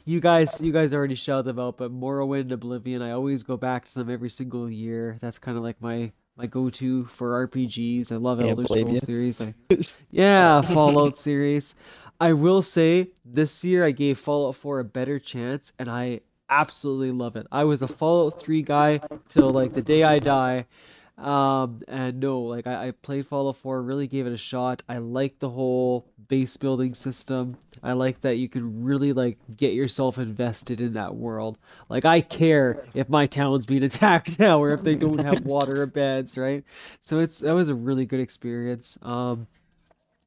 S1: You guys already shouted them out, but Morrowind and Oblivion, I always go back to them every single year. That's kind of like my my go-to for RPGs. I love
S4: Can't
S1: Elder
S4: blame
S1: Scrolls
S4: you.
S1: series. Yeah, Fallout series. I will say this year I gave Fallout 4 a better chance, and I absolutely love it. I was a Fallout 3 guy till like the day I die. And no, like I played Fallout 4, really gave it a shot. I like the whole base building system. I like that you can really like get yourself invested in that world. Like I care if my town's being attacked now or if they don't have water or beds, right? So that was a really good experience.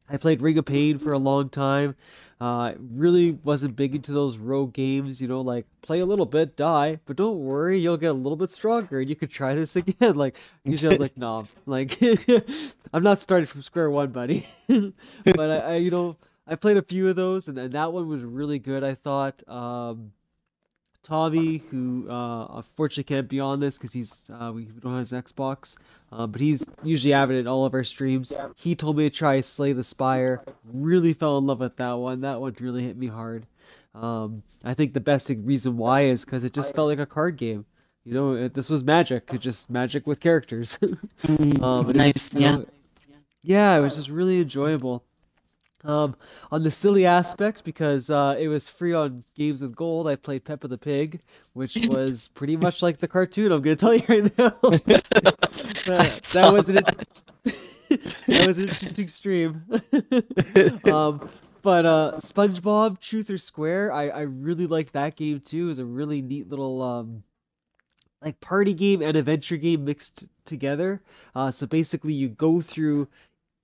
S1: I played Ring of Pain for a long time. Really wasn't big into those rogue games, like play a little bit, die, but don't worry, you'll get a little bit stronger and you could try this again. Like usually I was like, nah, like I'm not starting from square one, buddy. But I played a few of those and that one was really good, I thought. Tommy, who unfortunately can't be on this because we don't have his Xbox, but he's usually avid in all of our streams. He told me to try Slay the Spire. Really fell in love with that one. That one really hit me hard. I think the best reason why is because it just felt like a card game. This was magic. It just magic with characters.
S2: Nice, yeah.
S1: Yeah, it was just really enjoyable. On the silly aspect, because it was free on Games with Gold, I played Peppa the Pig, which was pretty much like the cartoon. I'm gonna tell you right now. That was an that was an interesting stream. But SpongeBob Truth or Square, I really liked that game too. It was a really neat little like party game and adventure game mixed together. So basically, you go through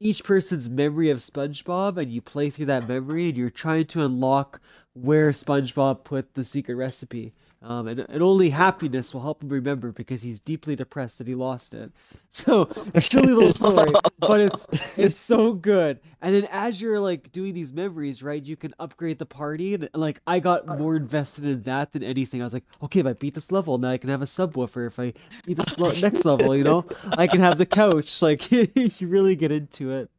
S1: each person's memory of SpongeBob and you play through that memory and you're trying to unlock where SpongeBob put the secret recipe. And only happiness will help him remember because he's deeply depressed that he lost it. So silly little story, but it's so good. And then as you're like doing these memories, right, you can upgrade the party, and like I got more invested in that than anything. I was like, okay, if I beat this level, now I can have a subwoofer. If I beat this next level, I can have the couch. Like you really get into it.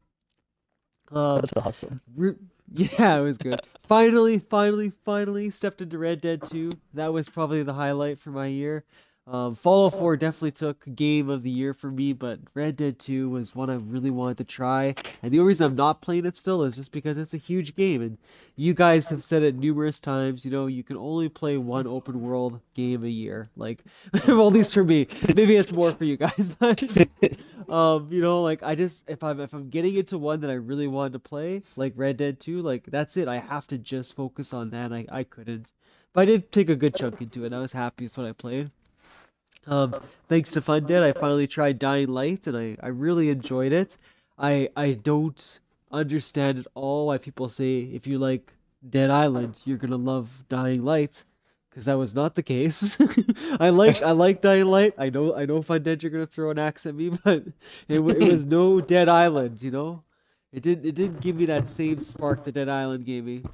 S4: That's awesome.
S1: Yeah, it was good. Finally stepped into Red Dead 2. That was probably the highlight for my year. Fallout 4 definitely took Game of the Year for me, but Red Dead 2 was one I really wanted to try. And the only reason I'm not playing it still is just because it's a huge game. And you guys have said it numerous times, you can only play one open world game a year. Like, well, at least for me. Maybe it's more for you guys, but like if I'm getting into one that I really wanted to play, like Red Dead 2, like that's it. I have to just focus on that. I couldn't. But I did take a good chunk into it. I was happy with what I played. Thanks to Fundead, I finally tried Dying Light, and I really enjoyed it. I don't understand at all why people say if you like Dead Island, you're gonna love Dying Light, because that was not the case. I like Dying Light. I know Fundead, you're gonna throw an axe at me, but it was no Dead Island. It didn't give me that same spark that Dead Island gave me.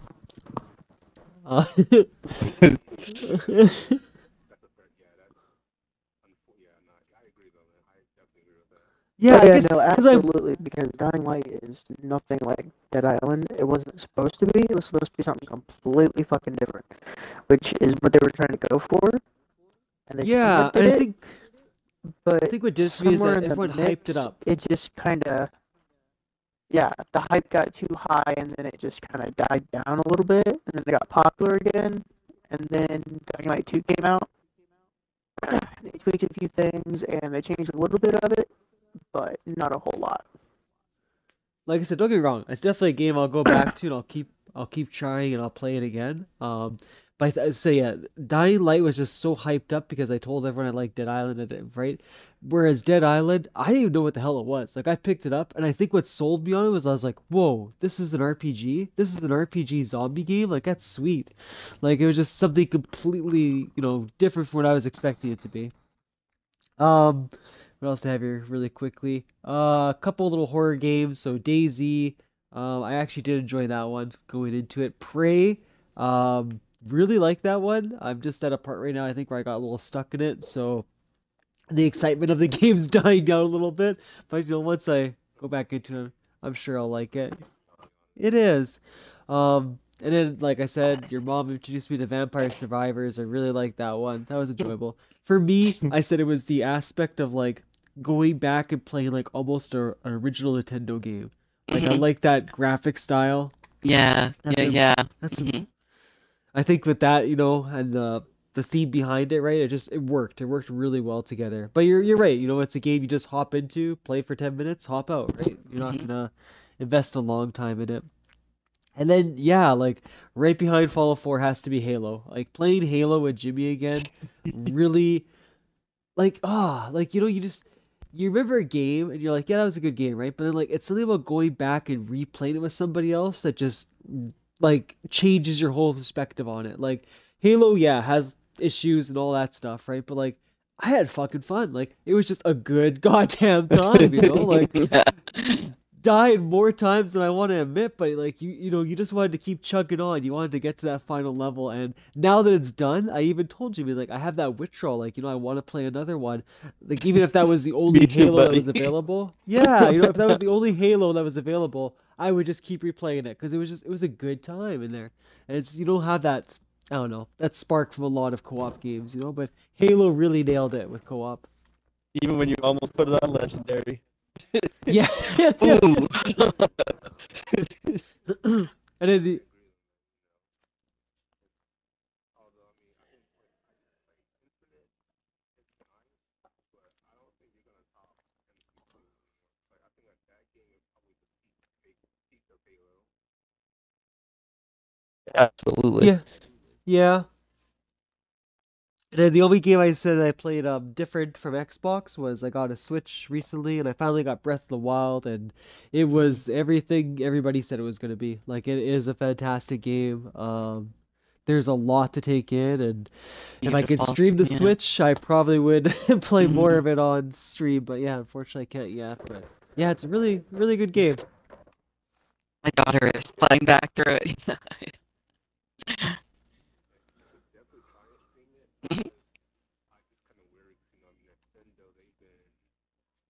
S1: Yeah,
S3: Oh,
S1: I
S3: yeah,
S1: guess
S3: no,
S1: because I
S3: absolutely, because Dying Light is nothing like Dead Island. It wasn't supposed to be. It was supposed to be something completely fucking different, which is what they were trying to go for, and they
S1: yeah,
S3: somewhat
S1: and
S3: did
S1: I
S3: it,
S1: think
S3: but
S1: what did it for me is
S3: somewhere
S1: that
S3: in the
S1: everyone hyped it
S3: mix,
S1: up.
S3: it just kind of, yeah, the hype got too high, and then it just kind of died down a little bit, and then it got popular again, and then Dying Light 2 came out. They tweaked a few things, and they changed a little bit of it, but not a whole lot.
S1: Like I said, don't get me wrong. It's definitely a game I'll go back to, and I'll keep trying, and I'll play it again. But I say yeah, Dying Light was just so hyped up because I told everyone I liked Dead Island, right? Whereas Dead Island, I didn't even know what the hell it was. Like I picked it up, and I think what sold me on it was I was like, "Whoa, this is an RPG. This is an RPG zombie game. Like that's sweet." Like it was just something completely, different from what I was expecting it to be. Um, what else to have here really quickly? A couple little horror games. So DayZ, I actually did enjoy that one going into it. Prey, really like that one. I'm just at a part right now, I think, where I got a little stuck in it. So the excitement of the game's dying down a little bit. But once I go back into it, I'm sure I'll like it. It is. And then, like I said, your mom introduced me to Vampire Survivors. I really liked that one. That was enjoyable. For me, I said it was the aspect of like going back and playing like almost an original Nintendo game. Like I
S2: Mhm.
S1: like that graphic style.
S2: Yeah.
S1: That's
S2: Yeah.
S1: a
S2: Yeah.
S1: that's a
S2: Mhm.
S1: I think with that, and the theme behind it, right? It worked. It worked really well together. But you're right. It's a game you just hop into, play for 10 minutes, hop out, right? You're not
S2: Mhm.
S1: gonna invest a long time in it. And then yeah, like right behind Fallout 4 has to be Halo. Like playing Halo with Jimmy again, really like you remember a game and you're like, yeah, that was a good game, right? But then like it's something about going back and replaying it with somebody else that just like changes your whole perspective on it. Like Halo, yeah, has issues and all that stuff, right? But like I had fucking fun. Like it was just a good goddamn time, Like
S2: Yeah.
S1: died more times than I want to admit, but like you just wanted to keep chugging on. You wanted to get to that final level, and now that it's done, I even told Jimmy like I have that withdrawal. Like I want to play another one. Like even if that was the only
S4: Me too,
S1: Halo that
S4: buddy.
S1: was available, yeah, if that was the only Halo that was available, I would just keep replaying it because it was a good time in there, and it's you don't have that. I don't know that spark from a lot of co-op games, but Halo really nailed it with co-op.
S4: Even when you almost put it on legendary.
S1: Yeah,
S2: Ooh.
S1: and then the,
S7: Although I mean, I can play Infinite, it's nice, but I don't think you're gonna top MC2 anymore. Like I think that game is probably the peak of Halo.
S4: Absolutely.
S1: yeah, yeah. And then the only game I said I played different from Xbox was I got a Switch recently and I finally got Breath of the Wild and it was everything everybody said it was going to be. Like it is a fantastic game. There's a lot to take in and
S2: It's
S1: if I could
S2: beautiful.
S1: stream the
S2: Yeah.
S1: Switch, I probably would play more
S2: Mhm.
S1: of it on stream, but yeah, unfortunately I can't yet. But yeah, it's a really really good game.
S2: My daughter is playing back through it.
S7: You should definitely try and stream it
S2: Mhm.
S7: because I just kind of weird. Nintendo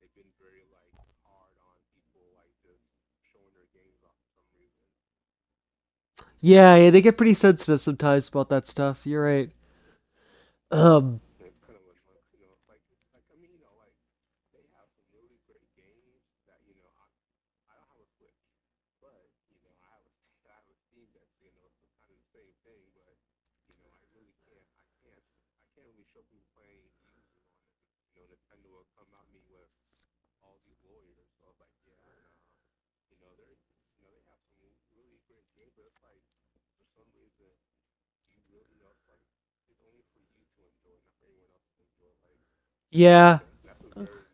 S7: they've been very like hard on people like just showing their games off for some reason.
S1: Yeah, yeah, they get pretty sensitive sometimes about that stuff. You're right. Um
S7: And it's kind of annoying, like I mean, they have some really great games that I don't have a Switch, but I have a Steam Deck, so it's kind of the same thing. But I really I can't really show people playing using on it. Nintendo will come at me with all these lawyers. So I was like, yeah, nah. They have some really great games, but it's like for some reason you really it's like it's only for you to enjoy, not for anyone else to enjoy. Like
S1: yeah.
S7: that's a very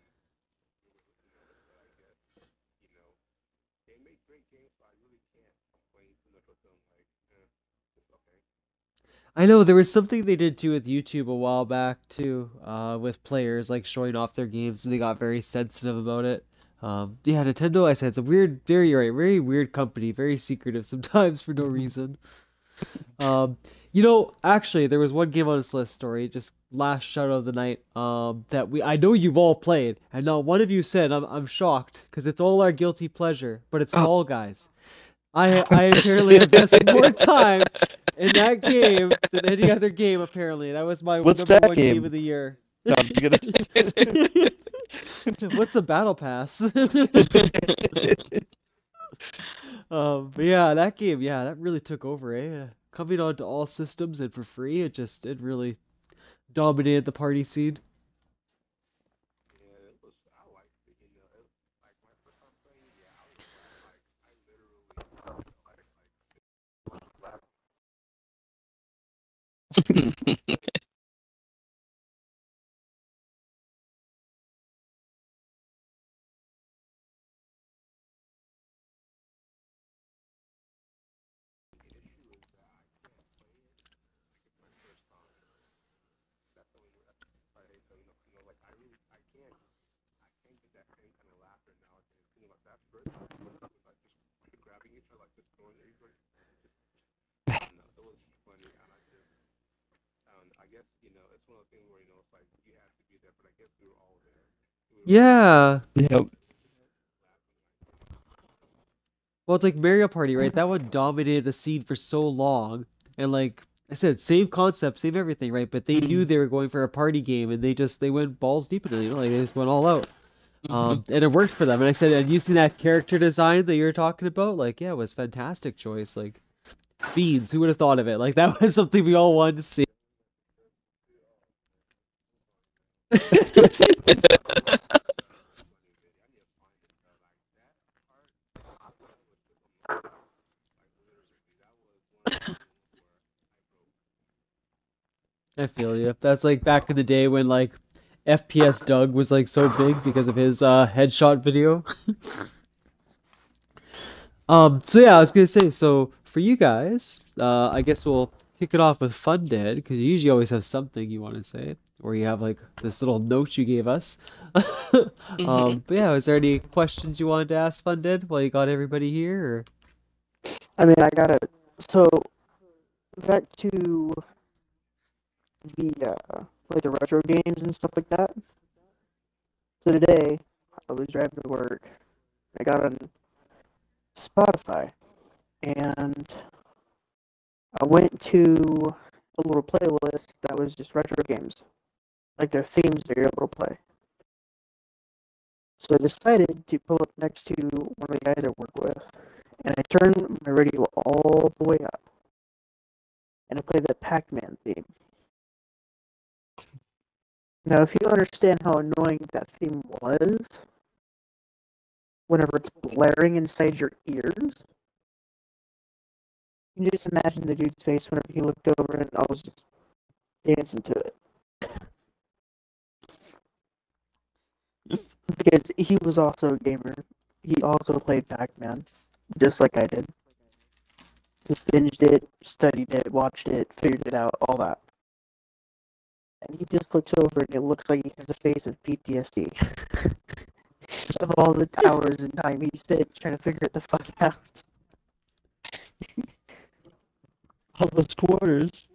S7: but I guess you know they make great games, so I really can't complain too much with them. Like, it's okay.
S1: I know there was something they did too with YouTube a while back too, with players like showing off their games, and they got very sensitive about it. Yeah, Nintendo. I said it's a weird, very right, very weird company, very secretive sometimes for no reason. Um, actually, there was one game on this list, story, just last shout out of the night. That I know you've all played, and not one of you said. I'm shocked because it's all our guilty pleasure, but it's
S2: Oh.
S1: Fall Guys. I apparently invested more time in that game than any other game. Apparently, that was my
S4: What's
S1: number
S4: that
S1: one game
S4: game?
S1: of the year.
S4: No, I'm gonna...
S1: What's a battle pass? But yeah, that game, yeah, that really took over, eh? Coming onto all systems and for free, it really dominated the party scene.
S7: Yeah, it was. I liked it. Like my first time playing. Yeah, I was glad. Like I literally, like the issue is that I can't play it. Like it's my first time. That's the only. That's right. So like I can't get that same kind of laughter nowadays. That first time was like just grabbing each other, like just throwing everybody. Just I don't know. It was funny, and I don't know. I guess it's one of those things where it's like you have to be there, but I guess we were all there. We were all
S1: Yeah.
S4: Yep.
S7: laughing.
S1: Well, it's like Mario Party, right? That one dominated the scene for so long. And like I said, same concept, same everything, right? But they knew they were going for a party game and they went balls deep in it, like they just went all out. And it worked for them. And I said, and using that character design that you were talking about, like, yeah, it was a fantastic choice. Like, beans, who would have thought of it? Like, that was something we all wanted to see. I feel you. That's like back in the day when like FPS Doug was like so big because of his headshot video. So yeah, I was gonna say, so for you guys, I guess we'll kick it off with Fundead, because you usually always have something you want to say, or you have like this little note you gave us. But yeah, is there any questions you wanted to ask Fundead while you got everybody here? Or?
S3: I mean, I gotta. So back to the like the retro games and stuff like that. So today, I was driving to work. I got on Spotify, and I went to a little playlist that was just retro games, like their themes that you're able to play. So I decided to pull up next to one of the guys I work with, and I turned my radio all the way up, and I played that Pac-Man theme. Now, if you understand how annoying that theme was, whenever it's blaring inside your ears, you can just imagine the dude's face whenever he looked over and I was just dancing to it. Because he was also a gamer. He also played Pac-Man, just like I did. Just binged it, studied it, watched it, figured it out, all that. And he just looks over and it looks like he has a face with PTSD. Of all the hours and time he spent trying to figure it the fuck out.
S4: All those quarters.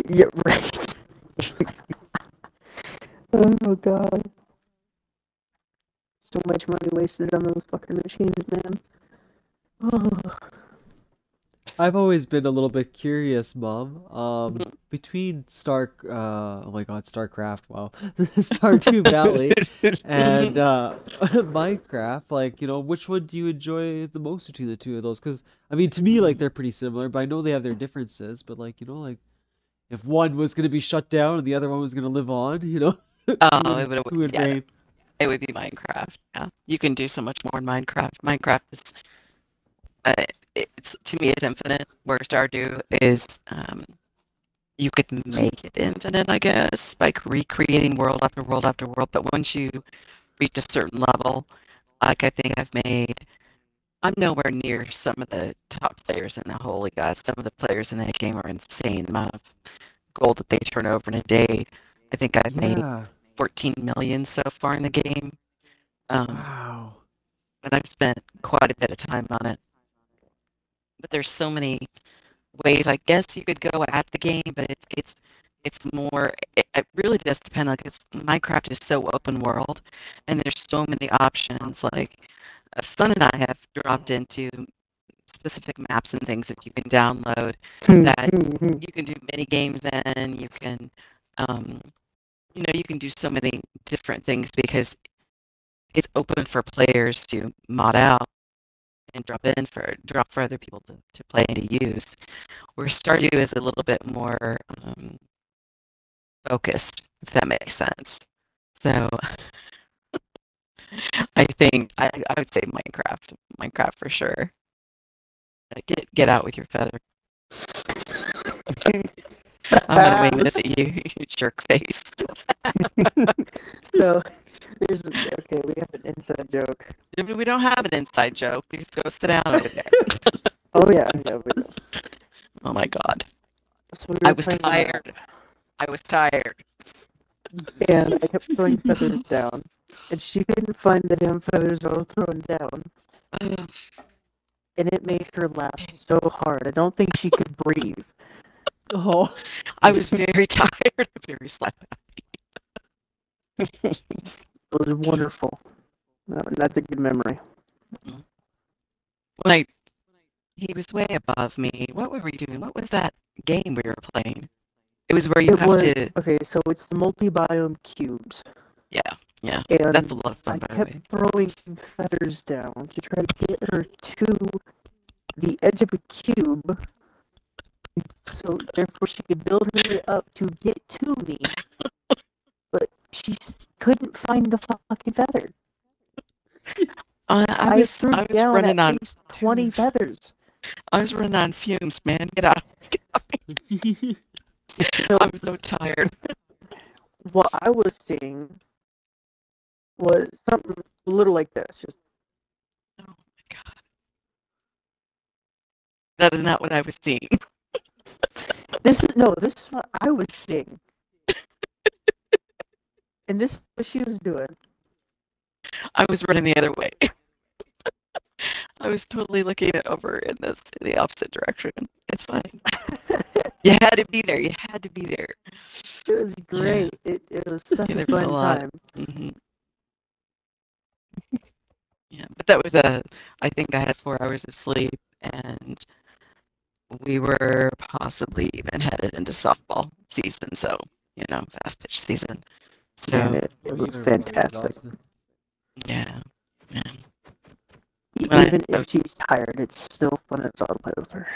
S3: Yeah, right. Oh god. So much money wasted on those fucking machines, man. Oh.
S1: I've always been a little bit curious, Mom. Between oh my God, StarCraft, wow, Stardew Valley, and Minecraft, like, which one do you enjoy the most between the two of those? Because I mean, to me, like, they're pretty similar, but I know they have their differences. But like, like, if one was gonna be shut down and the other one was gonna live on, who would reign?
S2: It would be Minecraft. Yeah, you can do so much more in Minecraft. Minecraft is, it's to me, it's infinite. Where Stardew is, you could make it infinite, I guess, by recreating world after world after world. But once you reach a certain level, like I think I'm nowhere near some of the top players in the Holy Gods. Some of the players in that game are insane. The amount of gold that they turn over in a day. I think I've made
S1: Yeah.
S2: 14 million so far in the game.
S1: Wow.
S2: And I've spent quite a bit of time on it. But there's so many ways I guess you could go at the game, but it's more. It really does depend. Like, Minecraft is so open world, and there's so many options. Like, Fun and I have dropped into specific maps and things that you can download that you can do mini games in. You can, you can do so many different things because it's open for players to mod out and drop for other people to play and to use. Where Stardew is a little bit more focused, if that makes sense. So I think I would say Minecraft for sure. Get out with your feather. I'm gonna wing this at you, you jerk face.
S3: So, okay, we have an inside joke.
S2: We don't have an inside joke. You just go sit down over there.
S3: Oh yeah, we do.
S2: Oh my god.
S3: So we
S2: I
S3: were
S2: was
S3: playing
S2: tired. I was tired.
S3: and I kept throwing feathers down, and she couldn't find the damn feathers I was throwing down, and it made her laugh so hard. I don't think she could breathe.
S1: Oh,
S2: I was very tired, very sleepy.
S3: It was wonderful. That's a good memory.
S2: Like, he was way above me. What were we doing? What was that game we were playing? It was where you have to.
S3: Okay, so it's the multi-biome cubes.
S2: Yeah. Yeah,
S3: and
S2: that's a lot of fun,
S3: I
S2: by the
S3: kept
S2: way.
S3: throwing feathers down to try to get her to the edge of the cube, so therefore she could build her way up to get to me. But she couldn't find the fucking feather.
S2: I
S3: I
S2: was
S3: threw
S2: I was
S3: down
S2: running
S3: at
S2: on
S3: least 20 feathers.
S2: I was running on fumes, man. Get out.
S3: So
S2: I'm so tired.
S3: what I was seeing was something a little like this. Just
S2: Oh my god. That is not what I was seeing.
S3: this is what I was seeing. And this is what she was doing.
S2: I was running the other way. I was totally looking it over in the opposite direction. It's fine. You had to be there. You had to be there.
S3: It was great. It was such
S2: Yeah,
S3: a
S2: there was a
S3: fun
S2: lot.
S3: time.
S2: Mm-hmm. Yeah, but that was I think I had 4 hours of sleep, and we were possibly even headed into softball season, so, fast pitch season.
S3: And
S2: So,
S3: it was fantastic.
S1: Exhausted.
S2: yeah. When
S3: Even if she's tired, it's still fun and fun to play with her.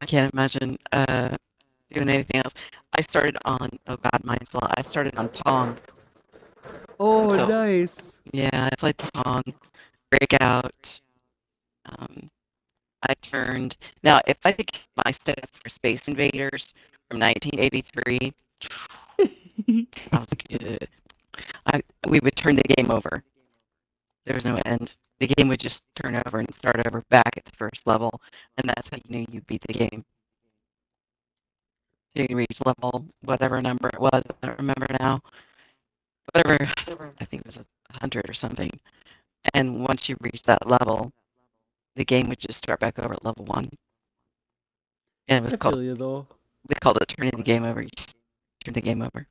S2: I can't imagine doing anything else. I started on, oh god, mindful. I started on Pong.
S1: Oh,
S2: So-
S1: nice.
S2: Yeah, I played Pong, Breakout. I turned. Now, if I think my stats for Space Invaders from 1983, I was good. We would turn the game over. There was no end. The game would just turn over and start over back at the first level, and that's how you knew you beat the game. So you reach level, whatever number it was, I don't remember now. Whatever, I think it was 100 or something. And once you reach that level, the game would just start back over at level 1. And it was
S1: I
S2: called,
S1: feel you though.
S2: we called it turning the game over. You turn the game over.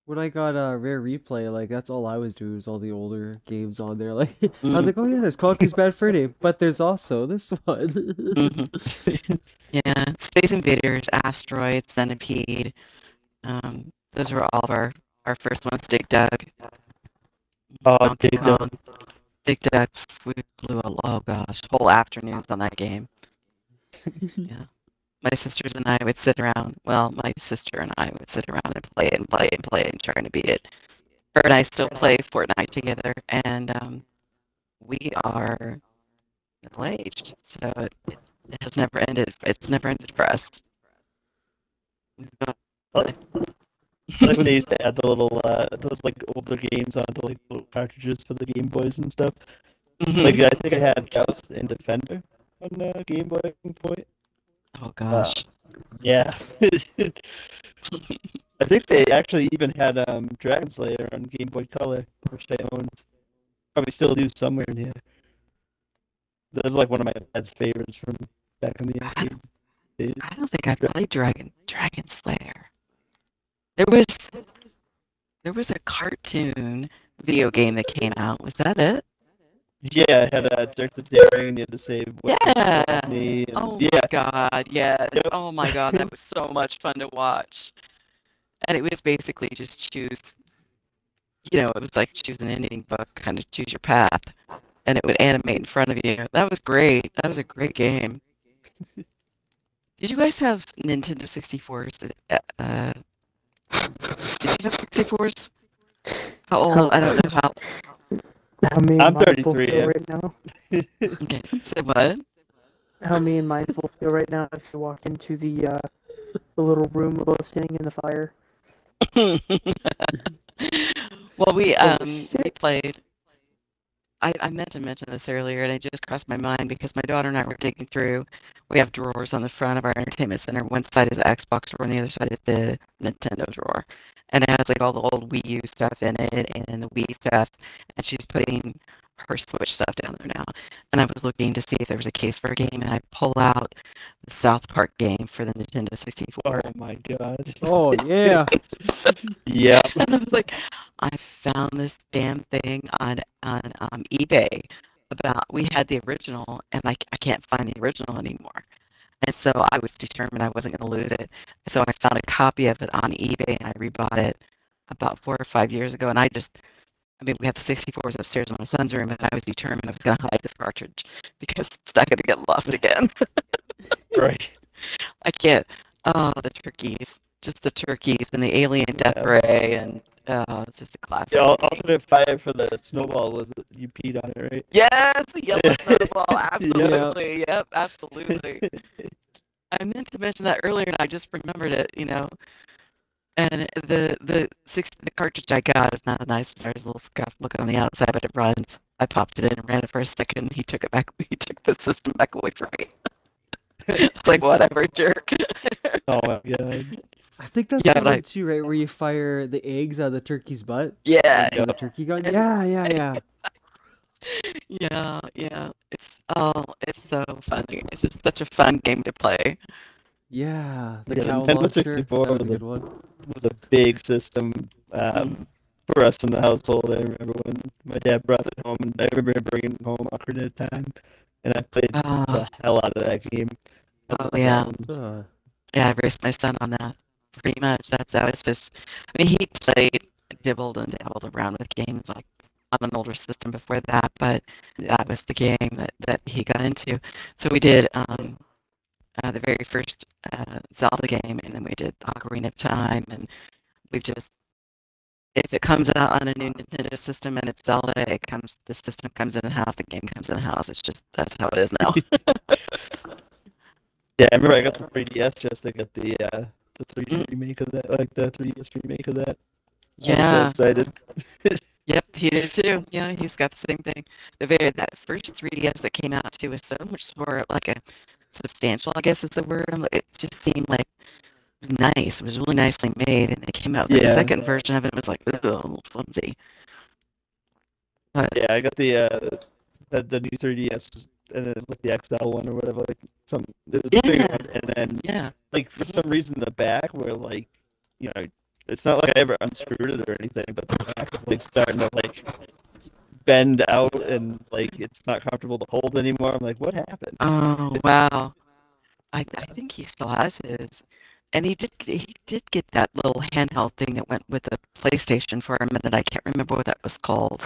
S1: When I got a Rare Replay, like that's all I was doing was all the older games on there. Like I was like, oh yeah, there's Conker's Bad Fur Day, but there's also this one.
S2: Yeah, Space Invaders, Asteroid, Centipede. Those were all of our first ones. Dig Dug.
S4: Oh,
S2: Donkey
S4: Dig
S2: Kong.
S4: Dug.
S2: Dig Dug. We blew oh gosh, whole afternoons on that game. Yeah. My sisters and I would sit around. Well, my sister and I would sit around and play and play and play and trying to beat it. Her and I still play Fortnite together, and we are middle-aged, so it has never ended. It's never ended for us.
S4: Like when they used to add the little those like older games onto like little cartridges for the Game Boys and stuff. Like I think I had Joust and Defender on the Game Boy at one point.
S2: Oh gosh.
S4: Yeah. I think they actually even had Dragon Slayer on Game Boy Color, which I owned. Probably still do somewhere in here. That was like one of my dad's favorites from back in the arcade days.
S2: I don't think I played Dragon Slayer. There was a cartoon video game that came out. Was that it?
S4: Yeah, I had Dirk the Daring, you had to save
S2: Yeah.
S4: me. And,
S2: Oh
S4: yeah.
S2: my god, yes.
S4: Yep.
S2: Oh my god, that was so much fun to watch. And it was basically just choose, it was like choose an ending book, kind of choose your path, and it would animate in front of you. That was great. That was a great game. Did you guys have Nintendo 64s? Did you have 64s? How old? I don't know how.
S3: How me and
S4: I'm
S3: Mindful
S4: 33,
S3: feel
S4: yeah.
S3: right now?
S2: Okay, say what?
S3: How me and Mindful feel right now if you walk into the little room we're both sitting in the fire.
S2: Well, we
S3: shit.
S2: played. I meant to mention this earlier, and it just crossed my mind because my daughter and I were digging through. We have drawers on the front of our entertainment center. One side is the Xbox drawer, and the other side is the Nintendo drawer. And it has like all the old Wii U stuff in it and the Wii stuff. And she's putting her Switch stuff down there now. And I was looking to see if there was a case for a game, and I pull out the South Park game for the Nintendo 64.
S4: Oh my god.
S1: Oh yeah.
S4: Yeah.
S2: And I was like, I found this damn thing on eBay we had the original, and I can't find the original anymore. And so I was determined I wasn't going to lose it. So I found a copy of it on eBay and I rebought it about 4 or 5 years ago. And I mean, we have the 64s upstairs in my son's room, and I was determined I was going to hide this cartridge because it's not going to get lost again.
S4: Right.
S2: I can't. Oh, the turkeys, just the turkeys and the alien death
S4: Yeah.
S2: ray, and it's just a classic.
S4: Yeah,
S2: to me.
S4: alternate fire for the snowball was that you peed on it, right?
S2: Yes, the yellow
S4: Yeah.
S2: snowball.
S4: Yeah.
S2: Absolutely. Yep, absolutely. I meant to mention that earlier, and I just remembered it. And the cartridge I got is not the nicest. There's a little scuff looking on the outside, but it runs. I popped it in and ran it for a second. He took it back. He took the system back away from me. It's like, whatever, jerk.
S4: Oh my god.
S1: I think that's
S2: Yeah,
S1: the
S2: but
S1: one too, right? Where you fire the eggs out of the turkey's butt
S2: Yeah,
S1: with the turkey gun. Yeah.
S2: yeah. It's so funny. It's just such a fun game to play.
S1: Yeah, the
S4: Yeah,
S1: cow
S4: Nintendo
S1: launcher.
S4: 64
S1: That was a
S4: was
S1: good one.
S4: was a big system
S2: Mm.
S4: for us in the household. I remember when my dad brought it home, and I remember bringing it home Ocarina of Time, and I played
S2: Oh,
S4: the hell out of that game.
S2: oh yeah.
S1: Uh,
S2: Yeah, I raised my son on that. Pretty much. That was just. I mean, he played, dibbled and dabbled around with games like on an older system before that, but
S4: Yeah.
S2: that was the game that he got into. So we did the very first Zelda game, and then we did Ocarina of Time, and we've just if it comes out on a new Nintendo system and it's Zelda, the system comes in the house, the game comes in the house. It's just that's how it is now.
S4: Yeah, I remember I got the 3DS just to get the 3D
S2: Mm.
S4: remake of that, like the 3DS remake of that. I
S2: Yeah.
S4: was so excited.
S2: Yep, he did too. Yeah, he's got the same thing. That first 3DS that came out too was so much more like a substantial, I guess is the word. It just seemed like it was nice. It was really nicely made, and it came out. The
S4: Yeah.
S2: second version of it was like ugh, a little flimsy. But
S4: Yeah, I got the new 3DS, and it was like the XL one or whatever, like some it was a bigger
S2: yeah,
S4: one, and then
S2: yeah.
S4: like for some reason the back where like it's not like I ever unscrewed it or anything, but the back is like starting to like bend out and like it's not comfortable to hold anymore. I'm like, what happened?
S2: Oh wow. I think he still has his, and he did get that little handheld thing that went with the PlayStation for a minute. I can't remember what that was called.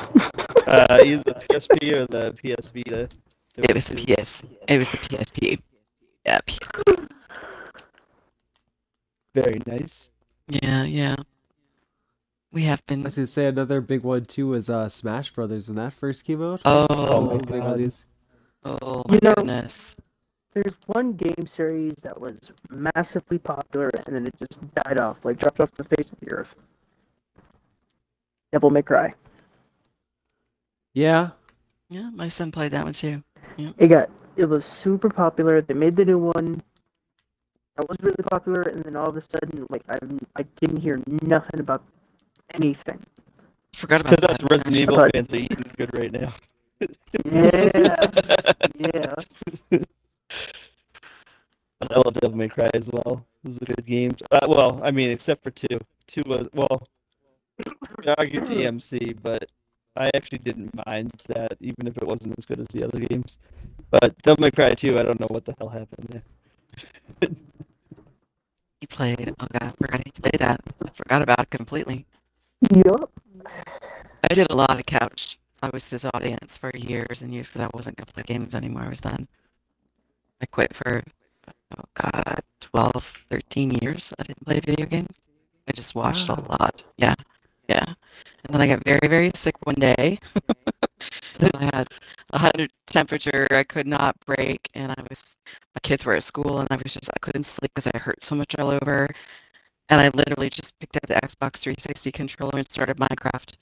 S4: Either the PSP or the PS Vita.
S2: It was the PS. It was the PSP. Yeah, PSP.
S4: Very nice.
S2: Yeah. We have
S1: I
S2: been.
S1: was gonna say another big one too was Smash Brothers when that first came out.
S2: Oh,
S1: So
S4: my
S1: big on
S4: God.
S1: these.
S2: oh
S3: You
S2: my
S3: know-
S2: goodness.
S3: There's one game series that was massively popular and then it just died off, like dropped off the face of the earth. Devil May Cry.
S1: Yeah,
S2: Yeah, my son played that one too.
S3: It was super popular. They made the new one. That was really popular, and then all of a sudden, like I didn't hear nothing about anything.
S2: Forgot
S4: Because
S2: about
S4: us
S2: that.
S4: Resident Evil
S3: But-
S4: fans are eating good right now.
S3: Yeah.
S4: I love Devil May Cry as well. Those are good games. Well, I mean, except for two. Two was I argue DMC, but I actually didn't mind that, even if it wasn't as good as the other games. But Devil May Cry 2, I don't know what the hell happened there.
S2: He played. Oh god, I forgot he played that. I forgot about it completely.
S3: Yup.
S2: I did a lot of couch. I was his audience for years and years because I wasn't gonna play games anymore. I was done. I quit for, oh god, 12, 13 years. I didn't play video games. I just watched a
S1: Wow.
S2: lot. Yeah. And then I got very, very sick one day. And I had 100 temperature. I could not break, and my kids were at school, and I couldn't sleep because I hurt so much all over. And I literally just picked up the Xbox 360 controller and started Minecraft.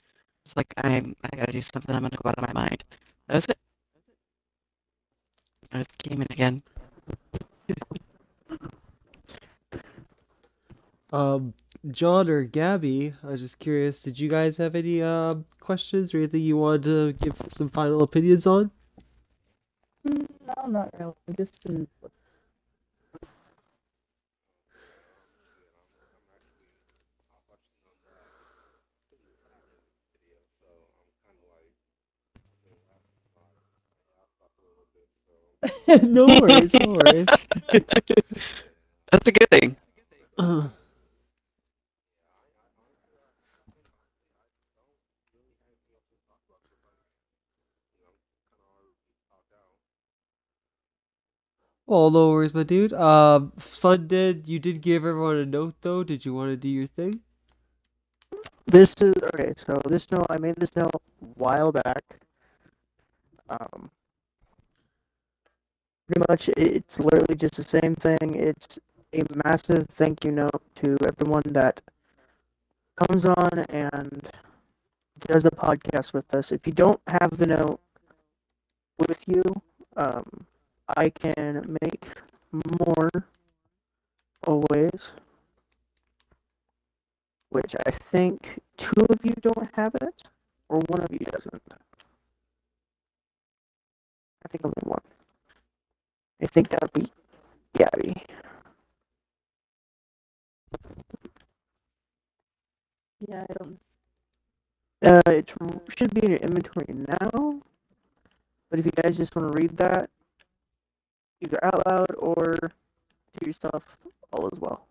S2: It's like I gotta do something. I'm gonna go out of my mind. That was it. I was gaming again.
S1: John or Gabby, I was just curious, did you guys have any questions or anything you wanted to give some final opinions on?
S5: No, not really. Just been
S1: No worries, no worries.
S2: That's a good thing.
S1: Well, no worries, my dude. Funded, you did give everyone a note though. Did you want to do your thing?
S3: This is okay. So this note, I made this note a while back. Pretty much, it's literally just the same thing. It's a massive thank you note to everyone that comes on and does the podcast with us. If you don't have the note with you, I can make more always, which I think 2 of you don't have it, or 1 of you doesn't. I think only 1. I think that would be Gabby.
S5: Yeah, I don't.
S3: It should be in your inventory now, but if you guys just want to read that, either out loud or to yourself, all as well.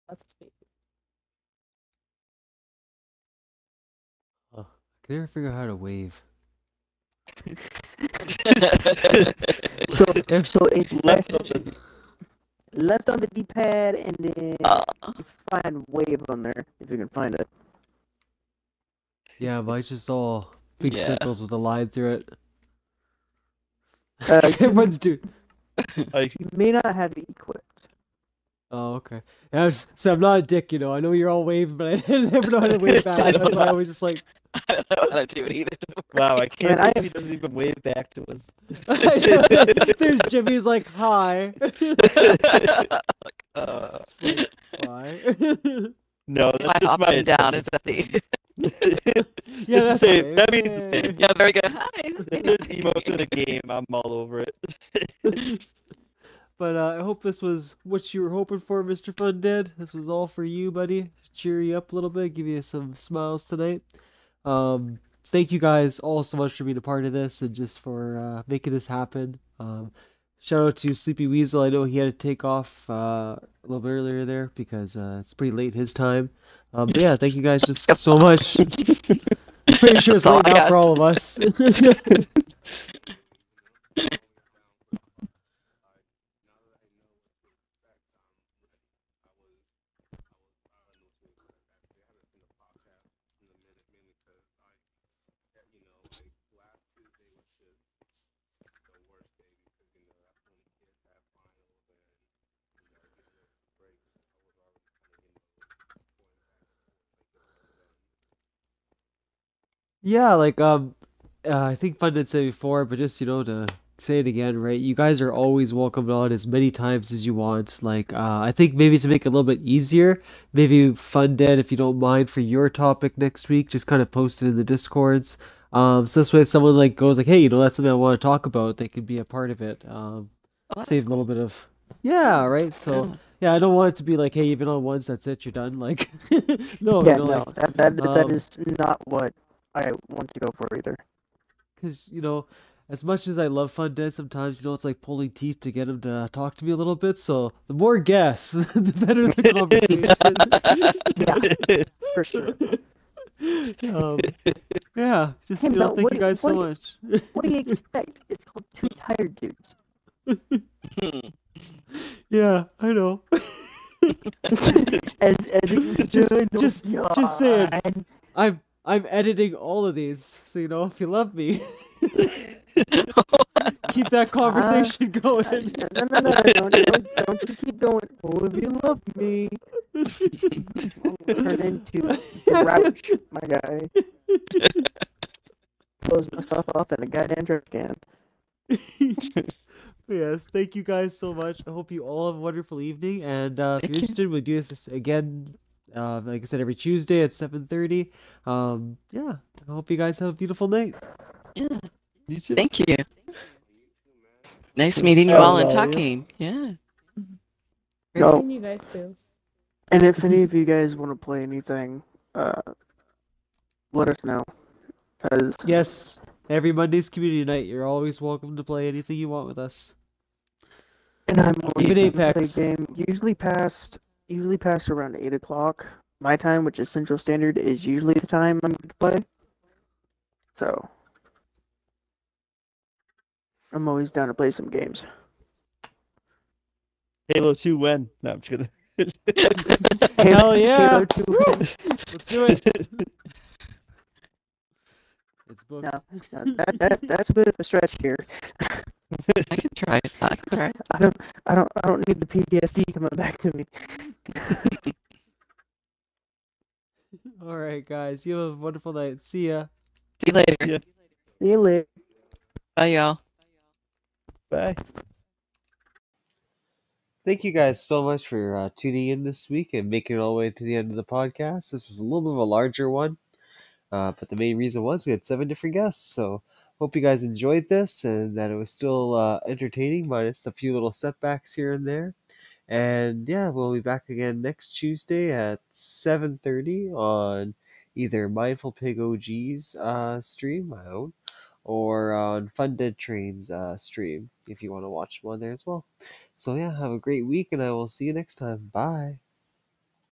S5: Let's see.
S1: I can never figure out how to wave.
S3: So it's
S4: Left on the
S3: left on the D-pad, and then you find wave on there if you can find it.
S1: Yeah, mine's just all big
S2: Yeah.
S1: circles with a line through it.
S3: Uh,
S1: Everyone's doing.
S4: like
S3: You may not have it equipped.
S1: Oh, okay. So I'm not a dick, you know. I know you're all waving, but I never know how to wave back.
S2: I know
S1: That's why I
S2: that.
S1: was just like.
S2: I don't know how to do it either.
S4: wow, I can't
S3: Man,
S4: believe he doesn't even wave back to us.
S1: There's Jimmy's like, hi.
S2: uh,
S1: Just like, why?
S4: No,
S2: my
S4: that's just
S2: up
S4: my
S2: and down
S4: attempt.
S2: is at the.
S1: Yeah,
S4: It's the
S1: that's
S4: same.
S1: fine.
S4: That means the same.
S2: Yeah, very good. Hi.
S4: If there's emotes in a game, I'm all over it.
S1: But I hope this was what you were hoping for, Mr. Fundead. This was all for you, buddy. Cheer you up a little bit, give you some smiles tonight. Thank you guys all so much for being a part of this and just for making this happen. Shout out to Sleepy Weasel. I know he had to take off a little bit earlier there because it's pretty late his time. But yeah, thank you guys just so much. Pretty sure it's
S2: That's all
S1: late
S2: I
S1: now
S2: got.
S1: for all of us. Yeah, like I think Fun did say before, but just to say it again, right? You guys are always welcome on as many times as you want. Like I think maybe to make it a little bit easier, maybe Fun did, if you don't mind, for your topic next week, just kind of post it in the Discords. So this way, if someone like goes like, hey, that's something I want to talk about, they can be a part of it.
S2: Oh, that's
S1: Save a little bit of right. So.
S2: Yeah.
S1: Yeah, I don't want it to be like, hey, you've been on once, that's it, you're done. Like, no,
S3: Yeah,
S1: like,
S3: no, that
S1: um,
S3: is not what I want to go for either.
S1: because as much as I love Fun Dead, sometimes it's like pulling teeth to get him to talk to me a little bit. So the more guests, the better the conversation.
S3: Yeah, for sure.
S1: Yeah, just
S3: Hey, no,
S1: thank you guys so much.
S3: What do you expect? It's called Two Tired Dudes.
S1: Yeah, I know.
S3: As it
S1: Just saying. I'm editing all of these, so if you love me, keep that conversation going.
S3: No, don't you keep going. Oh, if you love me, I'll turn into Grouch, my guy. Close myself up in a goddamn drip can.
S1: Yes, thank you guys so much. I hope you all have a wonderful evening. And if you're interested, we'll do this again. Like I said, every Tuesday at 7:30. Yeah, I hope you guys have a beautiful night.
S2: Yeah.
S4: You too.
S2: Thank you. Nice meeting you all and talking. Yeah.
S3: Go.
S5: You guys too.
S3: And if any of you guys want to play anything, let us know. Cause
S1: Yes, every Monday's community night. You're always welcome to play anything you want with us.
S3: and I'm always
S1: Even
S3: down to play a
S1: Apex.
S3: game. Usually past around 8 o'clock. My time, which is Central Standard, is usually the time I'm going to play. So I'm always down to play some games.
S4: Halo 2 when? No, I'm just kidding.
S1: Hell yeah!
S3: Halo 2 win.
S1: Let's do it. It's booked.
S3: No, that's a bit of a stretch here.
S2: I can try it. I can try it.
S3: I don't need the PTSD coming back to me.
S1: All right, guys. You have a wonderful night. See ya.
S2: See you later.
S4: Yeah.
S3: See you later.
S2: Bye, y'all.
S4: Bye.
S1: Thank you guys so much for tuning in this week and making it all the way to the end of the podcast. This was a little bit of a larger one, but the main reason was we had 7 different guests. So hope you guys enjoyed this and that it was still entertaining, minus a few little setbacks here and there. And yeah, we'll be back again next Tuesday at 7:30 on either Mindful Pig OG's stream, my own, or on Fundead Train's stream if you want to watch one there as well. So yeah, have a great week, and I will see you next time. Bye.